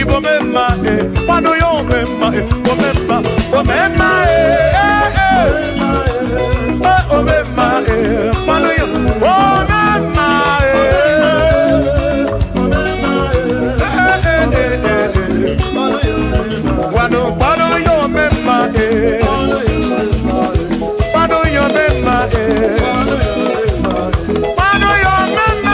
bomema pano yo mema bomema bomema bomema pano yo bomema pano yo mema pano yo mema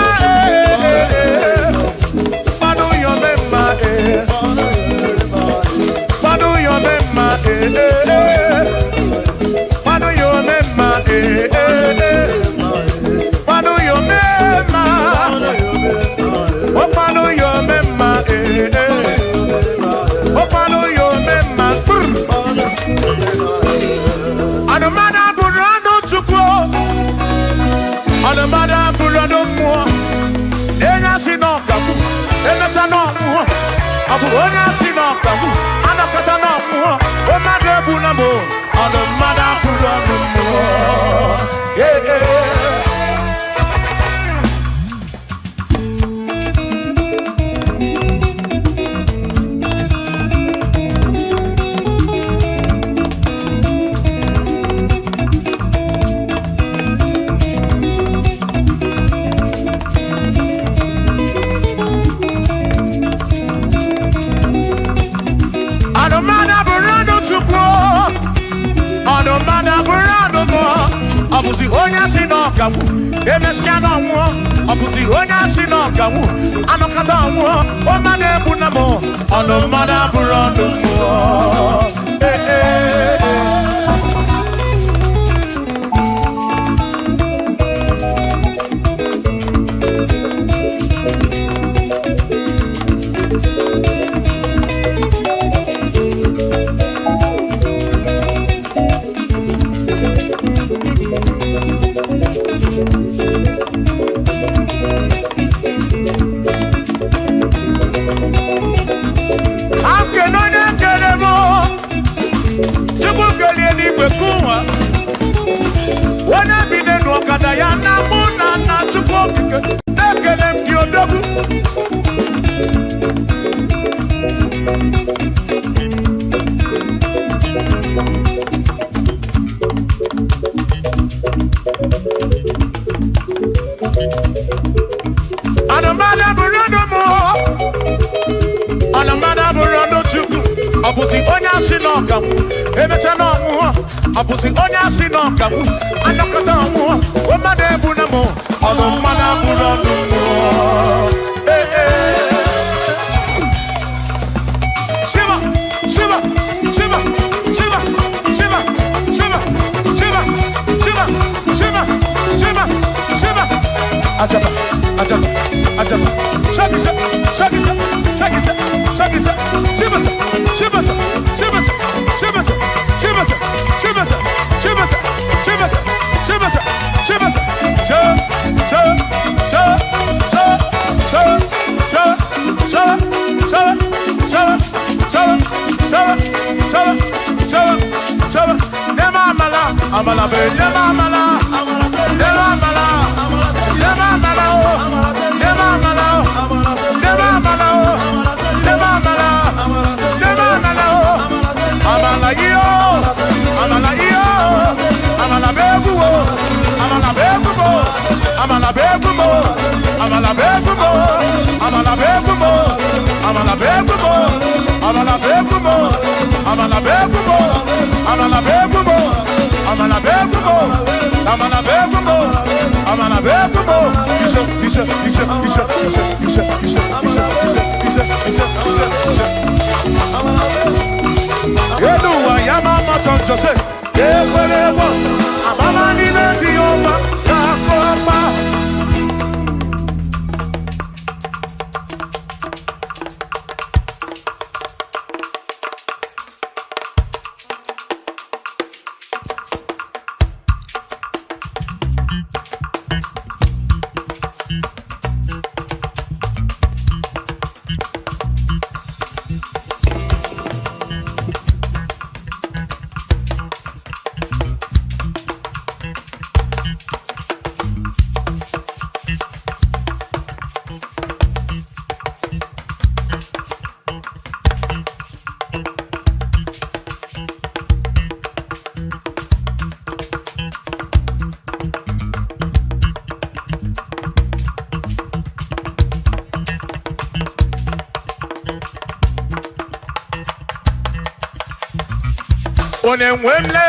Onemwemle,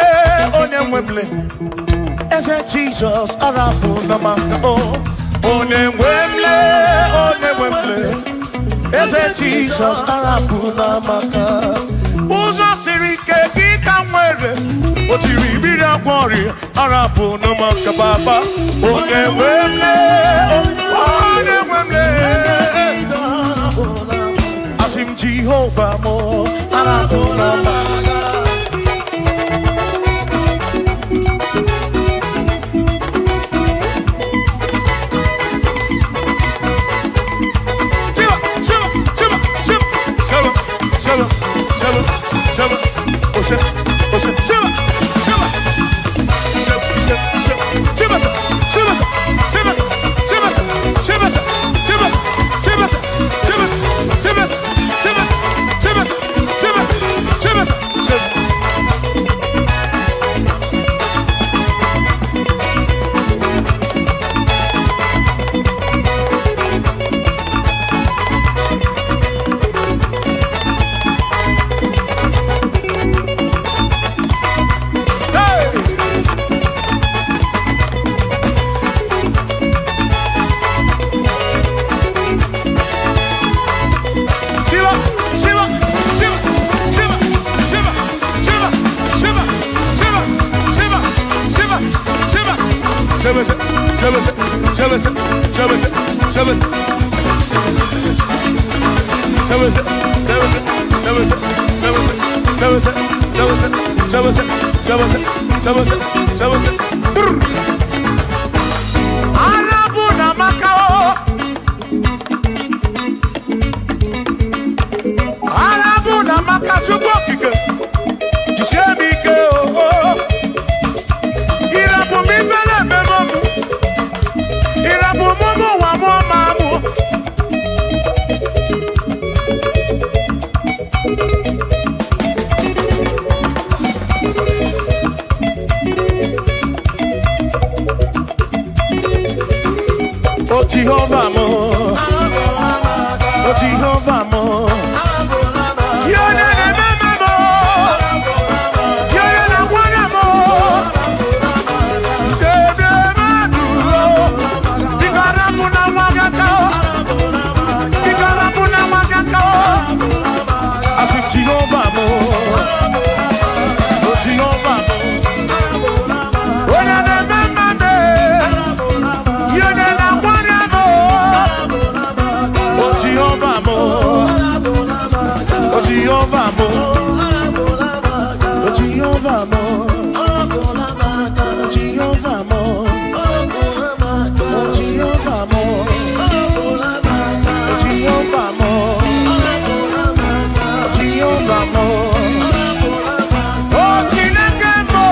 Eze Jesus, Arabu Namaka, Onemwemle, Eze Jesus, Arabu Namaka, Uzo Sirike, Gikamwere, Otiri Quarry, Arabu Namaka Baba, Onemwemle, Asim Jehovah Mo, Arabu Namaka. Jehovah mo, oh Jehovah mo, yone ne mama mo, yone na wana mo, dede madu, ikarabu na wagaka, asif Jehovah mo, oh Jehovah mo, yone ne mama me, yone na wana. Jehovah mo, oh Jehovah mo, oh Jehovah mo, Jehovah mo, Jehovah mo, Jehovah mo, Jehovah mo, oh Chineke mo.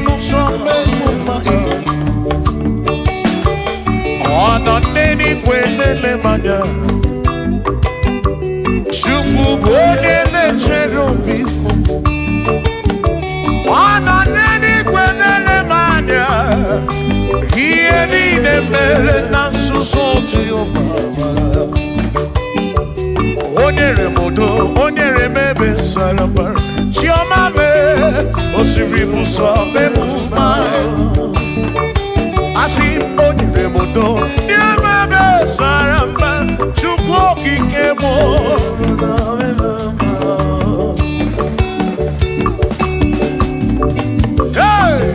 muso mema ona neni kwenele manya shuku kwenele cherubi ona neni kwenele manya hieni ne mere na susoti over onyere modo onyere mebe sarapar chioma me osiri muso bemuma asi onyere modo mebe saramba chukwu kikemo hey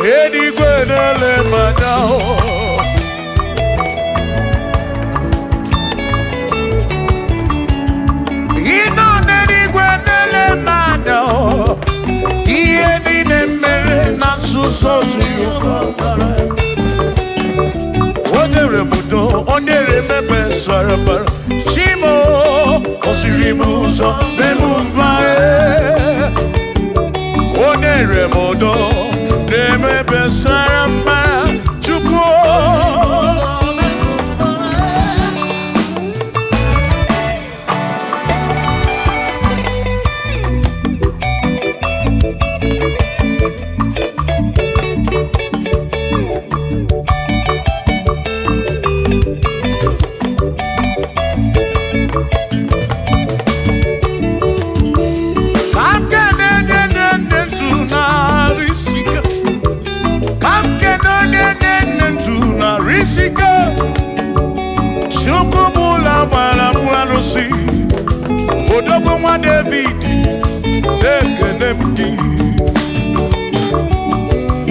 Edi gwenele madao Ino nedi gwenele madao Iedi ne mere na susozi yufamara Ojere mudo onyere mepe sarapara Shimo osiri muzo memumbae Onyere mudo Neme besaramba chukwu Odogo mwa David Ekenemdi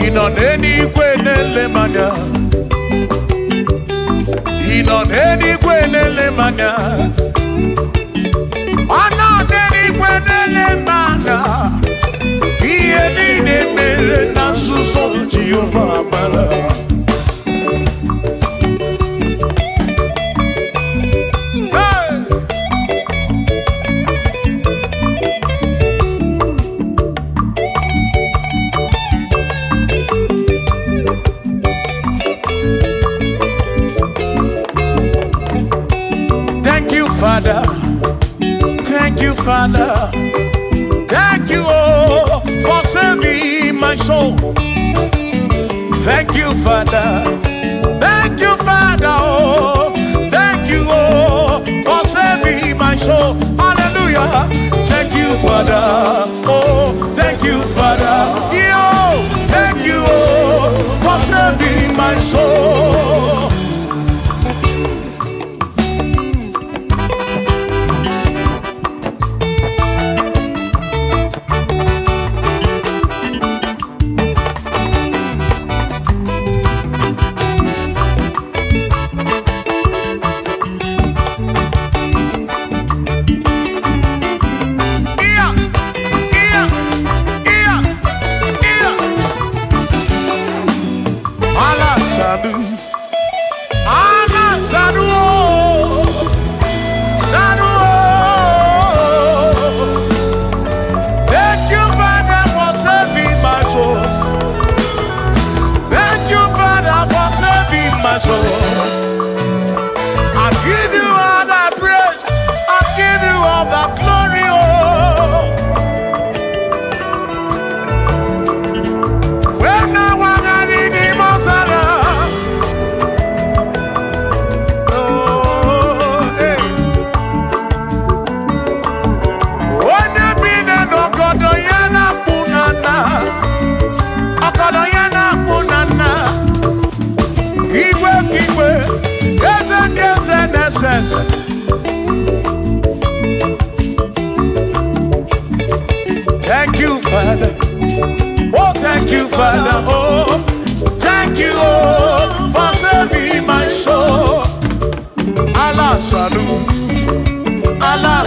Inoneni kwenele manya Inoneni kwenele manya Anoneni kwenele manya Iye nine mere na suso Jehova mala Father, thank you, Father, thank you, oh, for saving my soul. Thank you, Father, oh, thank you, oh, for saving my soul. Hallelujah. Thank you, Father, oh, thank you, Father, yo, thank you, oh, for saving my soul.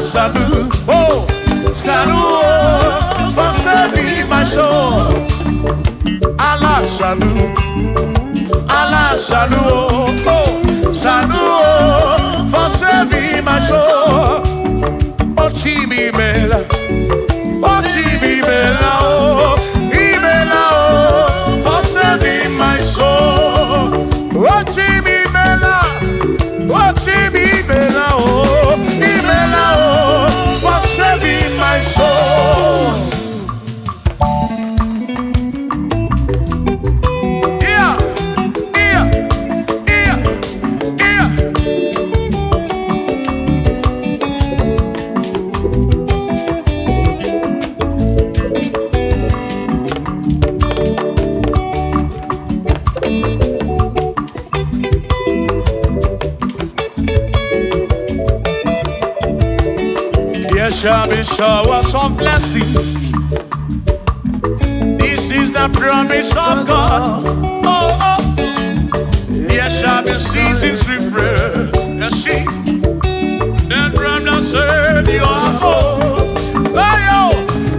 salut, oh, salut, oh, for saving my soul. Allah salut, oh, salut, oh, for saving my soul. Oh, Chimimela, oh, Chimimela, oh, Imela, oh, for saving my soul. Oh, Chimimela, oh, Chimimela, oh, Imela, oh, for saving my soul. Yeah, yeah, yeah, yeah. There shall be showers of blessing. This is the promise of God. Oh, oh. There shall be seasons refresh. The sheep, then from the sun you are home. Oh, yo,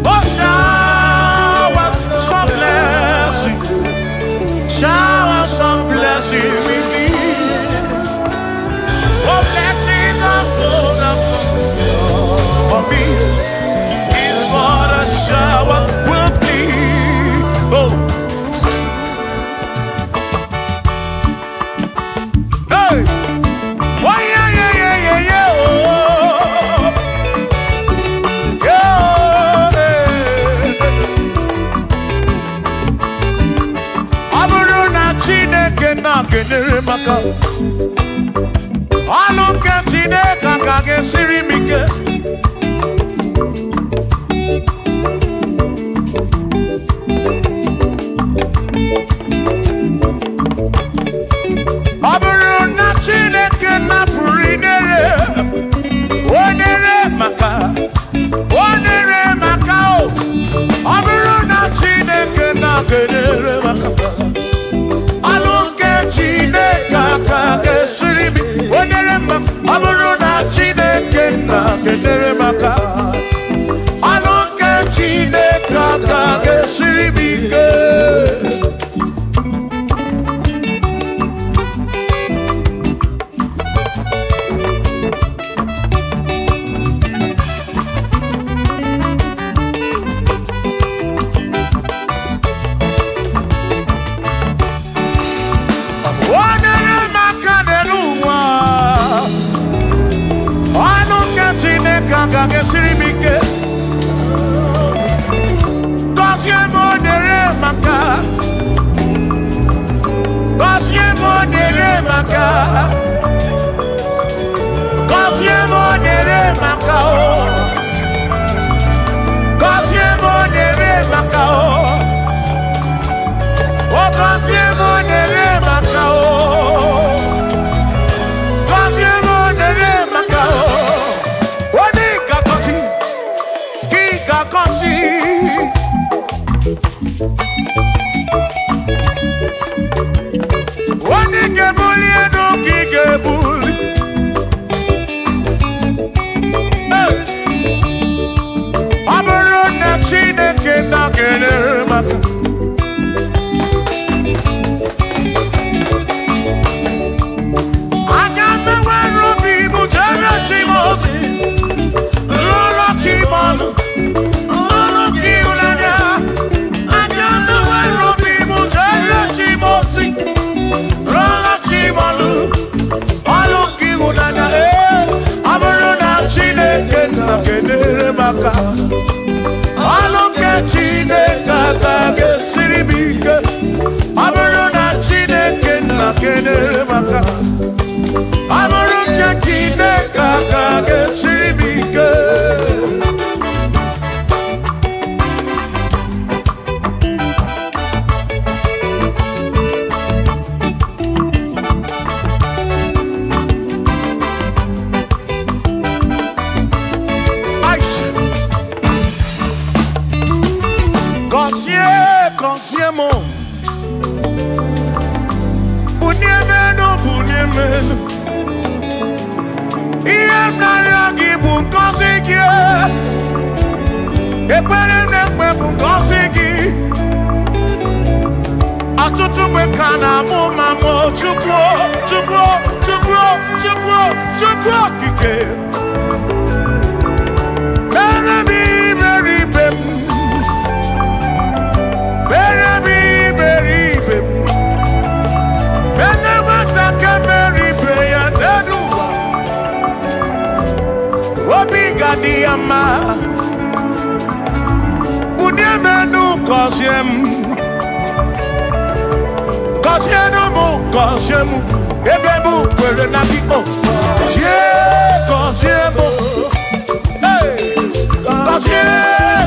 oh, showers of blessing. Showers of blessing we need. Oh, blessings are full of for me is what a shower will be. Oh, hey, oh yeah, yeah, yeah, yeah, yeah. Oh, yeah. Aburuna Chineke na kenere maka. Aluke Chineke kage sirimike. Aburuna Chineke na purinere, onere maka o. Aburuna Chineke na kenere maka, aluke Chineke kage siribi, onere maka. Aburuna Chineke na kenere maka, aluke Chineke kage siribi ke. mgbe ka na-amụ mamụ Chukwu okike mere m iberibe m mere m iberibe m mere nwata ka mere ibe ya n'elu ụwa obi ga-adị ya mma bunye menu gọzie m gọzie m ebe m kwere na gị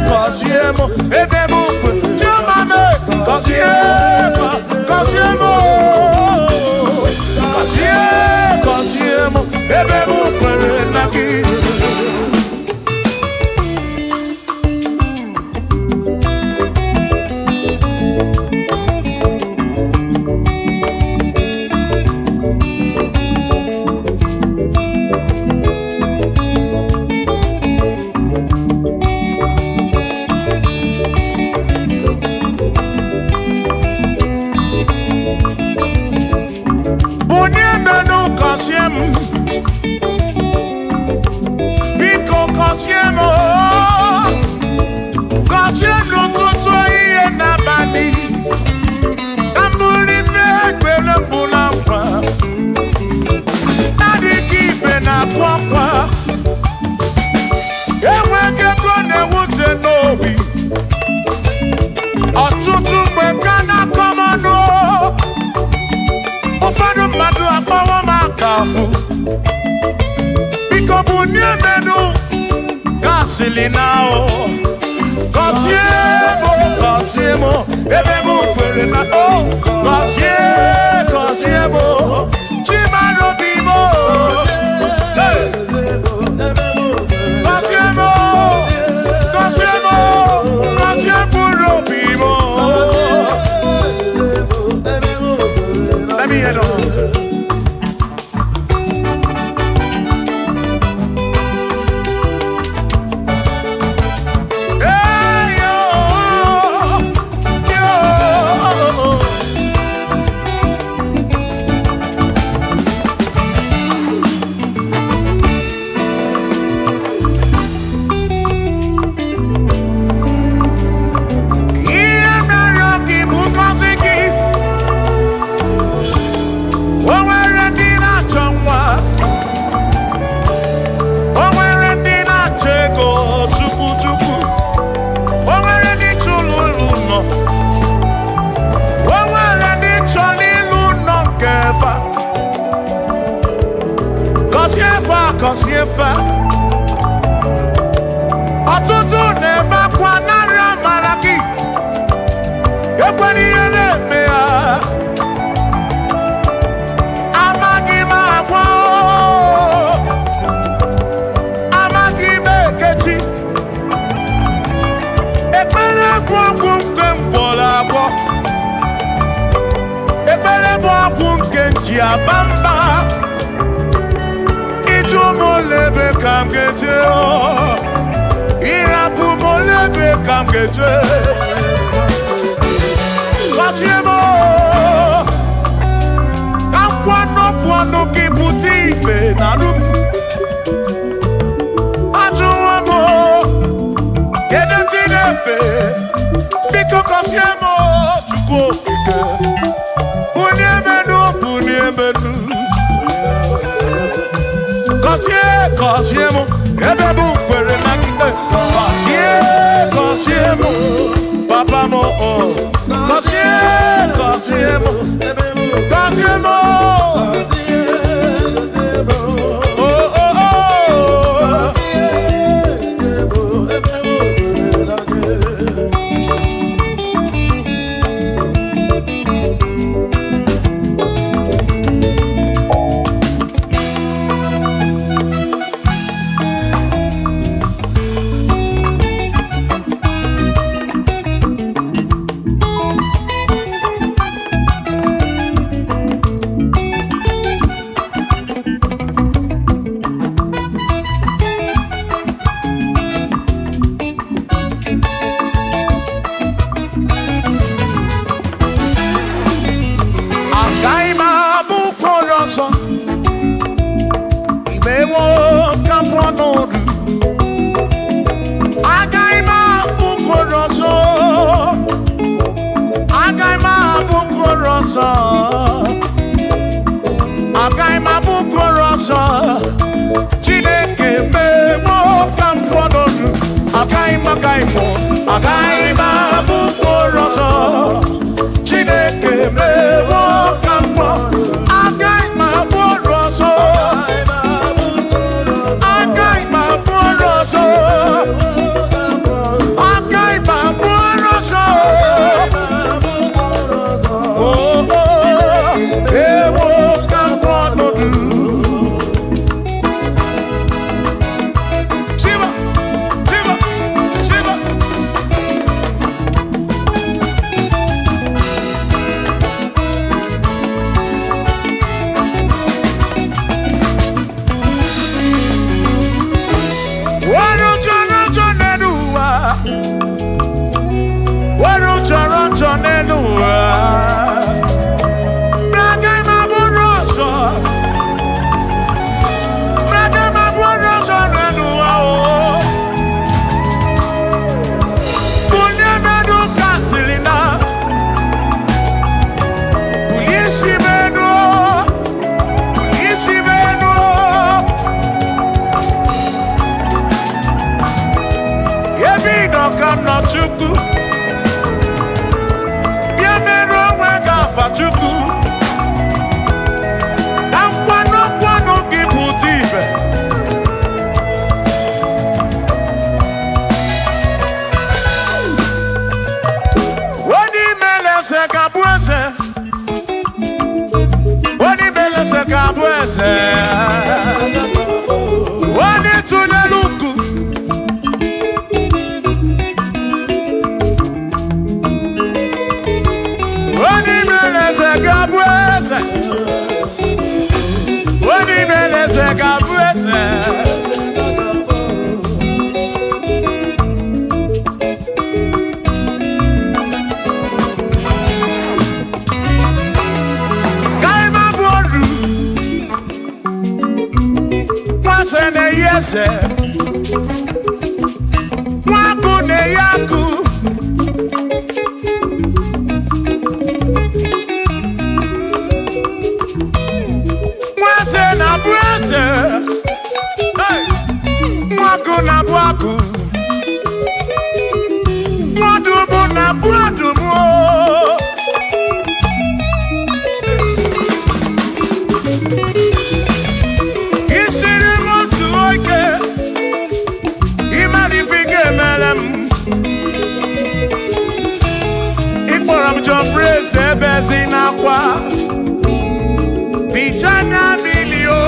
gọzie m ebe m kwere chiomame gọzie m ebe m kwere na gị ọtụtụ mgbe ka na-akọmanụ ụfọdụ mmadụ akpọwọ m akafụ biko bụ nye menụ gasịlị na gọzie m ebe m kwere na gọzie m chimarobi m let me head on. ọtụtụ na-ebe akwa narị amara gị ekwere ihe na-eme ya amaghị m agwa amaghị m ekechi ekpere bụ ọgwụ nke ngwọrọ agwọ ekpere bụ ọgwụ nke nji aba mba molebe kam geje irapu molebe kam geje Kasiemo kam kwano ki puti ife na dum ajuwamo kede tinefe biko kasiemo chukwu okike bunyemenu Gọzie m ebe m kwere na gị gọzie m papa m gọzie m ọsọ Chineke mewo ka m kwọnọdụ agaghị m abụ mkpụrụ ọsọ Chineke mewo ka m kwọ agaghị m abụ ọrụ ọsọ agaghị m abụ ọrụ ọsọ agaghị m abụ ọrụ ọsọ ewo ka m kwọnọdụ Shiva Shiva Shiva Chukwu bịa mere onwe gị afa Chukwu na nkwanụ gị pụta ibe onye imele eze ga-abụ eze onye imele eze ga-abụ eze onye tụnyere ukwu Gabuese, Wani Meleze Gabuese, Kaima Bodu, Pasene Yese, Wakune Yaku. Mwaku na bwaku Mwadumu na bwadumu Isiri motu oike Imanifike melem Ikporam jombrese ebezi na kwa Bichanya milio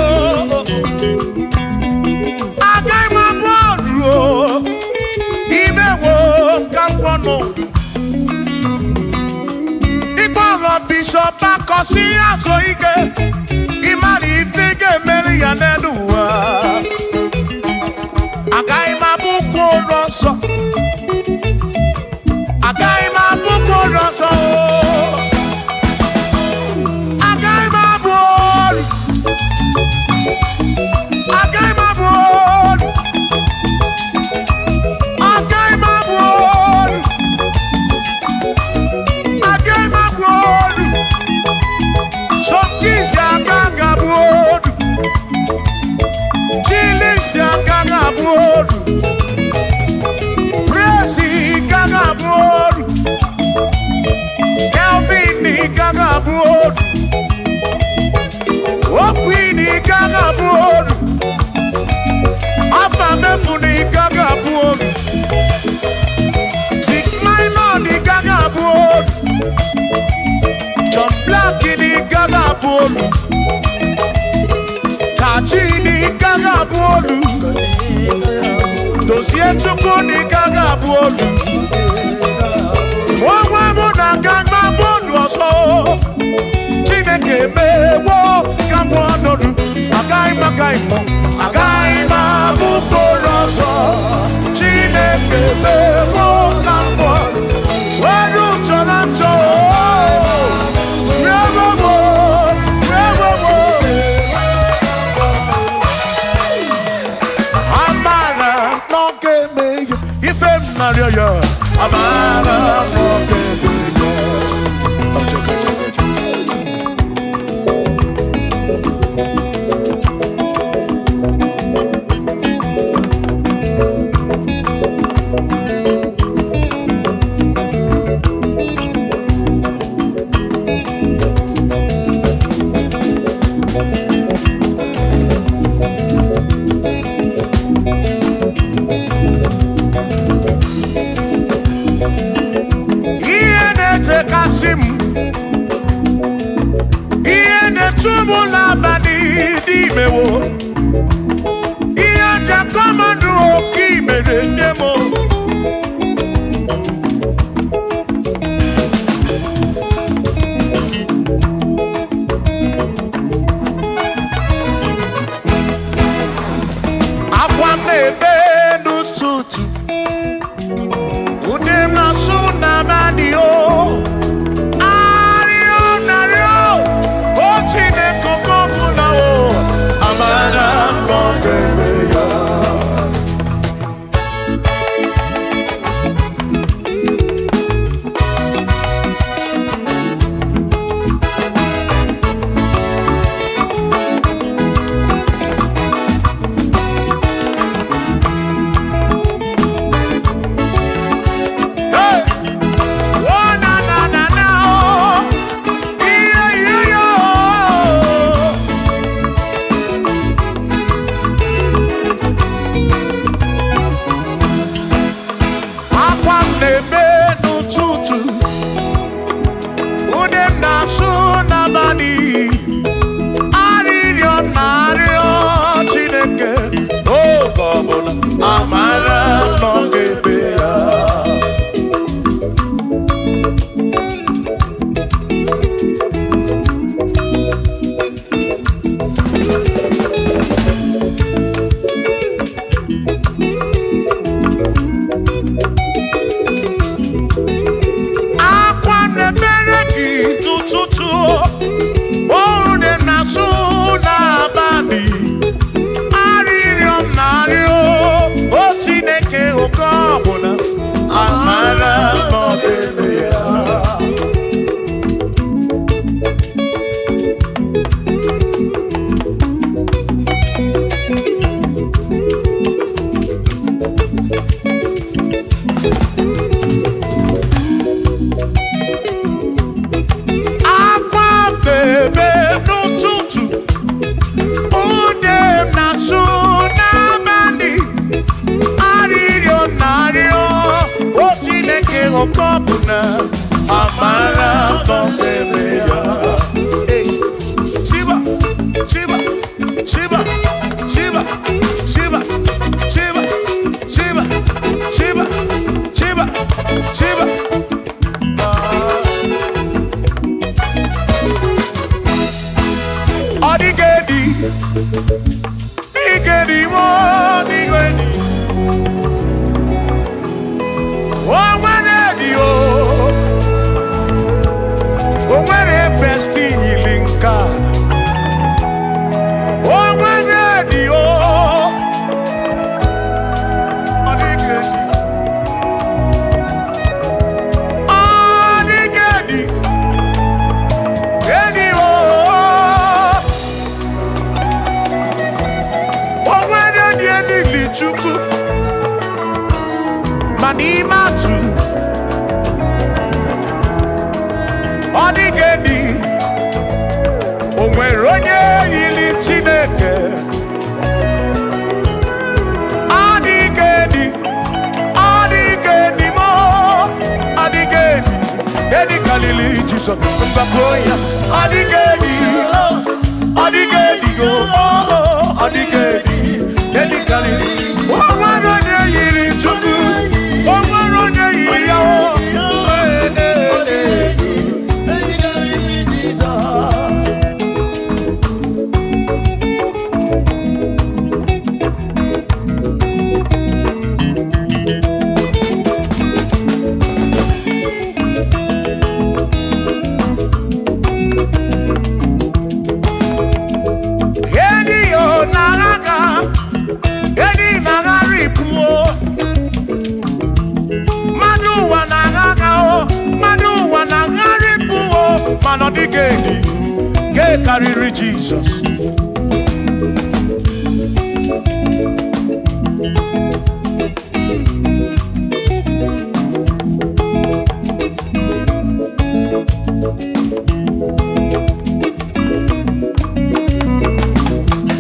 Bishop Akosi Asoike Imari Ifike Meri Yanenuwa Agai Mabuko Rosso Agai Mabuko Rosso Agai Mabuko Agai Mabuko Agai Mabuko Agai Mabuko Shokisha Gagabuodu Chilisha Gagabuodu Presi Gagabuodu Kelvini Gagabuodu Okwini Gagabuodu Afamefuni Gagabuodu Big Minor Gagabuodu John Black ni Gagabuodu Kachi ni Gagabuodu Dosie Chukwu ni Gagabuodu Mwa muna Gagabuodu oso Chineke mewo Gagabuodu Agai mabuko roso Chineke mewo Gagabuodu Waru chorancho Amara n'ụtụtụ ude m na-asụ n'abalị o arịọ narịọ o Chineke oke ọbụla o amara nọ n'ebe ya. Carry Jesus.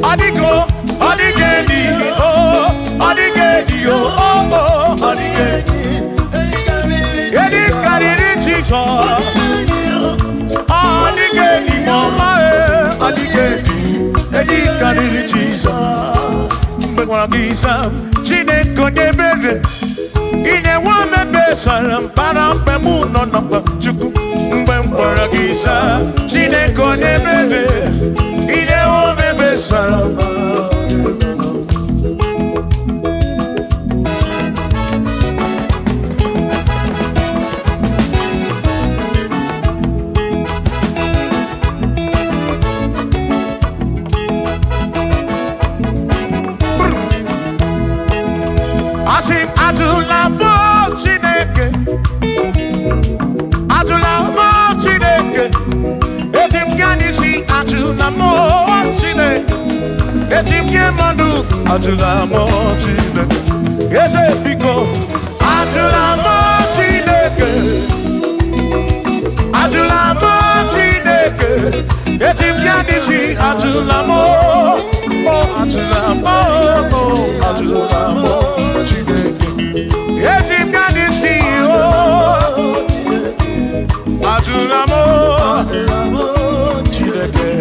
Adigo, adigedi, oh, adigedi, oh, adigedi. Edi carry Jesus. Adigedi, mama. Edi kariri Jesus. Mbengwa gisa Chineke onye bere Ine wame besara Mpara mpe muno nokwa Chukwu Mbengwa gisa Chineke onye bere Ine wame besara Asim atula mo Chineke. Atula mo Chineke. Etim ganisi atula mo Chineke. Etim gemanu atula mo Chineke. Ese biko atula mo Chineke. Atula mo Chineke. Etim ganisi atula mo. Oh atula mo. Oh atula mo Chineke. Etim ganisi oh atula mo Chineke.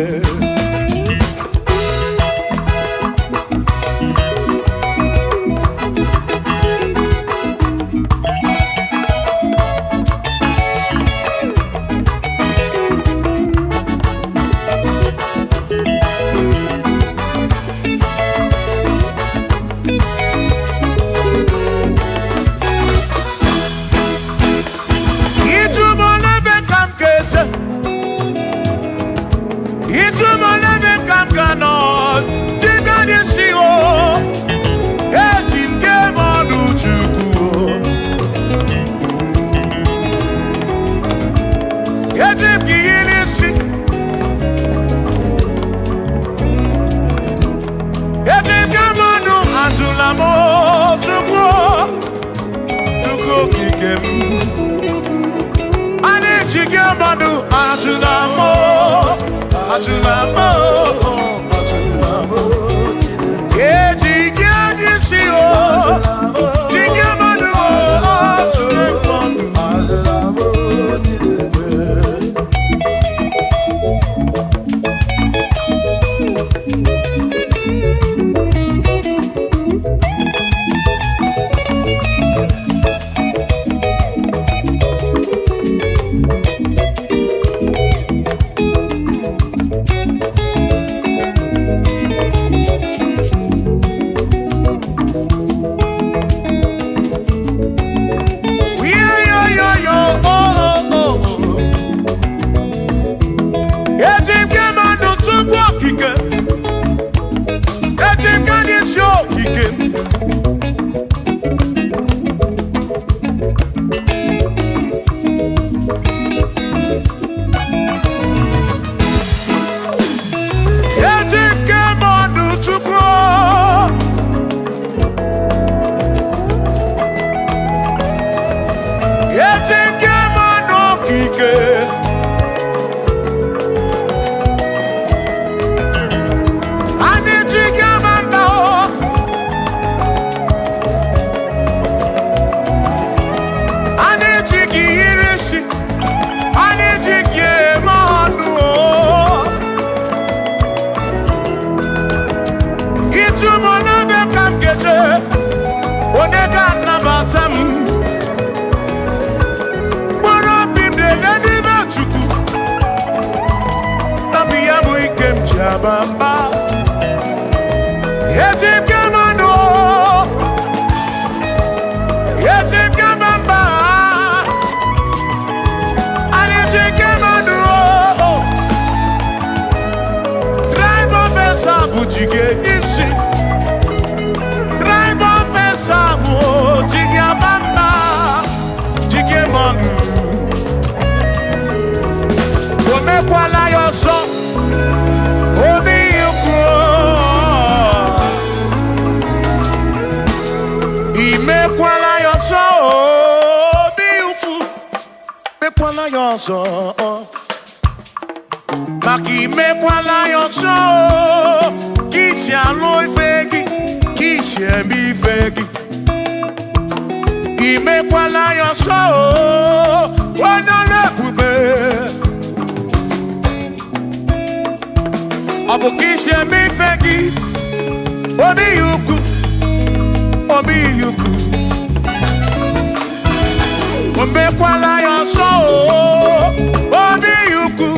Maki mekwala yoso, kisha loi fegi, kisha mi fegi. Imekwala yoso, wana lepube. Abu kisha mi fegi, obi yuku, obi yuku. Imekwala yoso, obi yuku.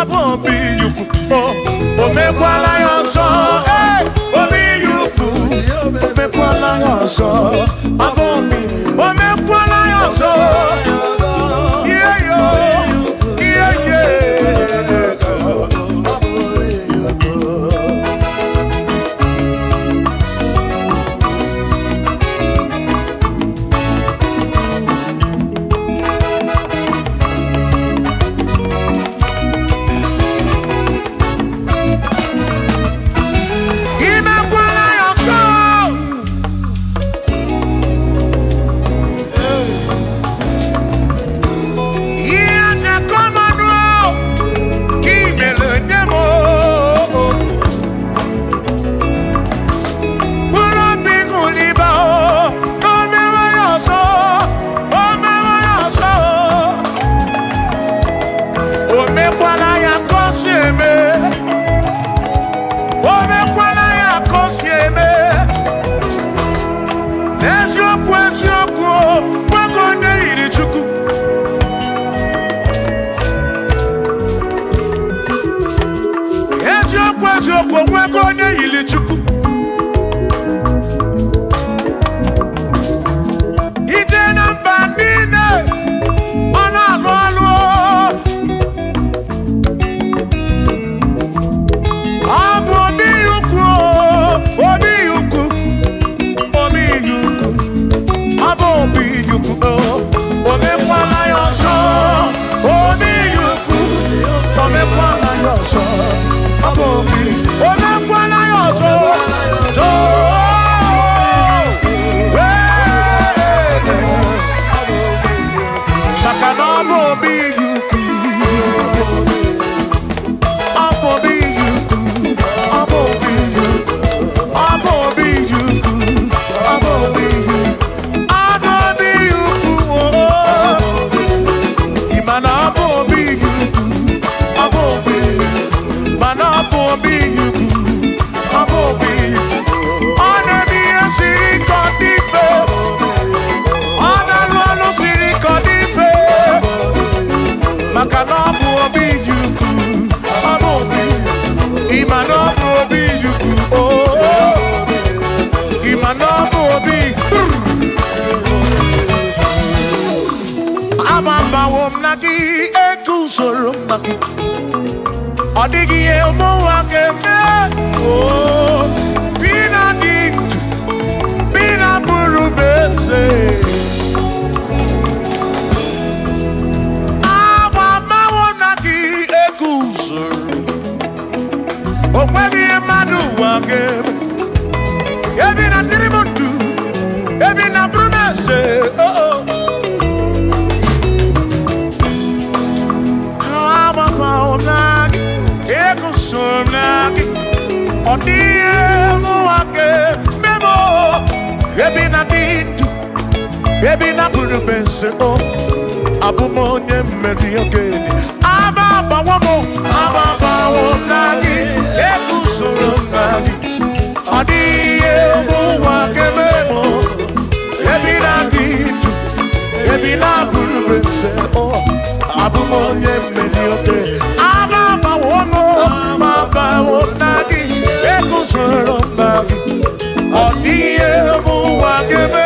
Obi yuku, oh, omekwala yoso, eh, obi yuku, omekwala yoso, abomi, omekwala yoso, yeah yo, yeah yeah, chukwu ije na mba niile ọ na-alụ ọlụ ọ bụ obi ukwu obi ukwu obi ukwu ọ bụ obi ukwu o mekwala ya ọzọ obi ukwu o mekwala ya ọzọ ọ bụ obi o mekwala ya ọzọ maka na ọ bụ obi ukwu ọ bụ obi ukwu ọ bụ obi ukwu ọ bụ obi ukwu ọ bụ obi ukwu mana ọ bụ obi ukwu ọ bụ obi mana ọ bụ obi ukwu ọ bụ obi ọ na-eme ihe siri ka ọ dị mfe ọ na-alụ ọlụ siri ka ọ dị mfe maka na ọ bụ obi ukwu ọ bụ obi ịma na ọ bụ obi ukwu ịma na ọ bụ obi amambawo m na gị ego usoro m na gị ọ dịghị ihe ụmụnwa ga-eme bi na dị ndụ bi na bụrụ m eze amambawo m na gị ego usoro o nweghị ihe mmadụ ụwa ga-eme ebi na dịrị m ndụ ebi na bụrụ m eze ọ dịghị ụmụnwa ga-eme ebi na dị ndụ ebi na bụrụ m eze abụ m onye mmeri okenye ababawo m na gị ego usoro m na gị ọ dịghị ụmụnwa ga-eme ebi na dị ndụ ebi na bụrụ m eze abụ m onye mmeri okenye ababawo m na gị ego usoro m na gị ọ dịghị ụmụnwa ga-eme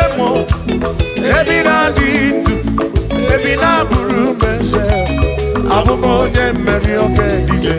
ebi na dị ndụ ebi na bụrụ m eze abụ m onye mmeri okenye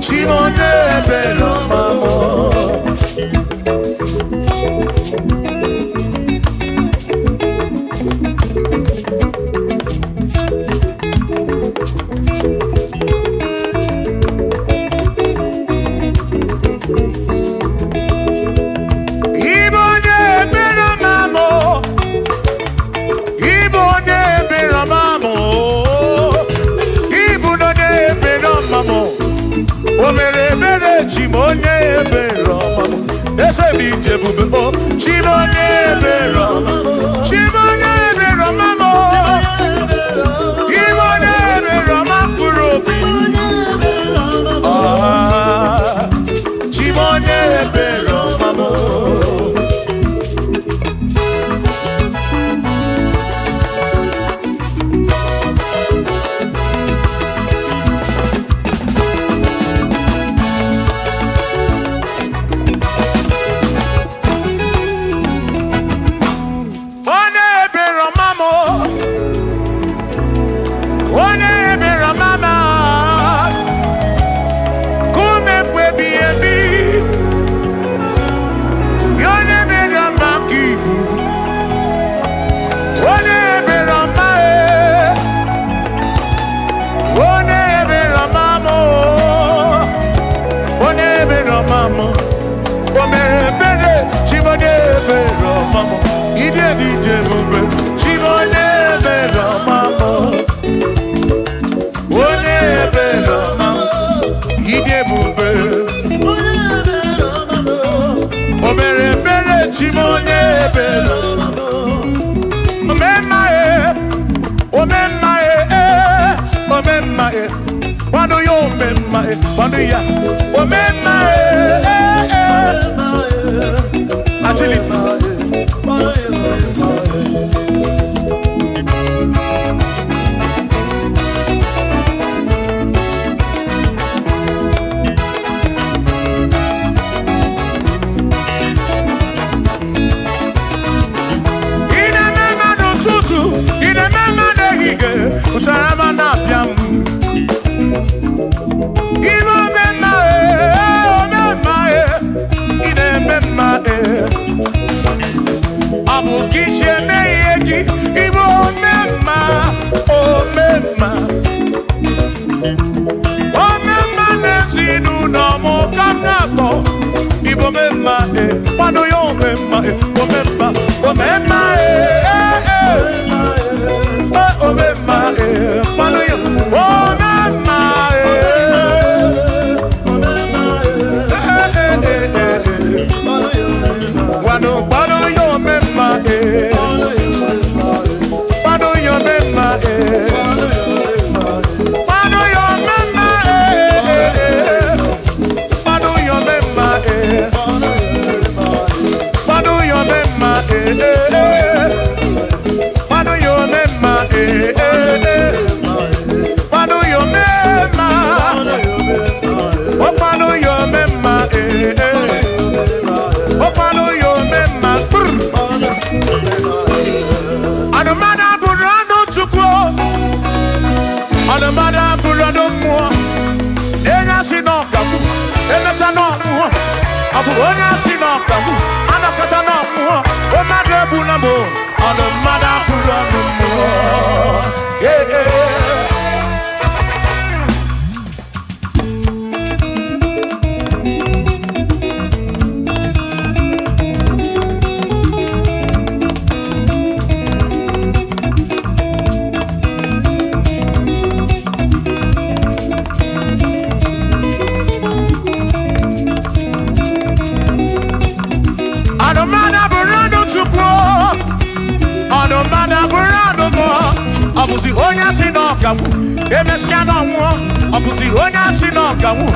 Chimonye ebere ọmamo ide dide bube chibone belo mamo one belo mamo ide bube obere bere chibone belo mamo omemae wano yo omemae wano ya omemae agility Utarama na piam Ino memae Ine memae Abu kishe meyegi Ibo mema O mema O mema nezinu na mo kanako Ibo memae Wano yo memae O mema O memae Oh, mema, pano yo, oh, mema, pano yo, mema, pano yo, mema, pano yo, mema, pano yo, mema, pano yo, mema, pano yo, mema. Pano yo mema, oh pano yo mema, oh pano yo mema. Anamada burano chukwo, anamada burano mo. Enya sinokamu, enya sanomu. Abu onya sinokamu, anakata nomu. O madre bunamo, anamada burano mo. Yeah, yeah. Abusi onya sinokamu, emesiano mo. Abusi onya sinokamu,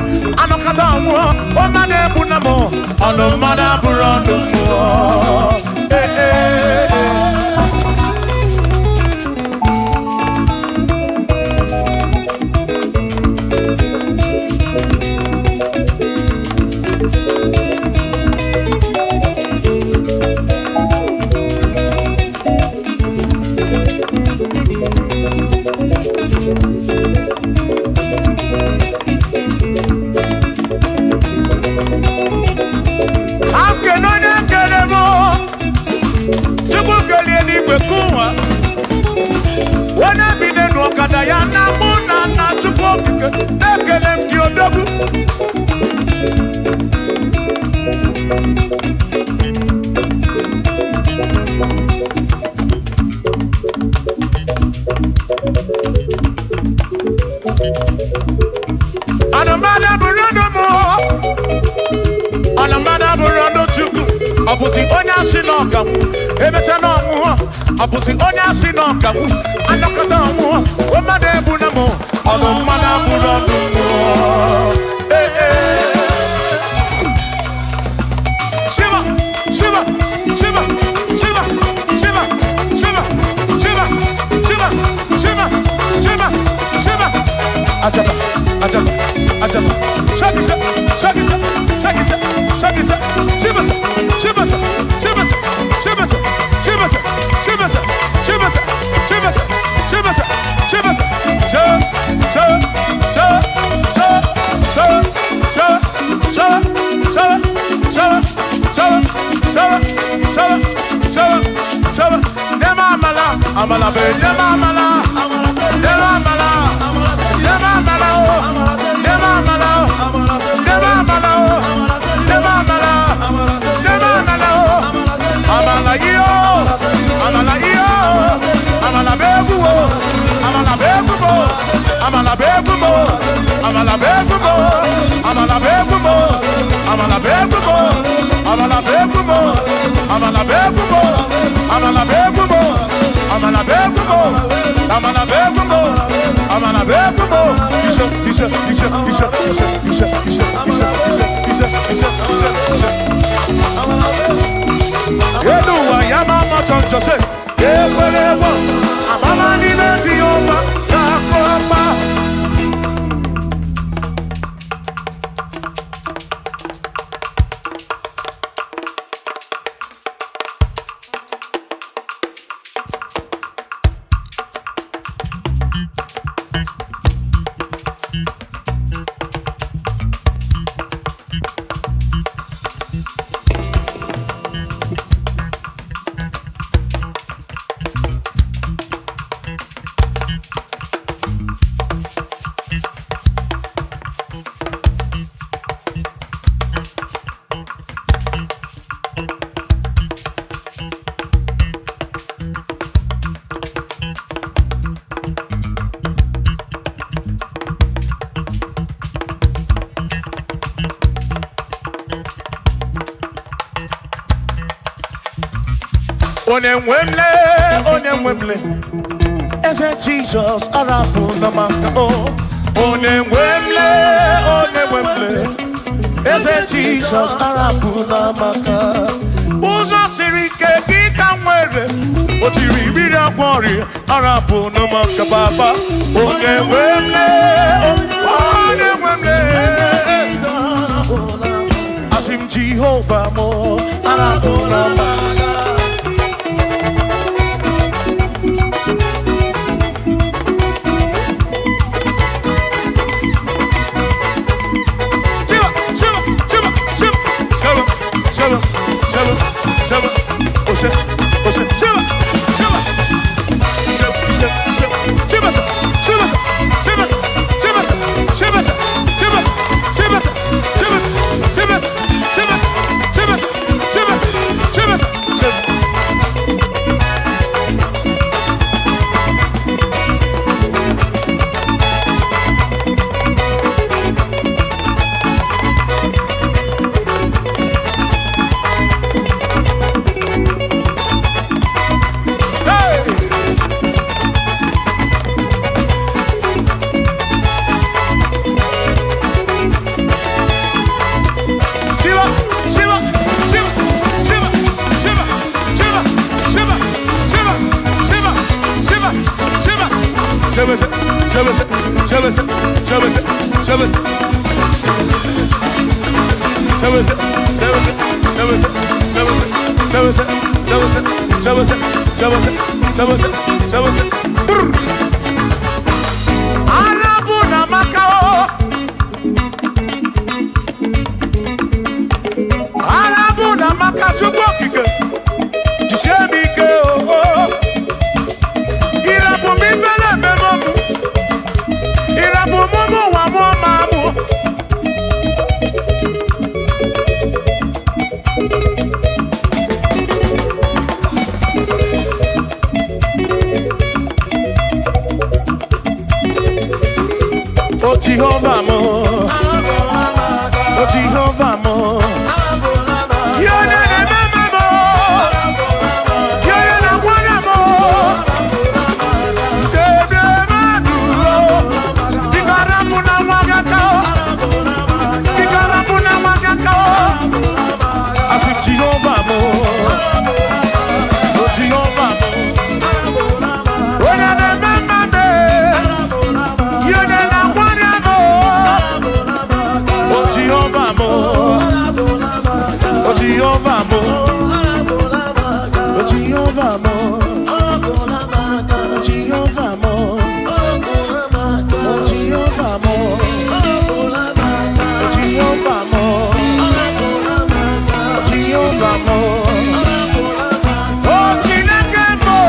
anokata mo. Omade bunamo, anomada burando mo. Abusi onya sinokamu, emetano mu. Abusi onya sinokamu, anokata mu. Omade bunamo, anomada burando mu. Shiva, Shiva, Shiva, Shiva, Shiva, Shiva, Shiva, Shiva, Shiva, Shiva, Shiva. Ajaba, ajaba, ajaba. Shakisa, shakisa, shakisa, shakisa. Shiva, Shiva, Shiva, Shiva, Shiva, Shiva, Shiva, Shiva, Shiva, Shiva, Amala be, amala, amala, amala, amala, yo. Amala begumo, amala begumo, amala begumo, amala begumo, amala begumo, amala begumo, amala begumo, amala begumo, amala begumo. Yedu wa yama choncho se, yekwelewa, amala ni beti yoma, yakopa. Onemwemle, ese Jesus arapu na maka o. Onemwemle, ese Jesus arapu na maka. Uzo sirike kika mwere, otiri bira kwori arapu na maka baba. Onemwemle, asim Jehovah mo arapu na maka. Jehovah mo, oh Jehovah mo, yone ne mama mo, yone na wana mo, tebe maduro, bigaramu na mwagakao, bigaramu na mwagakao, asim Jehovah mo, oh Jehovah mo, yone ne mama me, yone na wana mo. Jehovah mo, oh Jehovah mo, oh Jehovah mo, oh Jehovah mo, oh Jehovah mo, oh Jehovah mo, oh Jehovah mo, oh Chineke mo.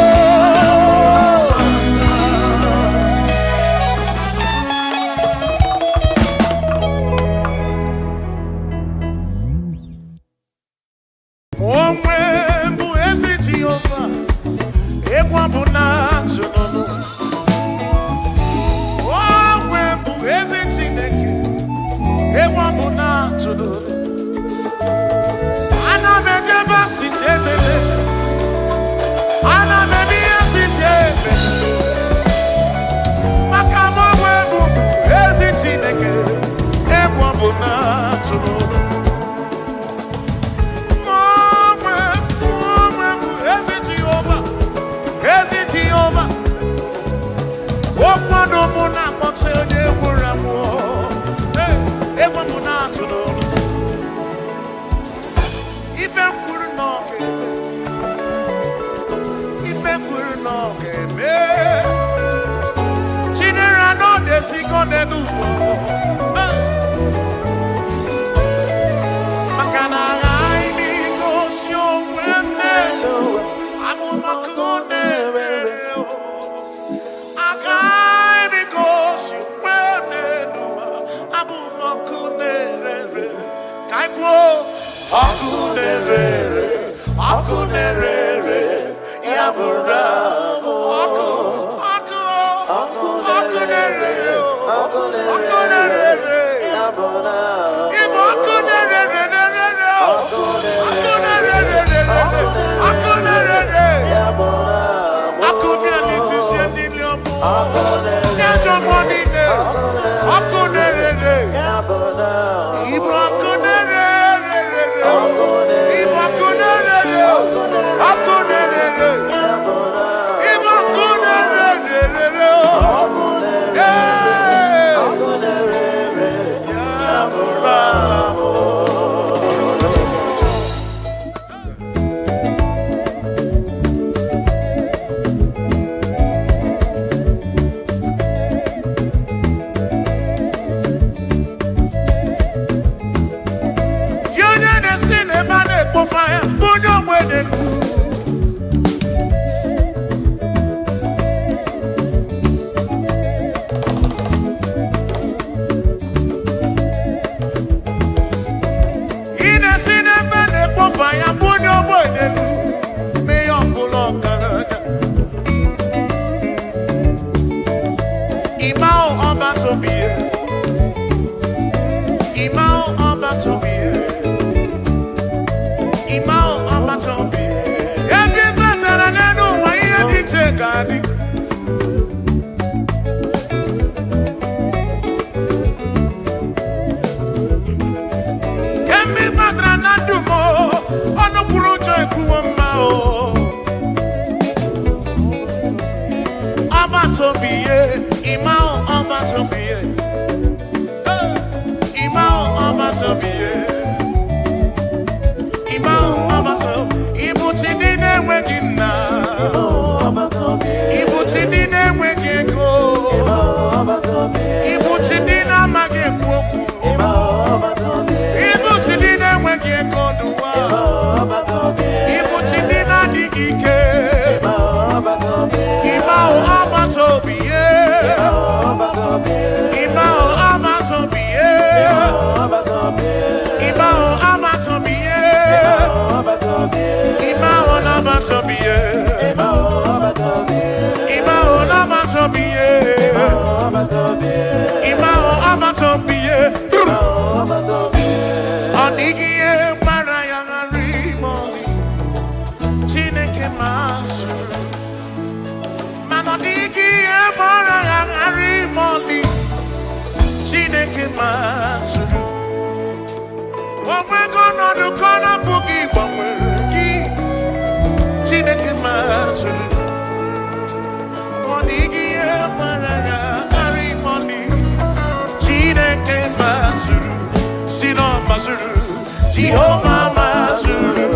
Jehovah Mazuru,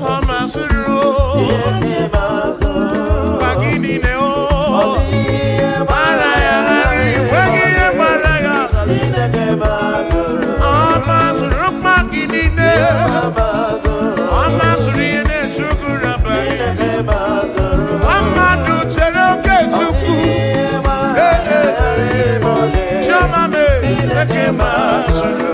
oh Mazuru, Bagini Neo, Baraya, Wagi Baraya, oh Mazuru, Magini Neo, oh Mazuri and Chukurabani, Amadu Cheroke Chuku, Shamame, Eke Mazuru.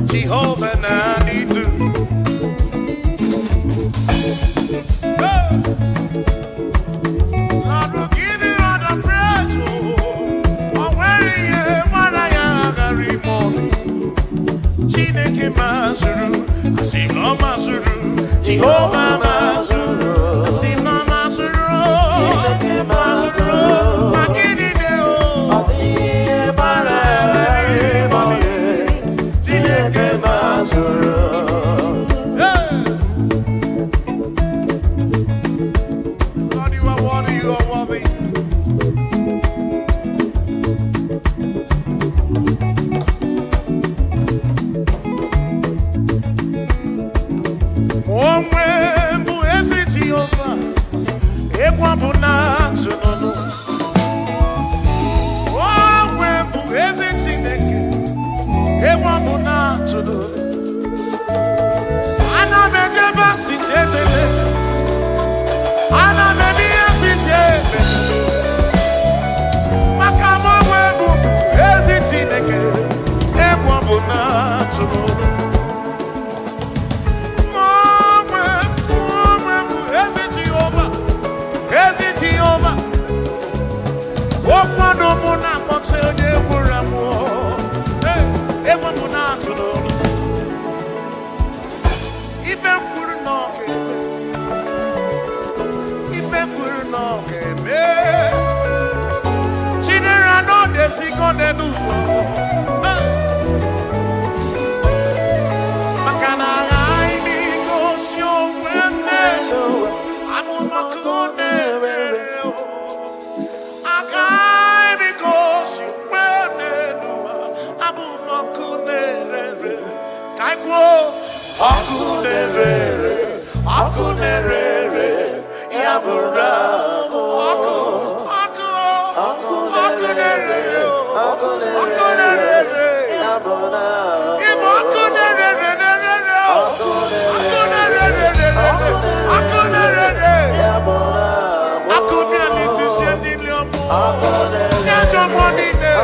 Jehovah na nidu Chineke mazuru, asị na ọ mazuru, Jehova mazuru, asị na ọ mazuru, mazuru, ma gịnị dị o? Mara ịgbalị, Chineke mazuru. Lord, you are worthy, you are worthy. Onwe bụ ezi Jehova, egwu bụ na-atụ n'ọnụ. Onwe bụ ezi Chineke, egwu bụ na-atụ n'ọnụ. Ana m ejebe asịsị ejebe, ana m eme ihe asịsị ebe, maka m onwe bụ ezi Chineke, egwu bụ na-atụ n'ọnụ. Okwado mụ na-akpọta onye gwụrụ amụ, egwu mụ na-atụ n'olu. Ife kwuru na ọ ga-eme, ife kwuru na ọ ga-eme. Chinere na ọ desigo n'elu ụwa, maka na aghaghị m igosi onwe m n'elu amụmakụ na-ere. Akunerere, yabura, akunerere, yabura. Ibo akunerere, akunerere, yabura. Akunia ni Christian ni liamu, nyajo Monie ne,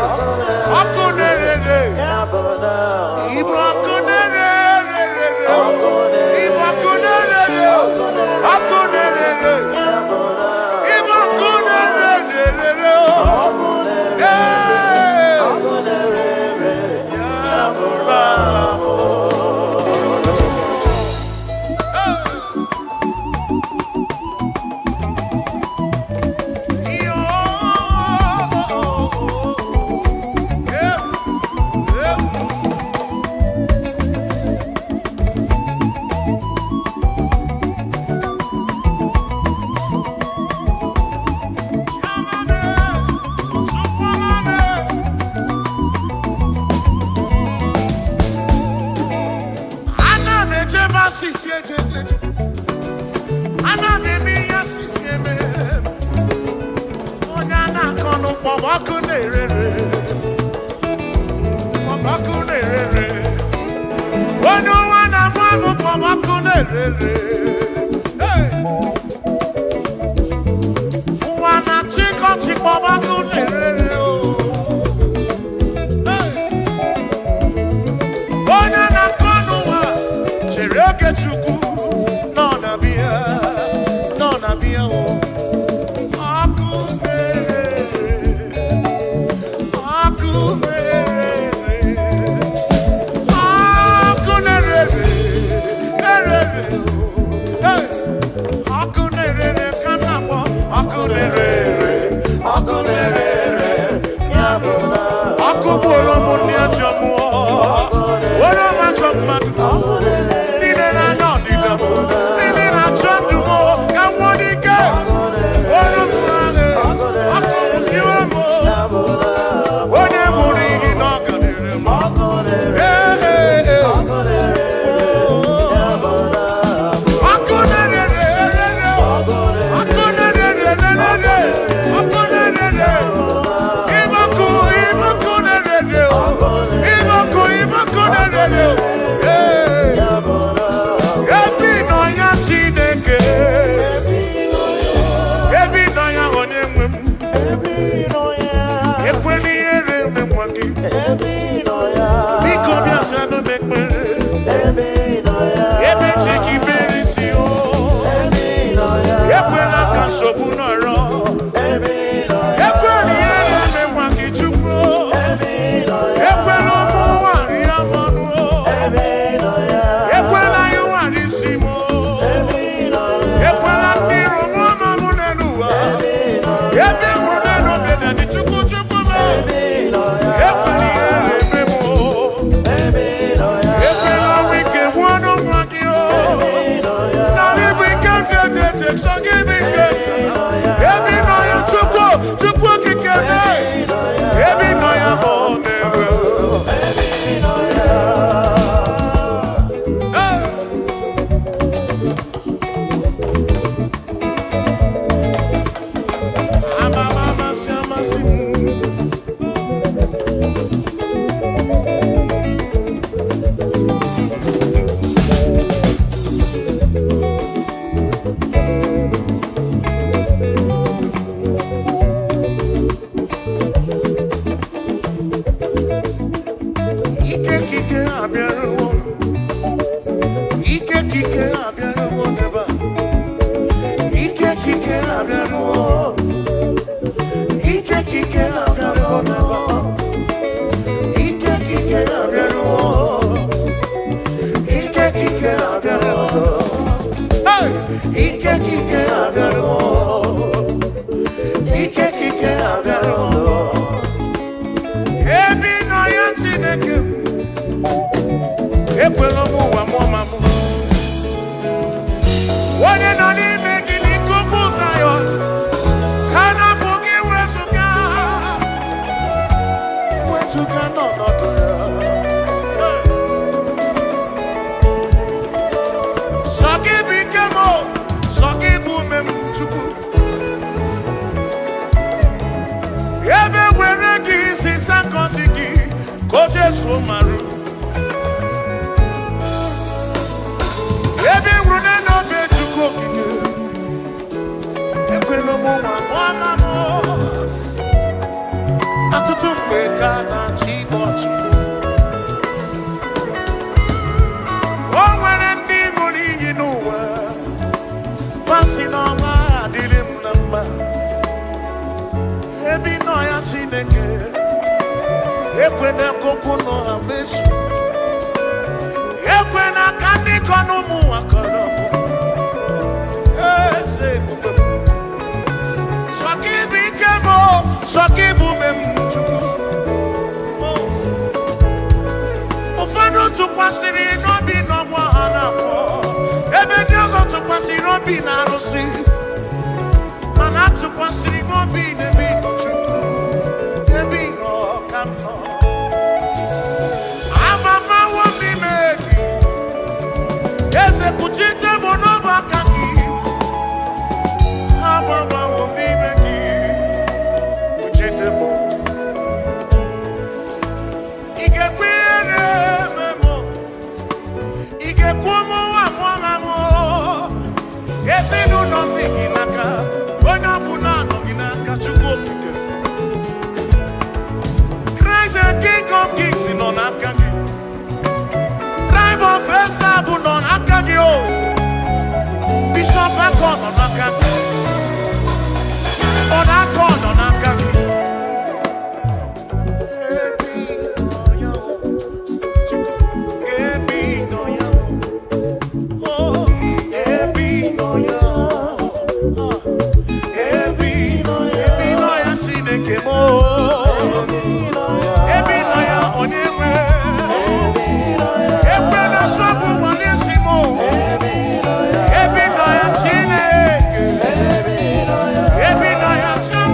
akunerere, yabura. Ibo akunerere.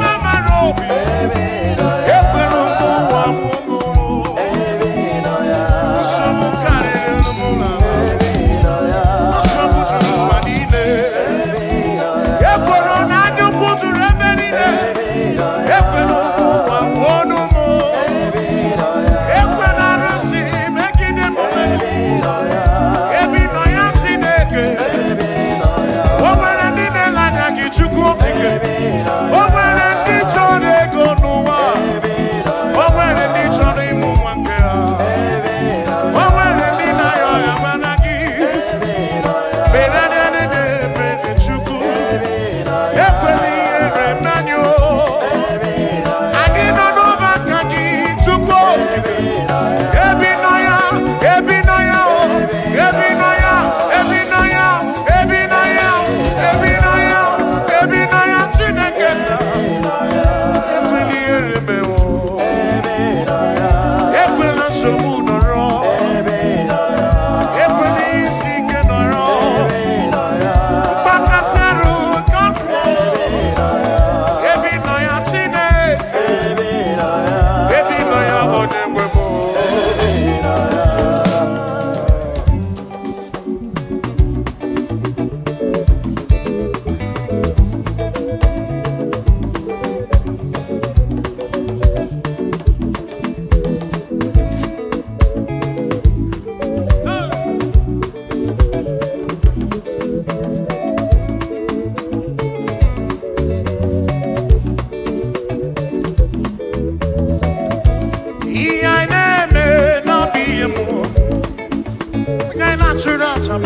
Mama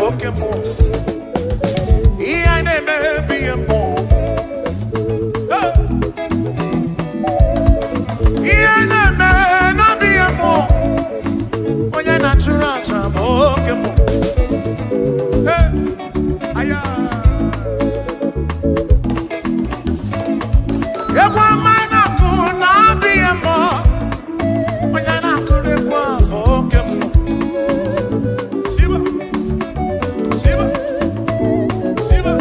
oke mmụọ. Ihe anyị na-eme bụ ihe mmụọ. Ihe anyị na-eme na-abụ ihe mmụọ. Onye na-achụrụ aja bụ oke mmụọ. Aya. Egwu ọma anyị na-akụ na-abụ ihe mmụọ. Onye na-akụrụ egwu a bụ oke mmụọ. Siba. Siba. Siba.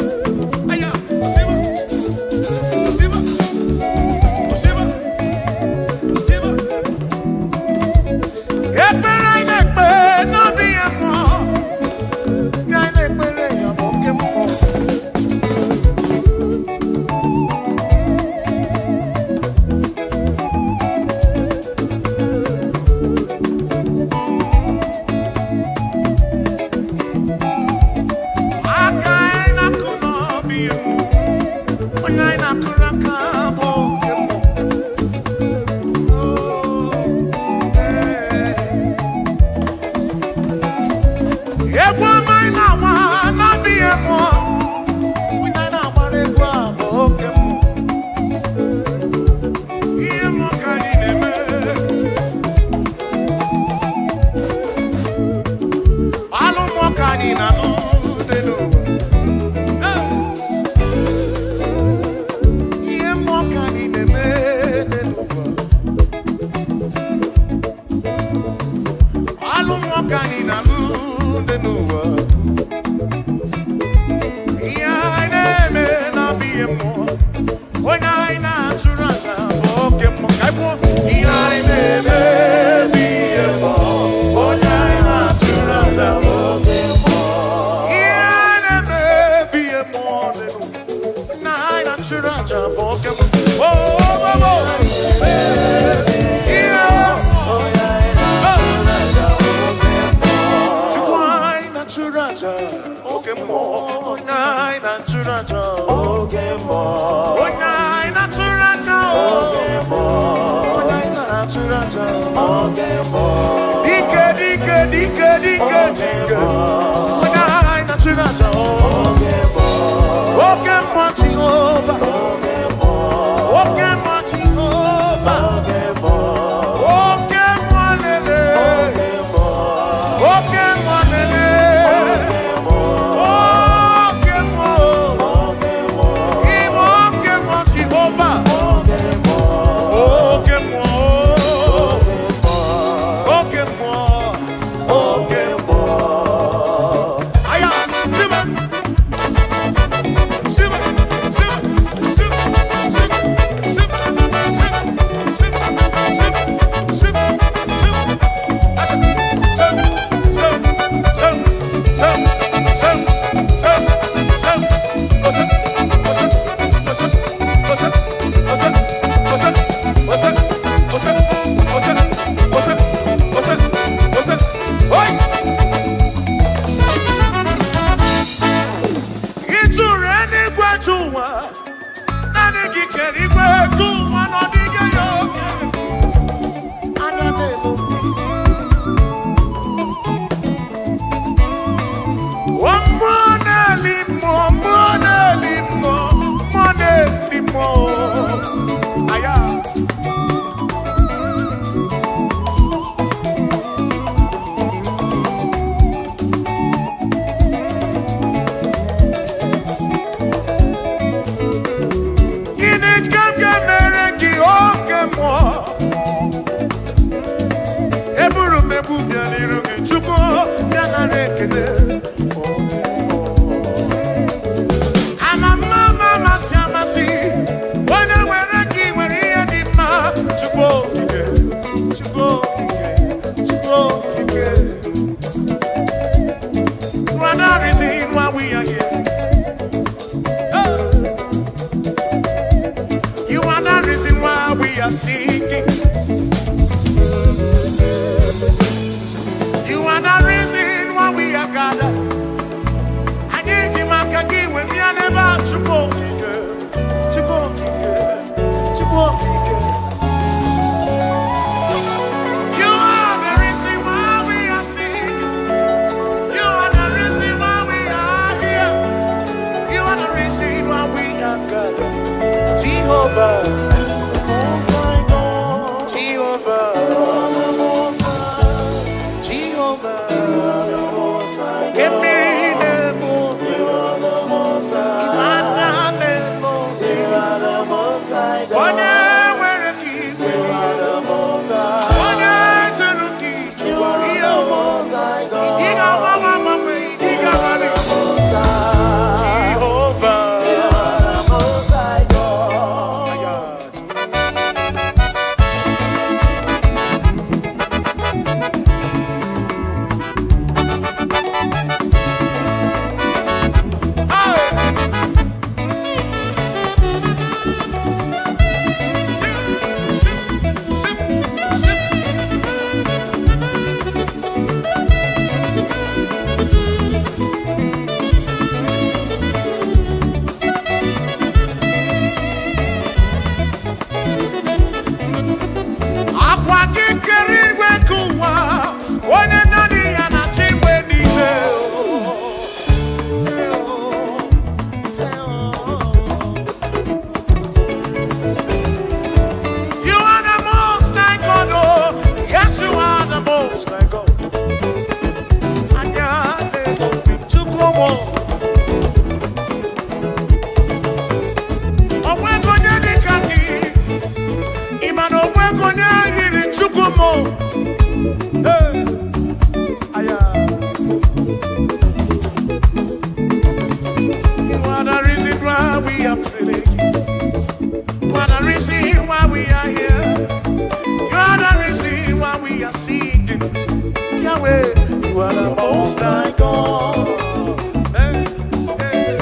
Aya. Siba. Siba. Siba. Siba. Ekpere anyị na-ekpe na-abụ ihe mmụọ. Anyị na-ekpere ya bụ oke mmụọ. Aka anyị na-akụ n'ọbụ ihe mmụọ. Onye anyị na-akụrụ aka bụ oke mmụọ. Egwu ọma anyị na-agba na-abụ ihe mmụọ. Onye anyị na-agbara egwu a bụ oke mmụọ. Ihe mmụọ ka anyị na-eme. Alụ mmụọ ka anyị na-alụ dị n'ụwa. Ihe mmụọ ka anyị na-eme dị n'ụwa. Alụ mmụọ ka anyị na-alụ dị n'ụwa. Ihe anyị na-eme na-abụ ihe mmụọ. Onye anyị na-achụrụ aja bụ oke mmụọ. Ka anyị kwuo, ihe anyị na-eme bụ ihe mmụọ. Onye anyị na-achụrụ aja bụ oke mmụọ. Ihe anyị na-eme bụ ihe mmụọ dị n'ụwa. Onye anyị na-achụrụ aja bụ oke mmụọ. Oh, oh, oh, oh. Ihe Chukwu anyị na-achụrụ aja oke mmụọ. Onye anyị na-achụrụ aja oke mmụọ. Onye anyị na-achụrụ aja oke mmụọ. Onye anyị na-achụrụ aja oke mmụọ. Dike dike dike dike dike. Onye anyị na-achụrụ aja oke mmụọ. Oke mmụọ Jehova. Oke mmụọ Jehova. Oke mmụọ lele. Oke mmụọ lele. Oke mmụọ. Ime oke mmụọ Jehova. Oke mmụọ. Oke mmụọ. Oke mmụọ. Aya, siba. Siba. Siba. Siba. Siba. Siba. Siba. Siba. Siba. Siba. are singing. You are the reason why we are gathered. I need you, Makagi, when we are never to go, to go, to go. You are the reason why we are singing. You are the reason why Imano wekonya hiri chukumo. Hey, aya. You are the reason why we are playing. You are the reason why we are here. You are the reason why we are singing. Yahweh, you are the most high God. Hey, hey.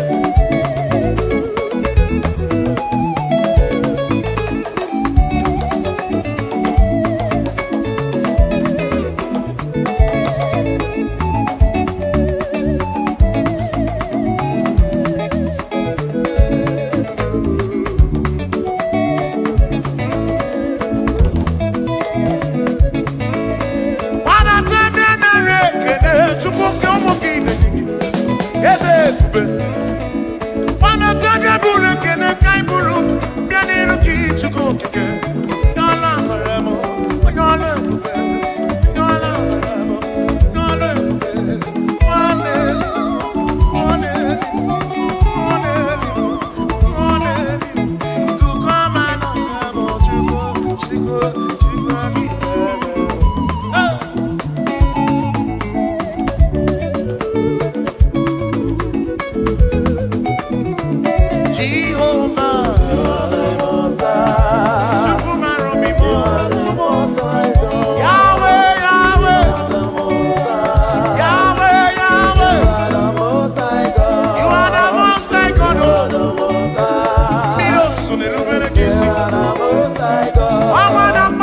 I wanna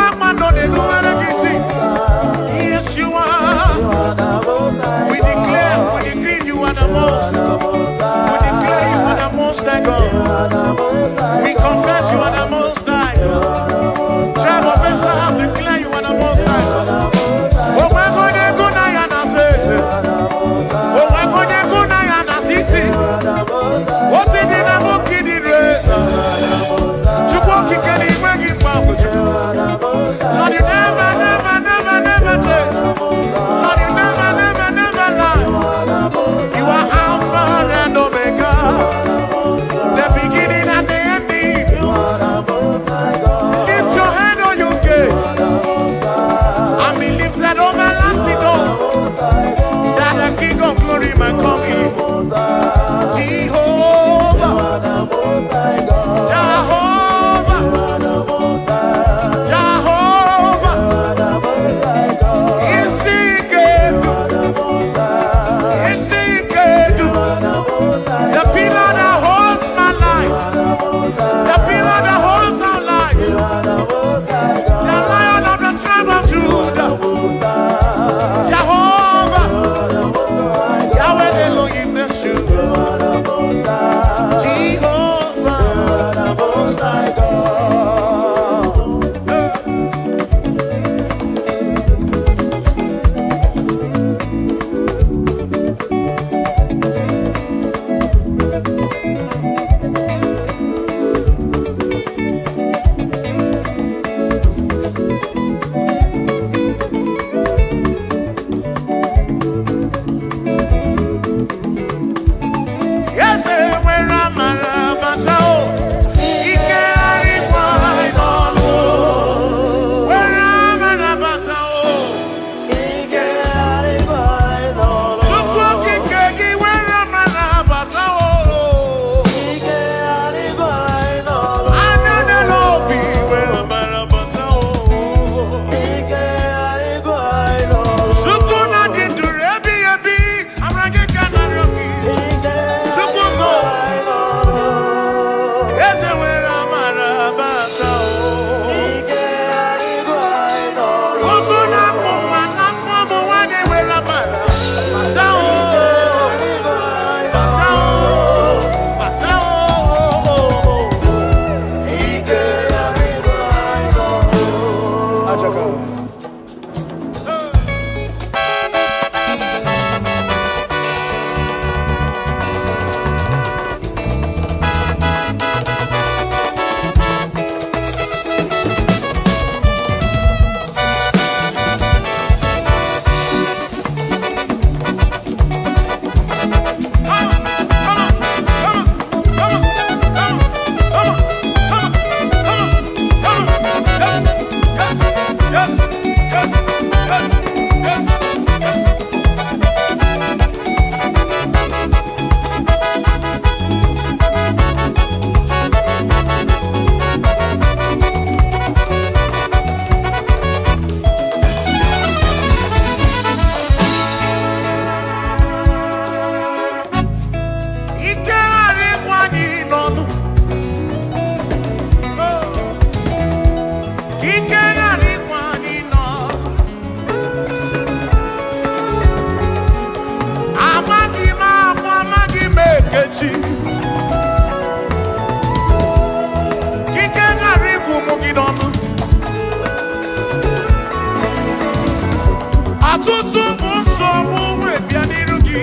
ọtụtụ bụ nsogbu wee bịa n'iru gị.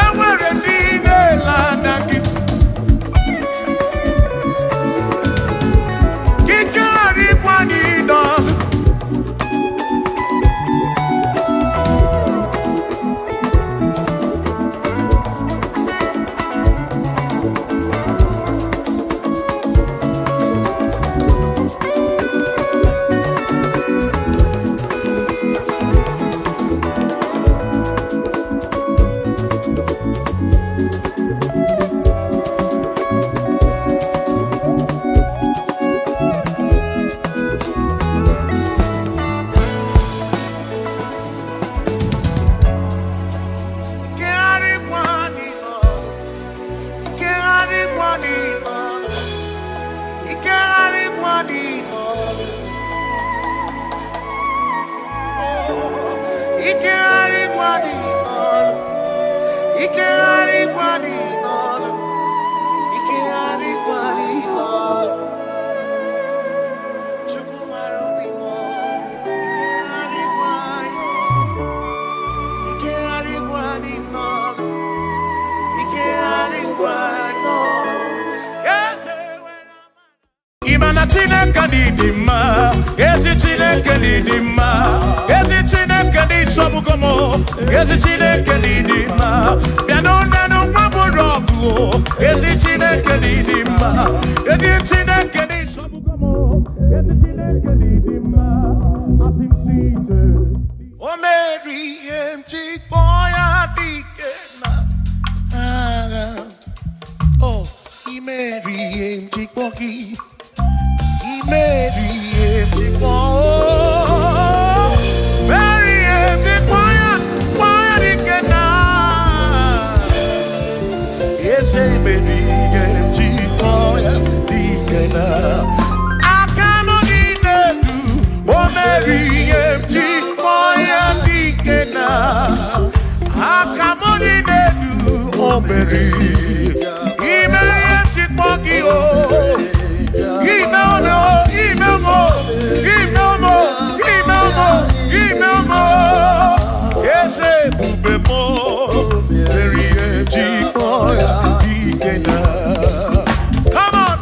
Enwere ndị na-ele anya gị. Ike gharịkwa n'ịdọlụ. Imana Chineke dị mma, ezi Chineke dị mma, ezi Chineke dị Sobugomo, ezi Chineke dị mma, bịanụ nanụ nwa bụrụ ọgụ, ezi Chineke dị mma, ezi Chineke dị Sobugomo, ezi Chineke dị mma, asị m si ije. O meri ihe m ji kpọọ ya dike na agha. Oh, I meri ihe m ji kpọọ gị. Mary, Mary, quiet, can yes, Mary, I come on in oh, Mary, I come on in oh, Mary, come on.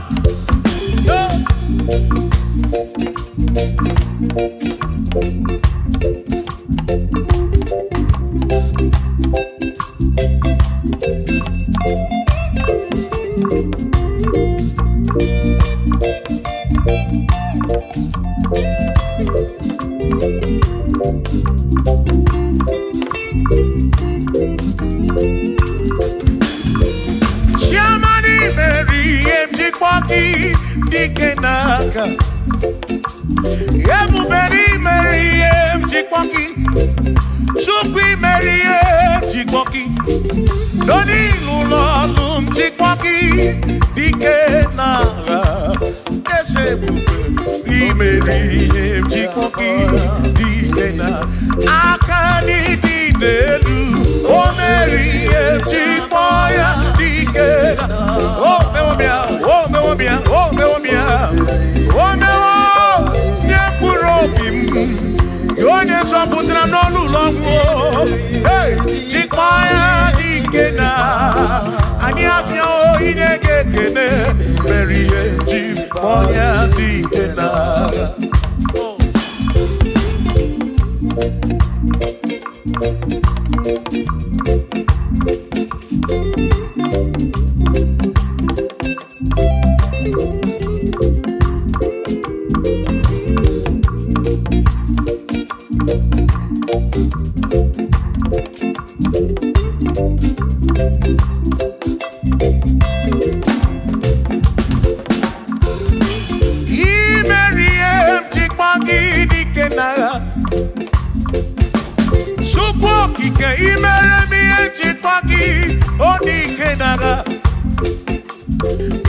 Dikenaka Ebuberi Meriem Chikwoki Chukwi Meriem Chikwoki Doni Lulolum Chikwoki Dikenaka Esebuberi Meriem Chikwoki Dikenaka Akani Dinelu O Meriem Chikwoya Dikenaka Oh Mewobia Oh Mewobia Oh Mewobia Oh Mewo Nyepurobim Yonye Soputra Nolu Longo Hey Chikwoya Dikena Ani Apia O Inege Kene Meriem Chikwoya Dikena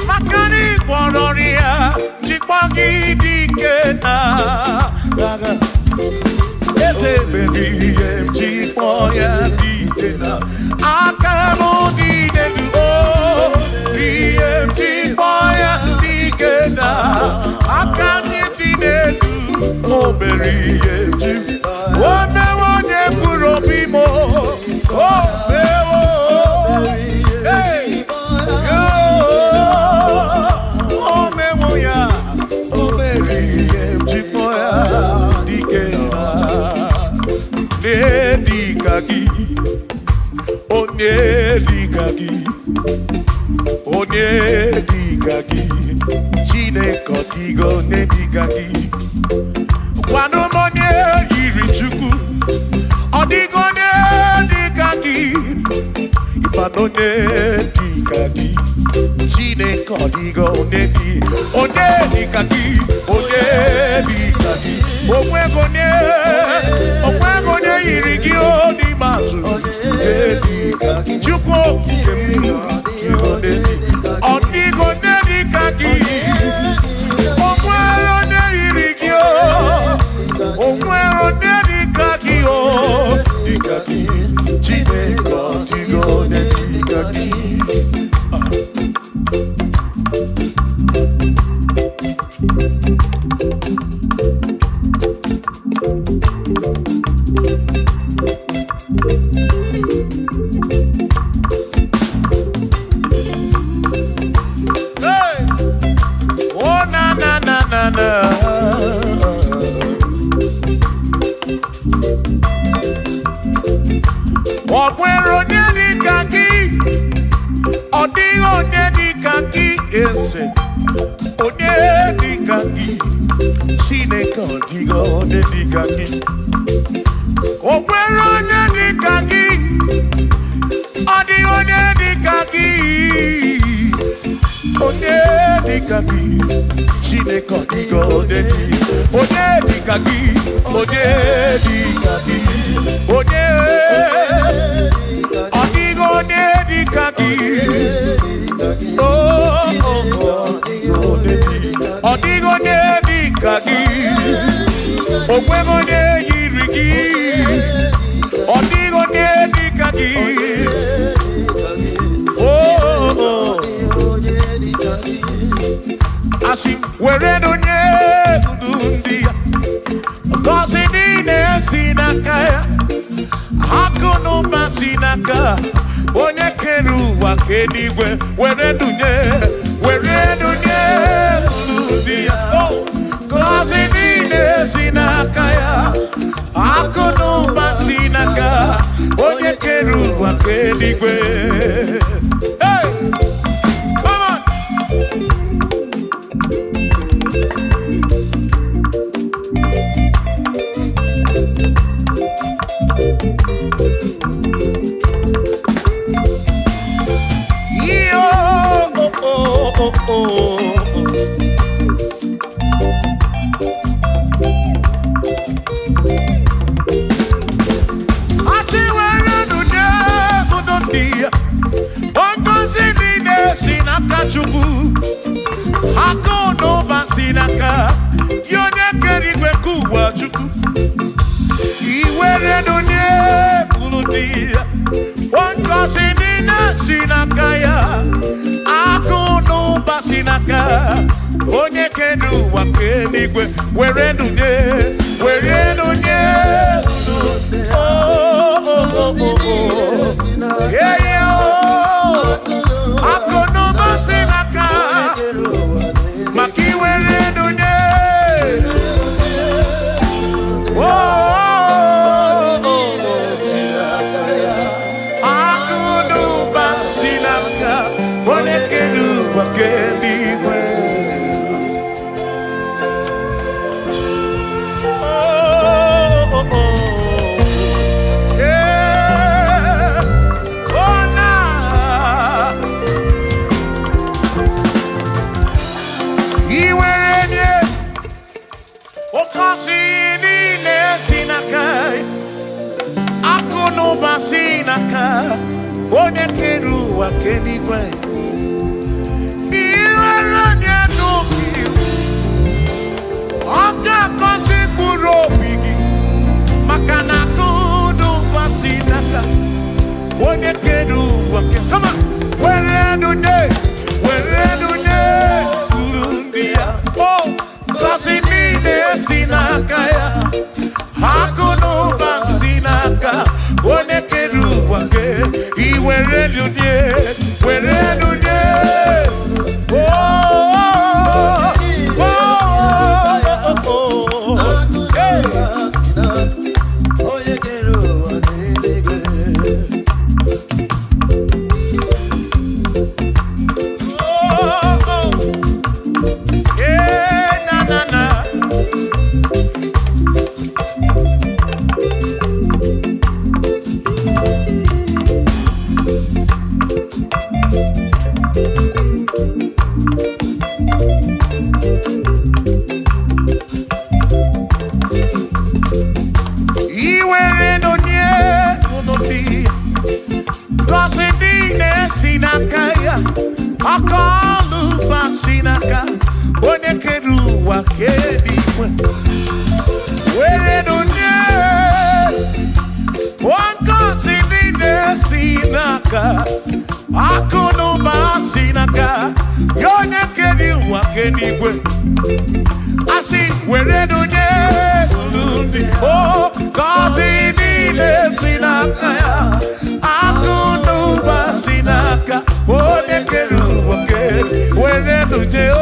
Makani Kwanoria, Chipagi Dikena, Gaga, Ese Baby, Chipoya Dikena, Akamo Dinedu, DM Chipoya Dikena, Akami Dinedu, Oberi, onye dịka gị Chineke ọdịgo onye dịka gị gwanụ m onye yiri Chukwu ọdịgo onye dịka gị ịmanụ onye dịka gị Chineke ọdịgo onye dịka gị onye dịka gị onwego onye yiri gị n'ime atụ onye dịka gị Chukwu okike m ọdịgo onye dịka gị onwere onye yiri gị onwere onye dịka gị dịka gị Chineke ọdịgo onye dịka gị onwere onye dịka gị ọ dịghị onye dịka gị eze onye dịka gị Chineke ọ dịghị onye dịka gị onwere onye dịka gị ọ dịghị onye dịka gị onye dịka gị Chineke ọ dịghị onye dịka gị onye dịka gị onye ọ dịghị onye dịka gị ọ dịghị onye dịka gị onweghị onye yiri gị ọ dịghị onye dịka gị asị were onye ndu ndị ya ngọzi niile si n'aka ya akụ na ụba si n'aka onye kere ụwa ka eluigwe were dunye ndu ndị ya ngọzi niile si n'aka ya akụ na ụba si n'aka onye kere ụwa ka eluigwe. Hey! Come on! Chukwu akụ n'ụba si n'aka ya onye kere igwe ka ụwa Chukwu iwere n'onye kwuru dị ya ngọzi niile si n'aka ya akụ n'ụba si n'aka onye kere ụwa ka eluigwe were n'onye akụ n'ụba si n'aka maka iwere n'onye akụ n'ụba si n'aka onye kere ụwa ka eluigwe. N'ụba si n'aka onye kere ụwa ka eluigwe iwere onye n'obi ọ ga-akọzi mkpụrụ obi gị maka na akụ n'ụba si n'aka onye kere ụwa kama were nunye uru ndị ya ngọzi niile si n'aka ya akụ n'ụba si n'aka onye kere ụwa nke iwere nunye Iwere no nye no di. Cause dine sinakaya. Akalu basinaka. One keru wa kedi. Were no nye. One cause dine sinaka. Akunu basinaka. Yone kedi wa kedi. Asi were no nye. Oh, cause he needed sinaka. Akunu basinaka. Oh, ne keru wake. Where do je? Oh,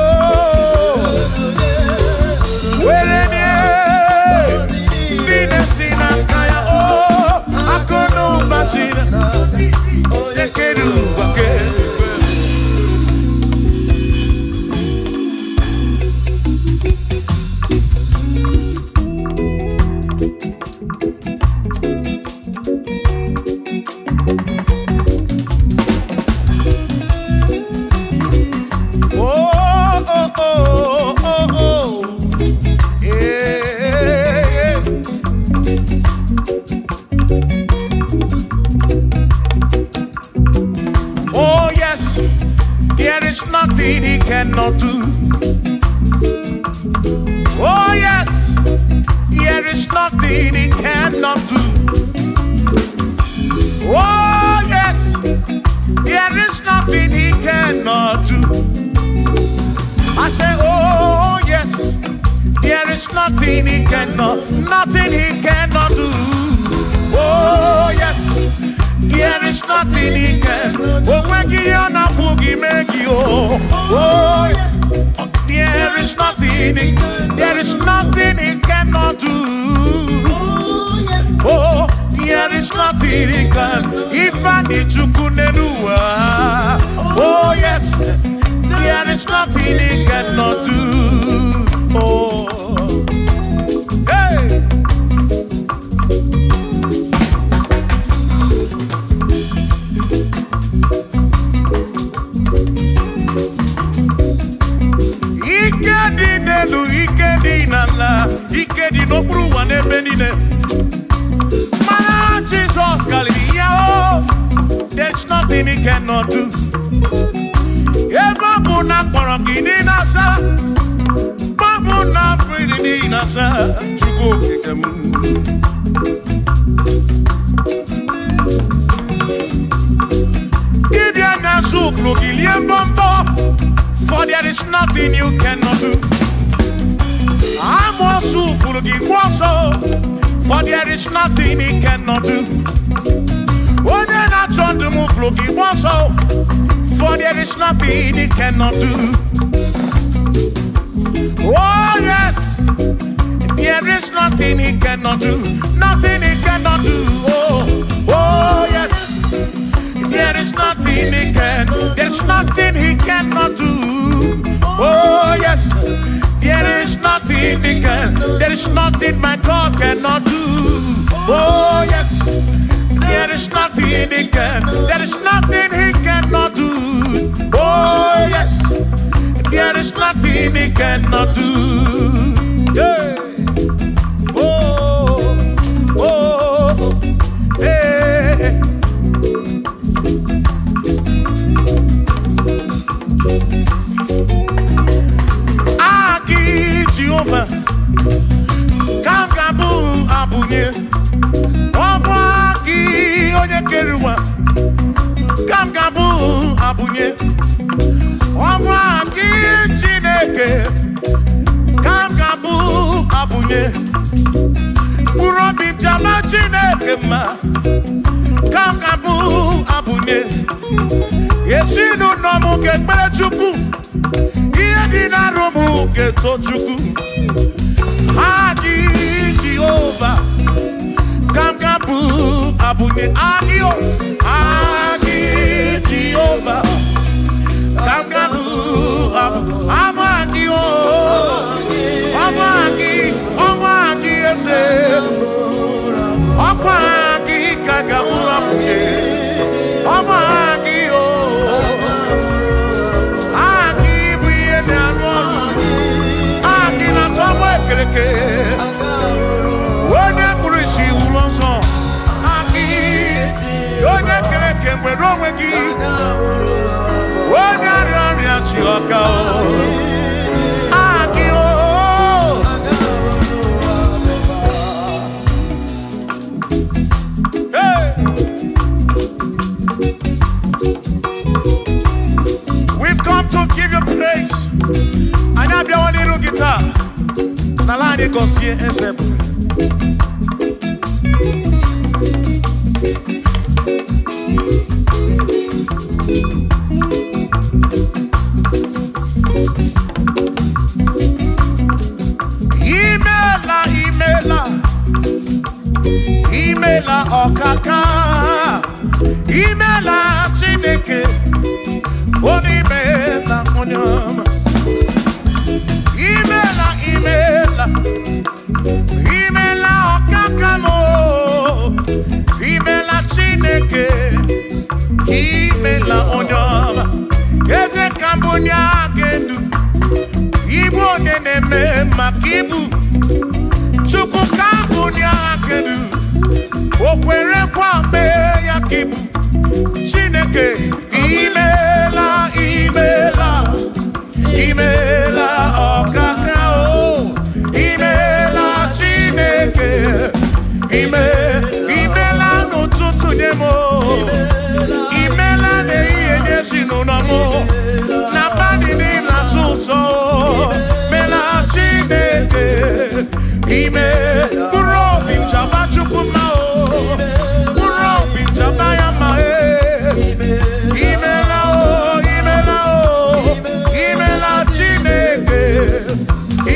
where ne? Needed sinaka. Oh, akunu basinaka. Oh, ne keru wake. Nothing he cannot do. Oh yes, there is nothing he cannot do. Oh yes, there is nothing he cannot do. I say, oh yes, there is nothing he cannot do. Oh yes. There is nothing he can. Oh, when you are not boogie, make you. Oh, there is nothing he cannot do. Oh, there is nothing he can. If I need to kunenua. Oh, yes, there is nothing he cannot do. Oh, hey. Ikedi no bruwa ne benine. Mana Jesus Galileo. There's nothing he cannot do. Babu na porokini nasa. Babu na pretty nasa. Chuko kekemu. Gideon na suflo gilien bombo. For there is nothing you cannot do. I'm also full of for there is nothing he cannot do. Oh, then I turn to move looking also, for there is nothing he cannot do. Oh, yes, there is nothing he cannot do. Nothing he cannot do. Oh, yes, there is nothing he can. There's nothing he cannot do. Oh, yes. There is nothing he can. There is nothing my God cannot do. Oh yes. There is nothing he can. There is nothing he cannot do. Oh yes. There is nothing he cannot do. Yeah. Oh, oh, hey. Jehovah, Kamgabu Abunye, Obwaki Onyekeruwa, Kamgabu Abunye, Obwaki Chineke, Kamgabu Abunye, Urobi Jama Chineke ma, Kamgabu Abunye, Yesinu nomu kekpere Chukwu. Dina romu geto chuku. Agi Jehovah. Kamgabu abunye agio. Agi Jehovah. Kamgabu abu. Amagio. Amagi ese. Amagi kagabu abunye. Amagio. guitar. Nalani Gosie Ezeb. Imela okaka. Imela Chineke. Onimela Onyama. Imela okakamo. Imela Chineke. Imela Onyama. Eze kambunya gendu. Ibu oneneme makibu. Chuku kambunya gendu. Okwere kwambe yakibu. Chineke. Imela okakao. Imela Chineke. Imela n'ụtụtụ nye mo. Imela n'ehihie nye si n'ụlọmụ. Na bani n'ịla sụsọ. Imela Chineke. Mkpụrụ obi nchaba Chukwu mma o. Mkpụrụ obi nchaba ya mma e. Imela o. Imela Chineke.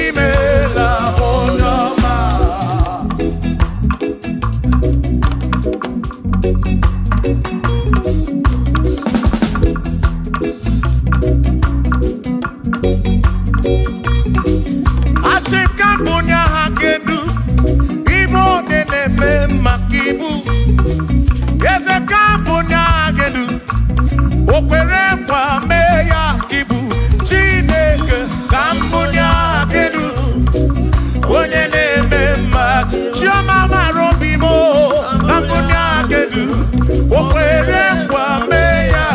Imela Onyama. Asikabunya hakedu. Ibo neneme makibu. Ezekabunya hakedu. Okwere kwa meya kibu. Chineke kambunya hakedu. Onye neme mak. Chioma marobimo. Kambunya hakedu. Okwere kwa meya.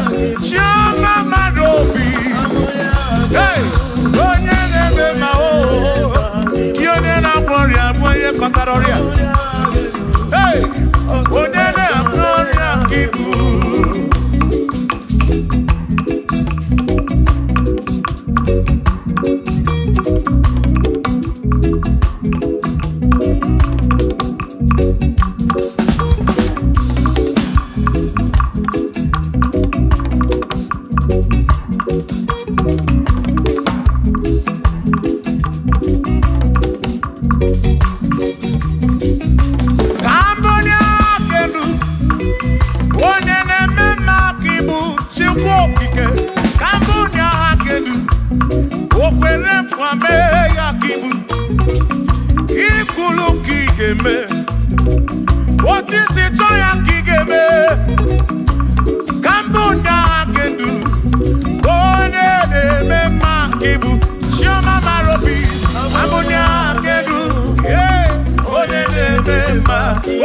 Chioma marobi. Hey! Onye neme ma o. Kionye na gloria. Mwenye kotaroria. Hey! Onye na gloria kibu.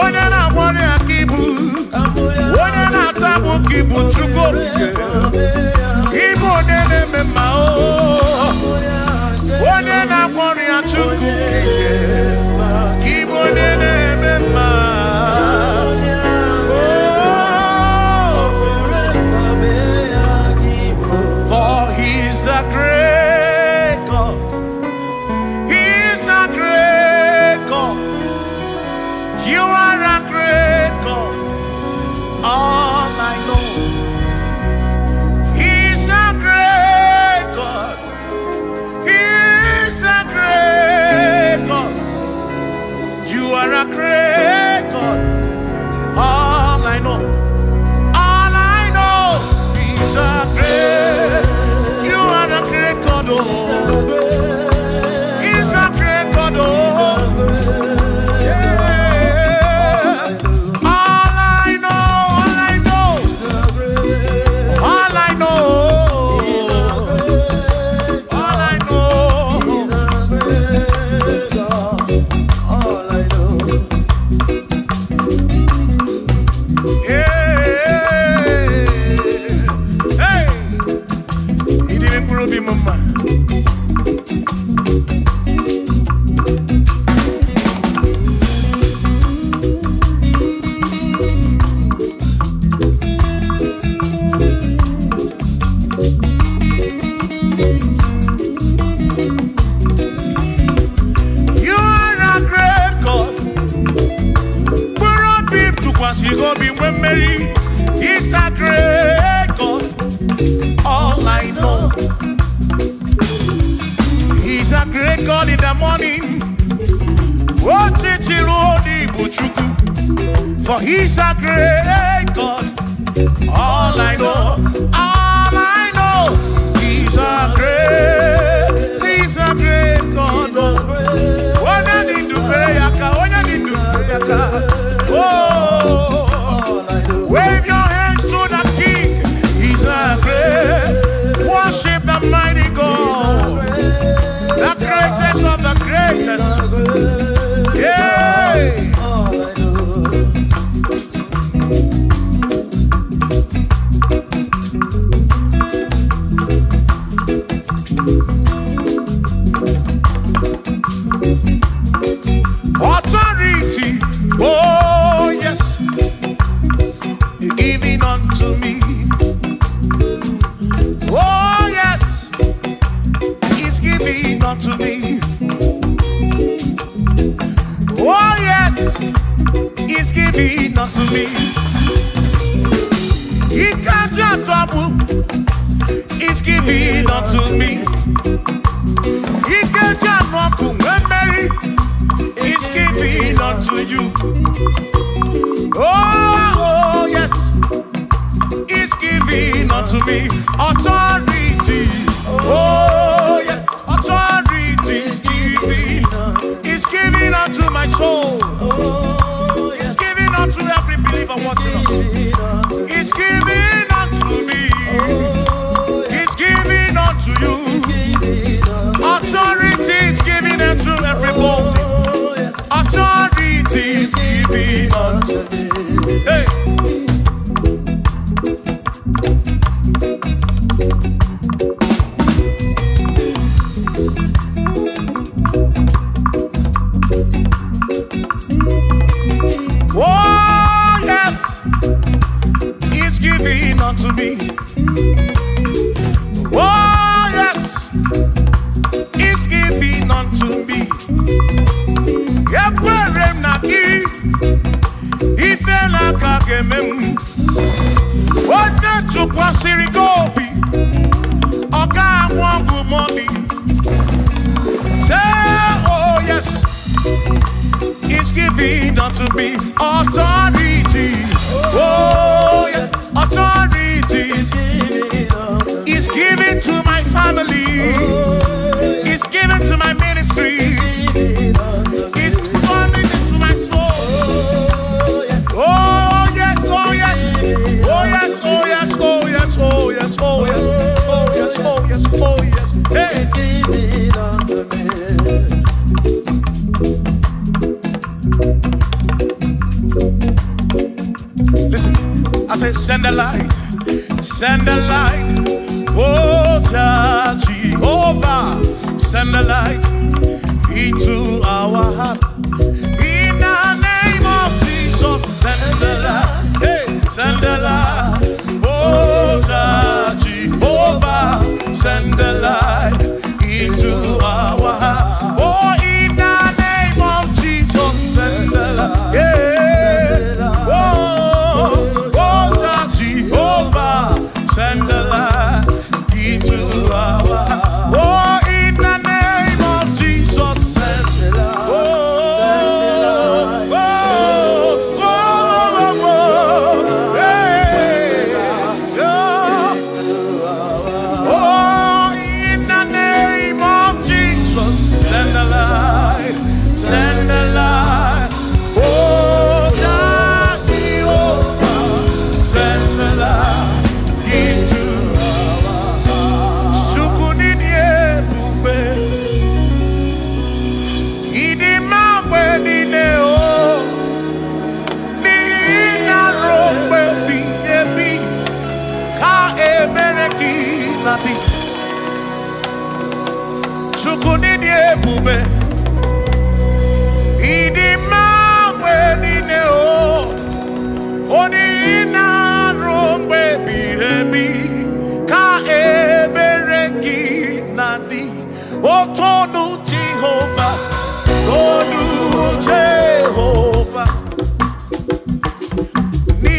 Onye na-agbọrọ ya kibu. Onye na-atabu kibu Chukwu. Ibu onye na-eme mma o. Onye na-agbọrọ ya Chukwu. Ibu onye na-eme mma. For he's a great God. He's a great God. You are a great God. All I know. He's a great God. He's a great God. You are a Mary. He's a great God. All I know. He's a great God in the morning. For he's a great God. All I know, he's a great God. When I need to pray, oh, wave your hands to the King. He's a great. Worship the mighty God, the greatest of the greatest. Yeah. Authority, oh yes, giving unto me. Oh yes, He's giving unto me. Oh yes, He's giving unto me. He can't just double. He's giving unto me. He can't just walk when Mary. He's giving unto you. Oh yes, He's giving unto me. Authority. Oh yes, authority is giving. He's giving unto my soul. He's giving unto every believer watching us. He's giving unto me. He's giving unto you. Authority is giving unto everybody. Authority is giving unto me. Hey. Oh yes, He's giving unto me. Oh yes, He's giving unto me. Yekwere naki, ife laka gemem. Wode chukwa sirigobi, oga wangu money. Say oh yes, He's giving unto me authority. Oh yes, authority. He's giving to my family. He's giving to my ministry. He's funding into my soul. Oh yes, oh yes, oh yes, oh yes, oh yes, oh yes, oh yes, oh yes, oh yes, oh yes. Hey. Listen, I say send the light, send the light. Oh Jehovah, send the light into our heart. In the name of Jesus, send the light. Hey, send the light. Oh Jehovah, send the light into our heart. Oh, in the name of Jesus, send the light. Yeah. Send the light into our heart. Oh, in the name of Jesus, send the light. Oh, oh, oh, oh, oh, hey, oh, in the name of Jesus, send the light, send the light. Oh, Jehovah, send the light. Chukunini ebube idi mawe nine o oni ina rombe bihebi ka ebereki nadi otonu Jehovah tonu Jehovah ni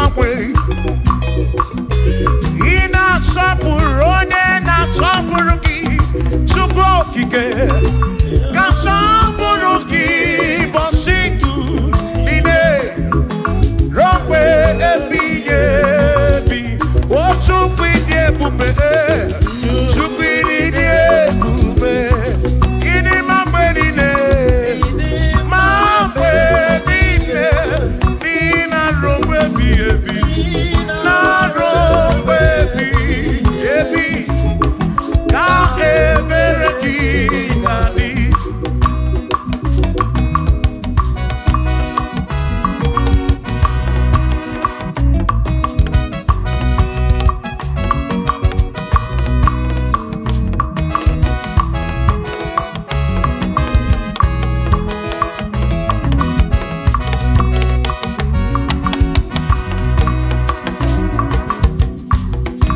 agbanwe. Ị na-asọpụrụ onye na-asọpụrụ gị, Chukwu okike. Ka nsọpụrụ gị bọsị ndụ niile ruo mgbe ebighị ebi. O Chukwu ịdị ebube, Chukwu ịdị ebube. Ịdị ma mgbe niile, ma mgbe niile. Dị na ruo mgbe ebighị ebi, na ruo mgbe ebighị ebi. Ka ebere gị na-adị.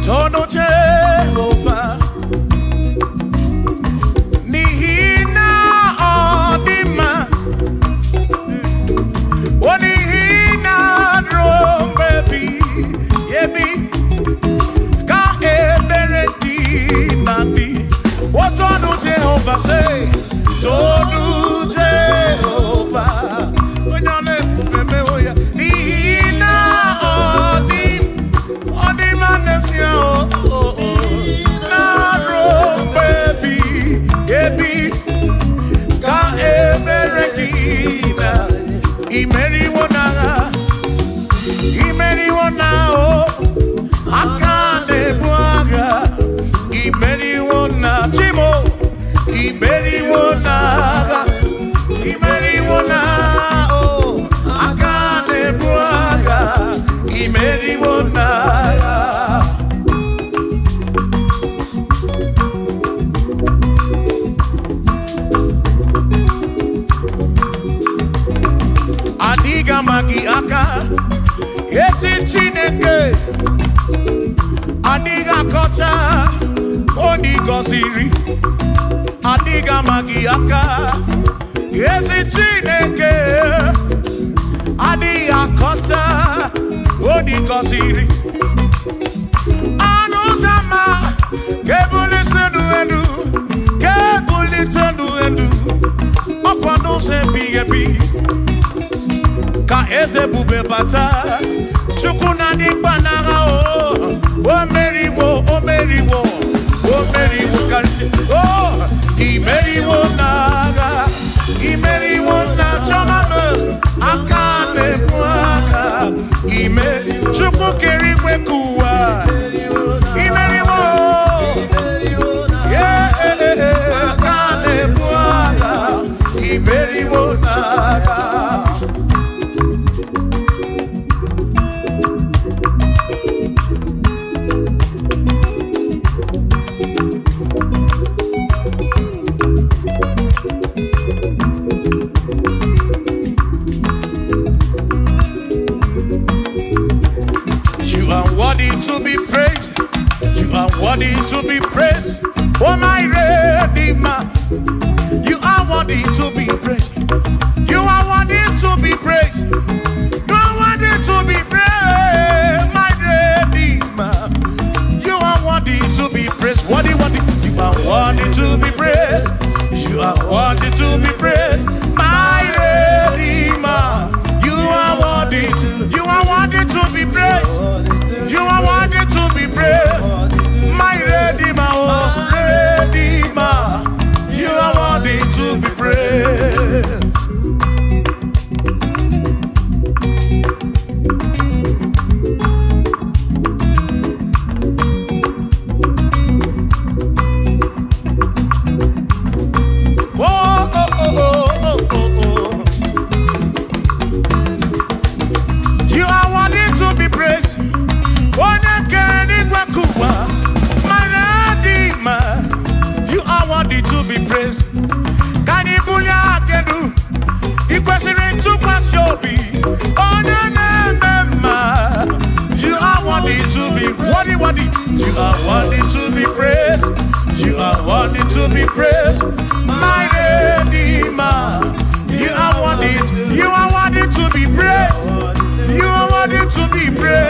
Tono Jehovah, n'ihi na ọ dị mma, o n'ihi na ruo mgbe ebighị ebi. Ka ebere gị na-adị. O tonu Jehovah, say, tonu Jehovah, onye ọ na-ebube mewo ya. N'ihi na ọ dị mma n'ezie, na ruo mgbe ebighị ebi. Ka ebere gị na imeriwo n'agha, imeriwo n'ahụ, aka na-ebu agha. Imeriwo na Chimo, imeriwo n'agha, imeriwo n'ahụ, aka na-ebu agha. Imeriwo n'agha. Adịghị ama gị aka, ezi Chineke. Adịghị akọcha onye gọziri. Adịghị ama gị aka, ezi Chineke. Adịghị akọcha onye gọziri. Anụ ụzọ ama ga-ebulite elu, ga-ebulite elu. Ọkwa n'ụzọ ebighị ebi. Ka eze ebube bata, Chukwu na-adị mkpa n'agha. O meriwo, o meriwo, o meriwo karịsịa. O imeriwo n'agha, imeriwo na chọmama, aka na-ebu agha. Chukwu kere igwe ka ụwa, imeriwo. Aka na-ebu agha, imeriwo n'agha. To be praised, you are worthy to be praised. Oh my Redeemer, you are worthy to be praised. You are worthy to be praised. You are worthy to be praised, my Redeemer. You are worthy to be praised. Worthy, worthy. You are worthy to be praised. You are worthy to be praised, my Redeemer. You are worthy to be praised. You are worthy to be praised, my Redeemer, oh Redeemer. You are worthy to be praised. You are worthy to be praised. You are worthy to be praised. Can you believe I can do? You question to pass your be. Oh, you are worthy to be worthy. You are worthy to be praised. You are worthy to be praised, my Redeemer. You are worthy to be praised. You are worthy to be praised.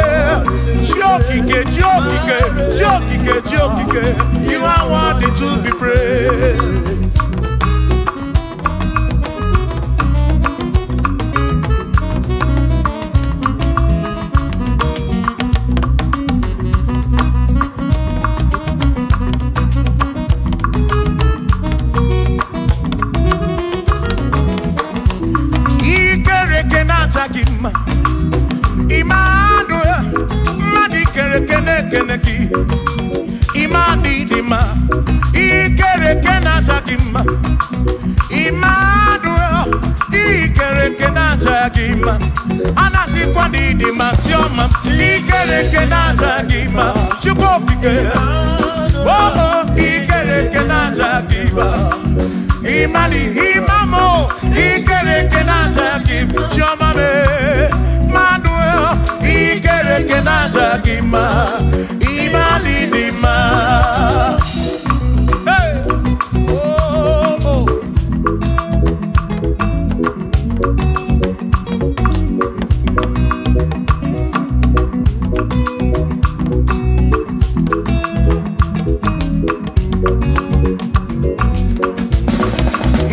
keneki imani dima ikere kenacha gima Emmanuel ikere kenacha gima anasi kwani dima tioma ikere kenacha gima chukokike oh ikere kenacha gima imani imamo ikere kenacha gima tioma me Manuel ikere kenacha gima imani dima hey oh oh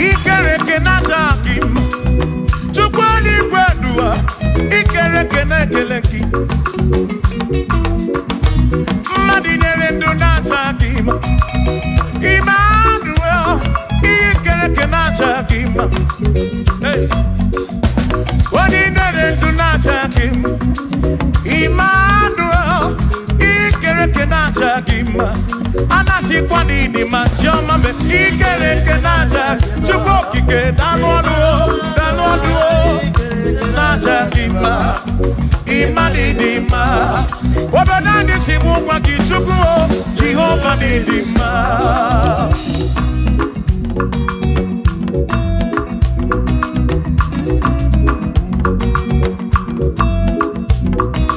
ikere kenacha gima tukwani kwedua ikere kenekeleki madinere ndunata gima Emmanuel ikere kenacha gima hey wadinere ndunata gima Emmanuel ikere kenacha gima anasi kwani di majoma me ikere kenacha chukokike danwadu nacha gima imani dima wabadani simu kwa kichuku Jehova ni dima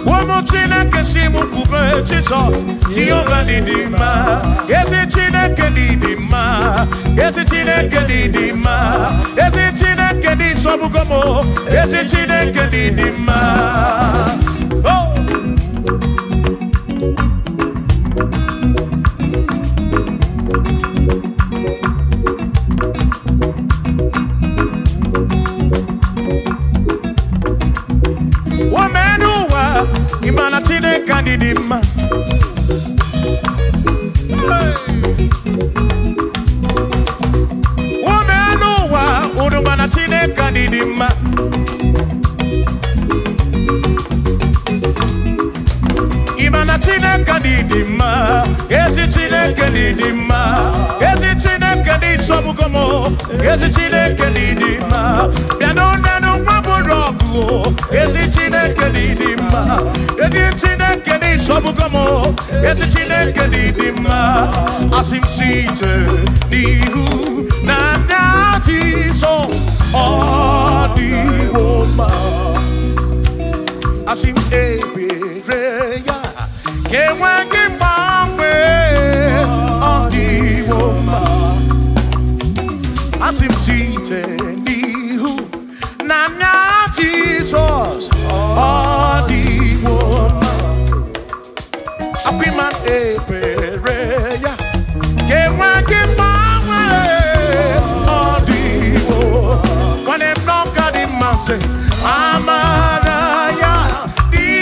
Wamotine kesimu kube Jesus Jehova ni dima Yesi chine kedi dima Yesi chine kedi dima Yesi chine kedi sobugomo Yesi chine kedi dima Oh Wamenuwa imana chine kedi dima Wamenuwa udumana chine kedi dima Imana chine kedi dima Yesi chine kedi dima Yesi chine kedi sobugomo Yesi chine kedi dima Biano nanu waburogu Yesi chine kedi dima Yesi chine kedi sobugomo Yesi chine kedi dima Asim site nihu na nyati so Odi woma Asim ebereya Kewangi mangwe Odi woma Asim site nihu na nyati so Odi woma Apiman ebereya Kewangi mangwe Odi woma When I'm not got in my say Amaraya Di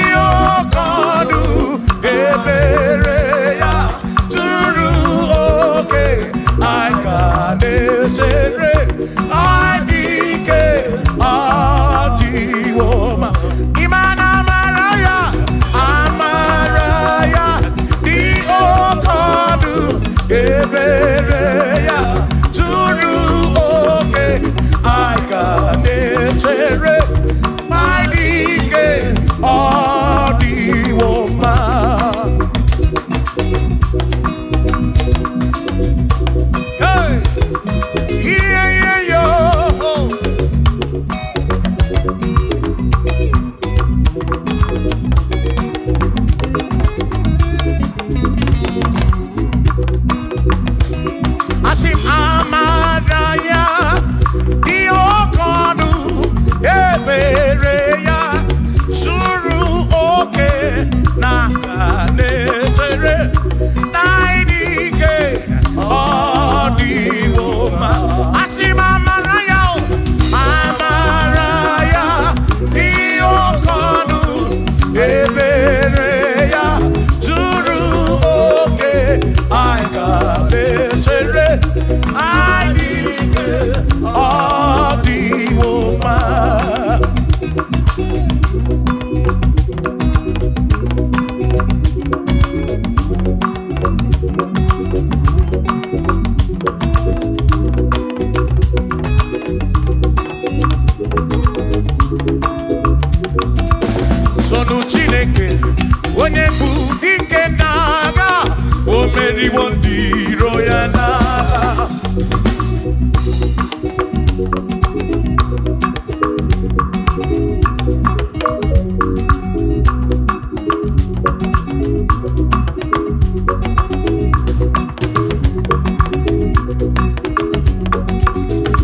tonu Chineke onye bụ dike n'agha o meriwo ndị iro ya n'agha.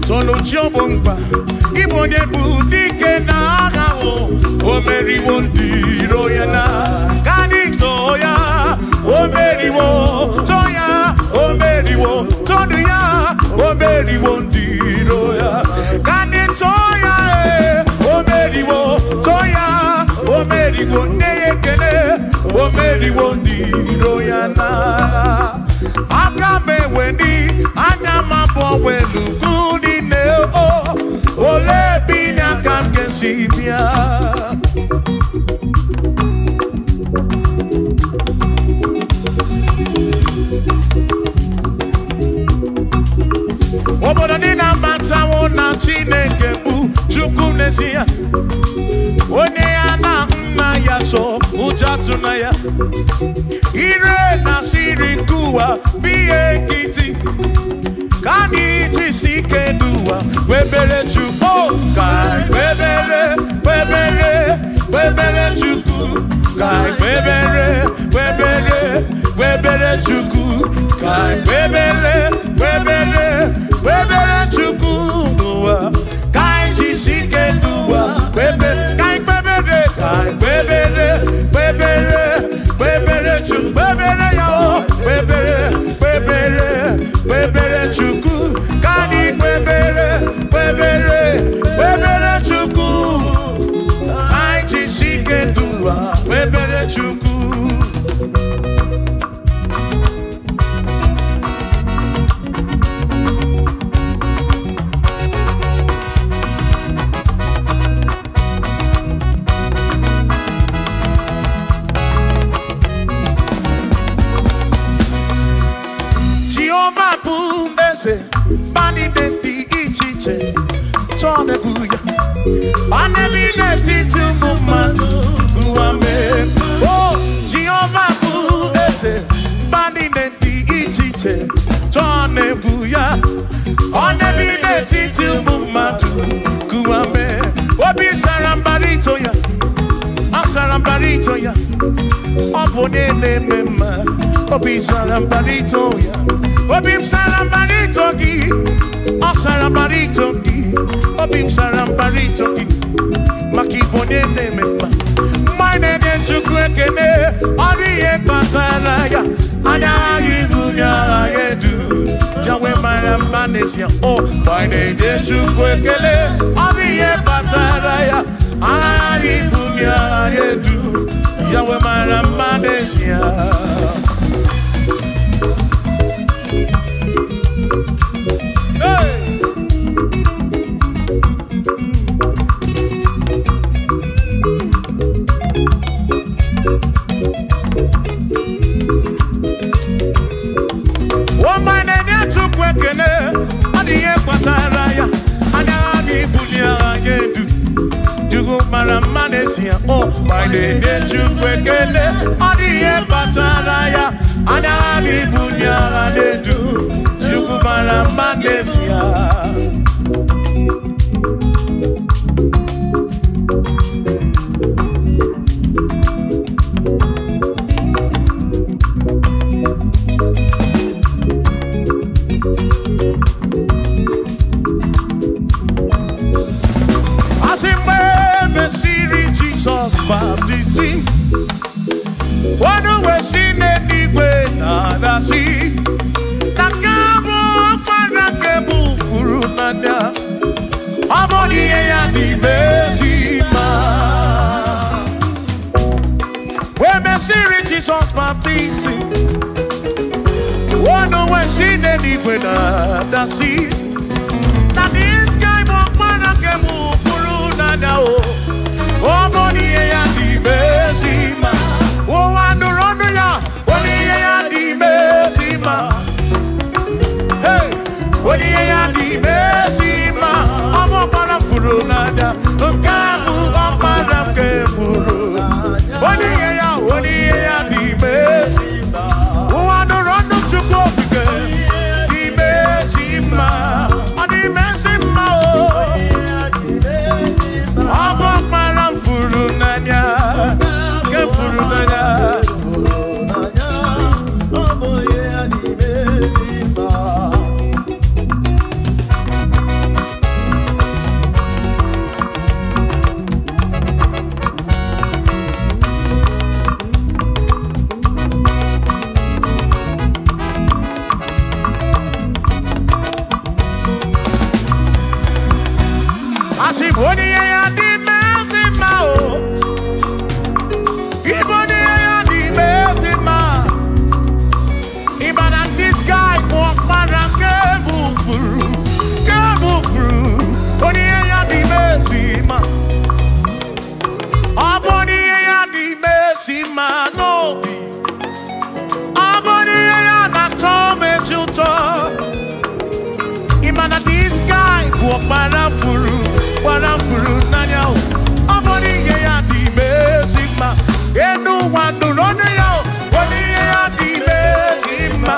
Tonu Chiobongba ịbụ onye bụ dike n'agha o meriwo ndị iro ya n'agha. Ka anyị too ya o meriwo, too ya o meriwo, tonu ya o meriwo ndị iro ya. Ka anyị too ya o meriwo, too ya o meriwo, nne ya ekele o meriwo ndị iro ya n'agha. Aka m eweni anya m abụọ welugu niile ole bi n'aka m ga-esi bịa. Obodo niile amatawo na Chineke bụ Chukwu n'ezie, onye ya na nna ya so ụjọ atụna ya. Ire na siri nke ụwa bụ ihe nkịtị, ka anyị jisi ike n'ụwa webere Chukwu. Ka webere webere webere Chukwu, ka webere webere webere Chukwu, ka webere webere webere Chukwu n'ụwa. Ka anyị jisi ike n'ụwa webere, ka webere, ka webere webere webere Chukwu, webere ya o webere webere webere Chukwu. Ka anyị webere webere webere Chukwu. Anyị jisi ike n'ụwa webere Chukwu. Jehovah bụ eze bani dị iche iche tọnebuya banebi n'etiti ụmụ mmadụ bụ amen. Oh, Jehovah bụ eze bani dị iche iche tọnebuya onebi n'etiti ụmụ mmadụ bụ amen. Obi sara mbara ito ya, asara mbara ito ya, ọ bụ onye na-eme mma. Obi sara mbara ito ya, obi sara mbara ito gị, ọ sara mbara ito gị, obi sara mbara ito gị, maka ịbụ onye na-eme mma. Mgbe anyị na-enye Chukwu ekele, ọ dị ihe kpatara ya, anya agha ibu ya agha edu ya wee mara mma n'ezie. O mgbe anyị na-enye Chukwu ekele, ọ dị ihe kpatara ya, anya agha ibu ya agha edu ya wee mara mma n'ezie. Oh, my name is Chukwu ekele, ọ dị ihe kpatara ya, anya anyị bụ ya na-edu Chukwu mara mma n'ezie. Baptism, one way seen anyway, nada see. Nakabo, Panakabu, Furunada, Amoni and the Bezima. When the series Jesus baptism, one way seen anyway, nada see. That is guy, Panakabu, Furunada. Oh, Monie and the Bezima. Oh, and the Ronoya, Monie and the Bezima. Hey, Monie and the Bezima. I'm a Parafurunada, Kamu, a Parakeburu. Warafuru nanya o. Amoni ye ya di mesima. Enu wanu rono ya o. Wani ye ya di mesima.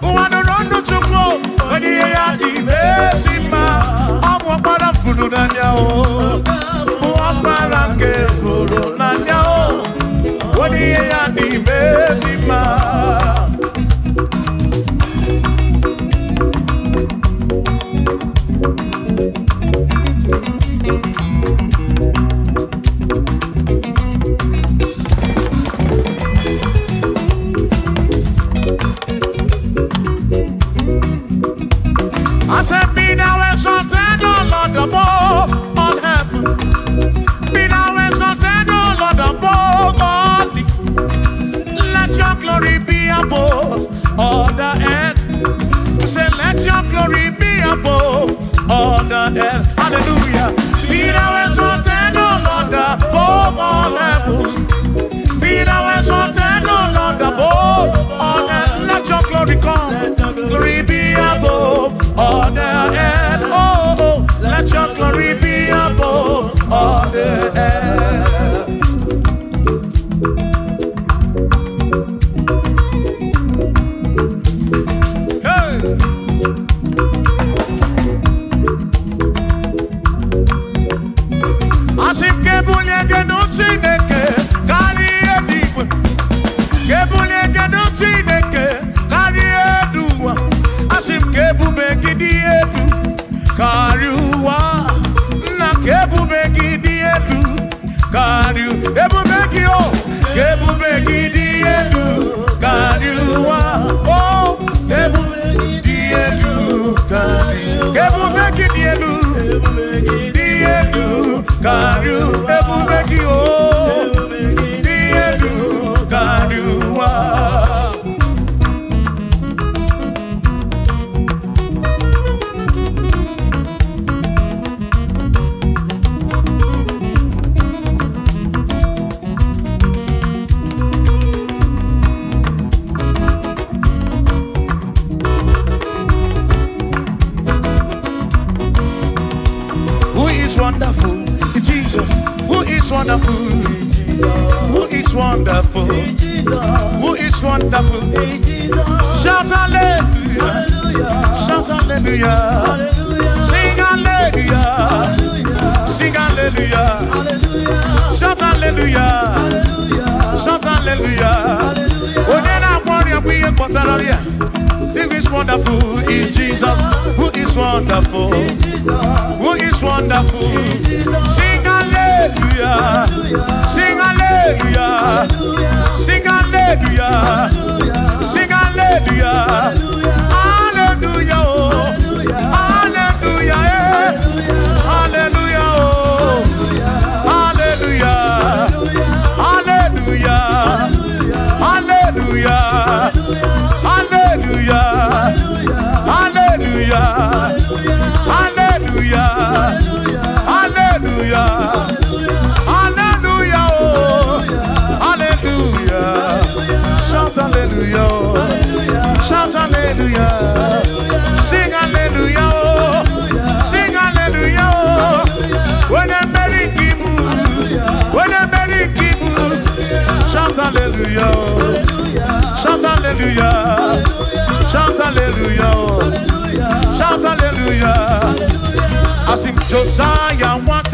Wanu rono chukwo. Wani ye ya di mesima. Amu warafuru nanya o. Wabarake furu nanya o. Wani ye ya di mesima. I said, be thou exalted, O Lord, above all heaven. Be thou exalted, O Lord, above all the. Let your glory be above all the earth. We say, let your glory be above all the earth. Hallelujah. Be thou exalted, O Lord, above all heaven. Be thou exalted, O Lord, above all earth. Let your glory come. Glory be above all the earth. Oh, let your glory be above all the earth. Hey. Asim kebulie geno chineke kari ediwe. Kebulie geno chineke kari eduwa. Asim kebube gidi edu kari uwa. Na kebube gidi edu kari ebube gi o. Kebube gidi edu kari uwa. Oh, kebube gidi edu kari. Kebube gidi edu. Edu kari ebube gi o. Di edu kari uwa. Wonderful, Jesus. Who is wonderful? Who is wonderful? Who is wonderful? Shout hallelujah! Shout hallelujah! Sing hallelujah! Sing hallelujah! Shout hallelujah! Shout hallelujah! Oh, then I worry, we are Potaria. Who is wonderful? Is Jesus. Who is wonderful? Who is wonderful? Sing hallelujah! Sing hallelujah! Sing hallelujah! Sing hallelujah! Hallelujah! Hallelujah! Hallelujah! Hallelujah! Hallelujah! Hallelujah! Hallelujah! Hallelujah! Hallelujah! Hallelujah! Hallelujah! Oh, hallelujah! Shout hallelujah! Shout hallelujah! Sing hallelujah! Sing hallelujah! When I'm very kibu, when I'm very kibu, shout hallelujah! Shout hallelujah! Shout hallelujah! Shout hallelujah! As if Josiah wants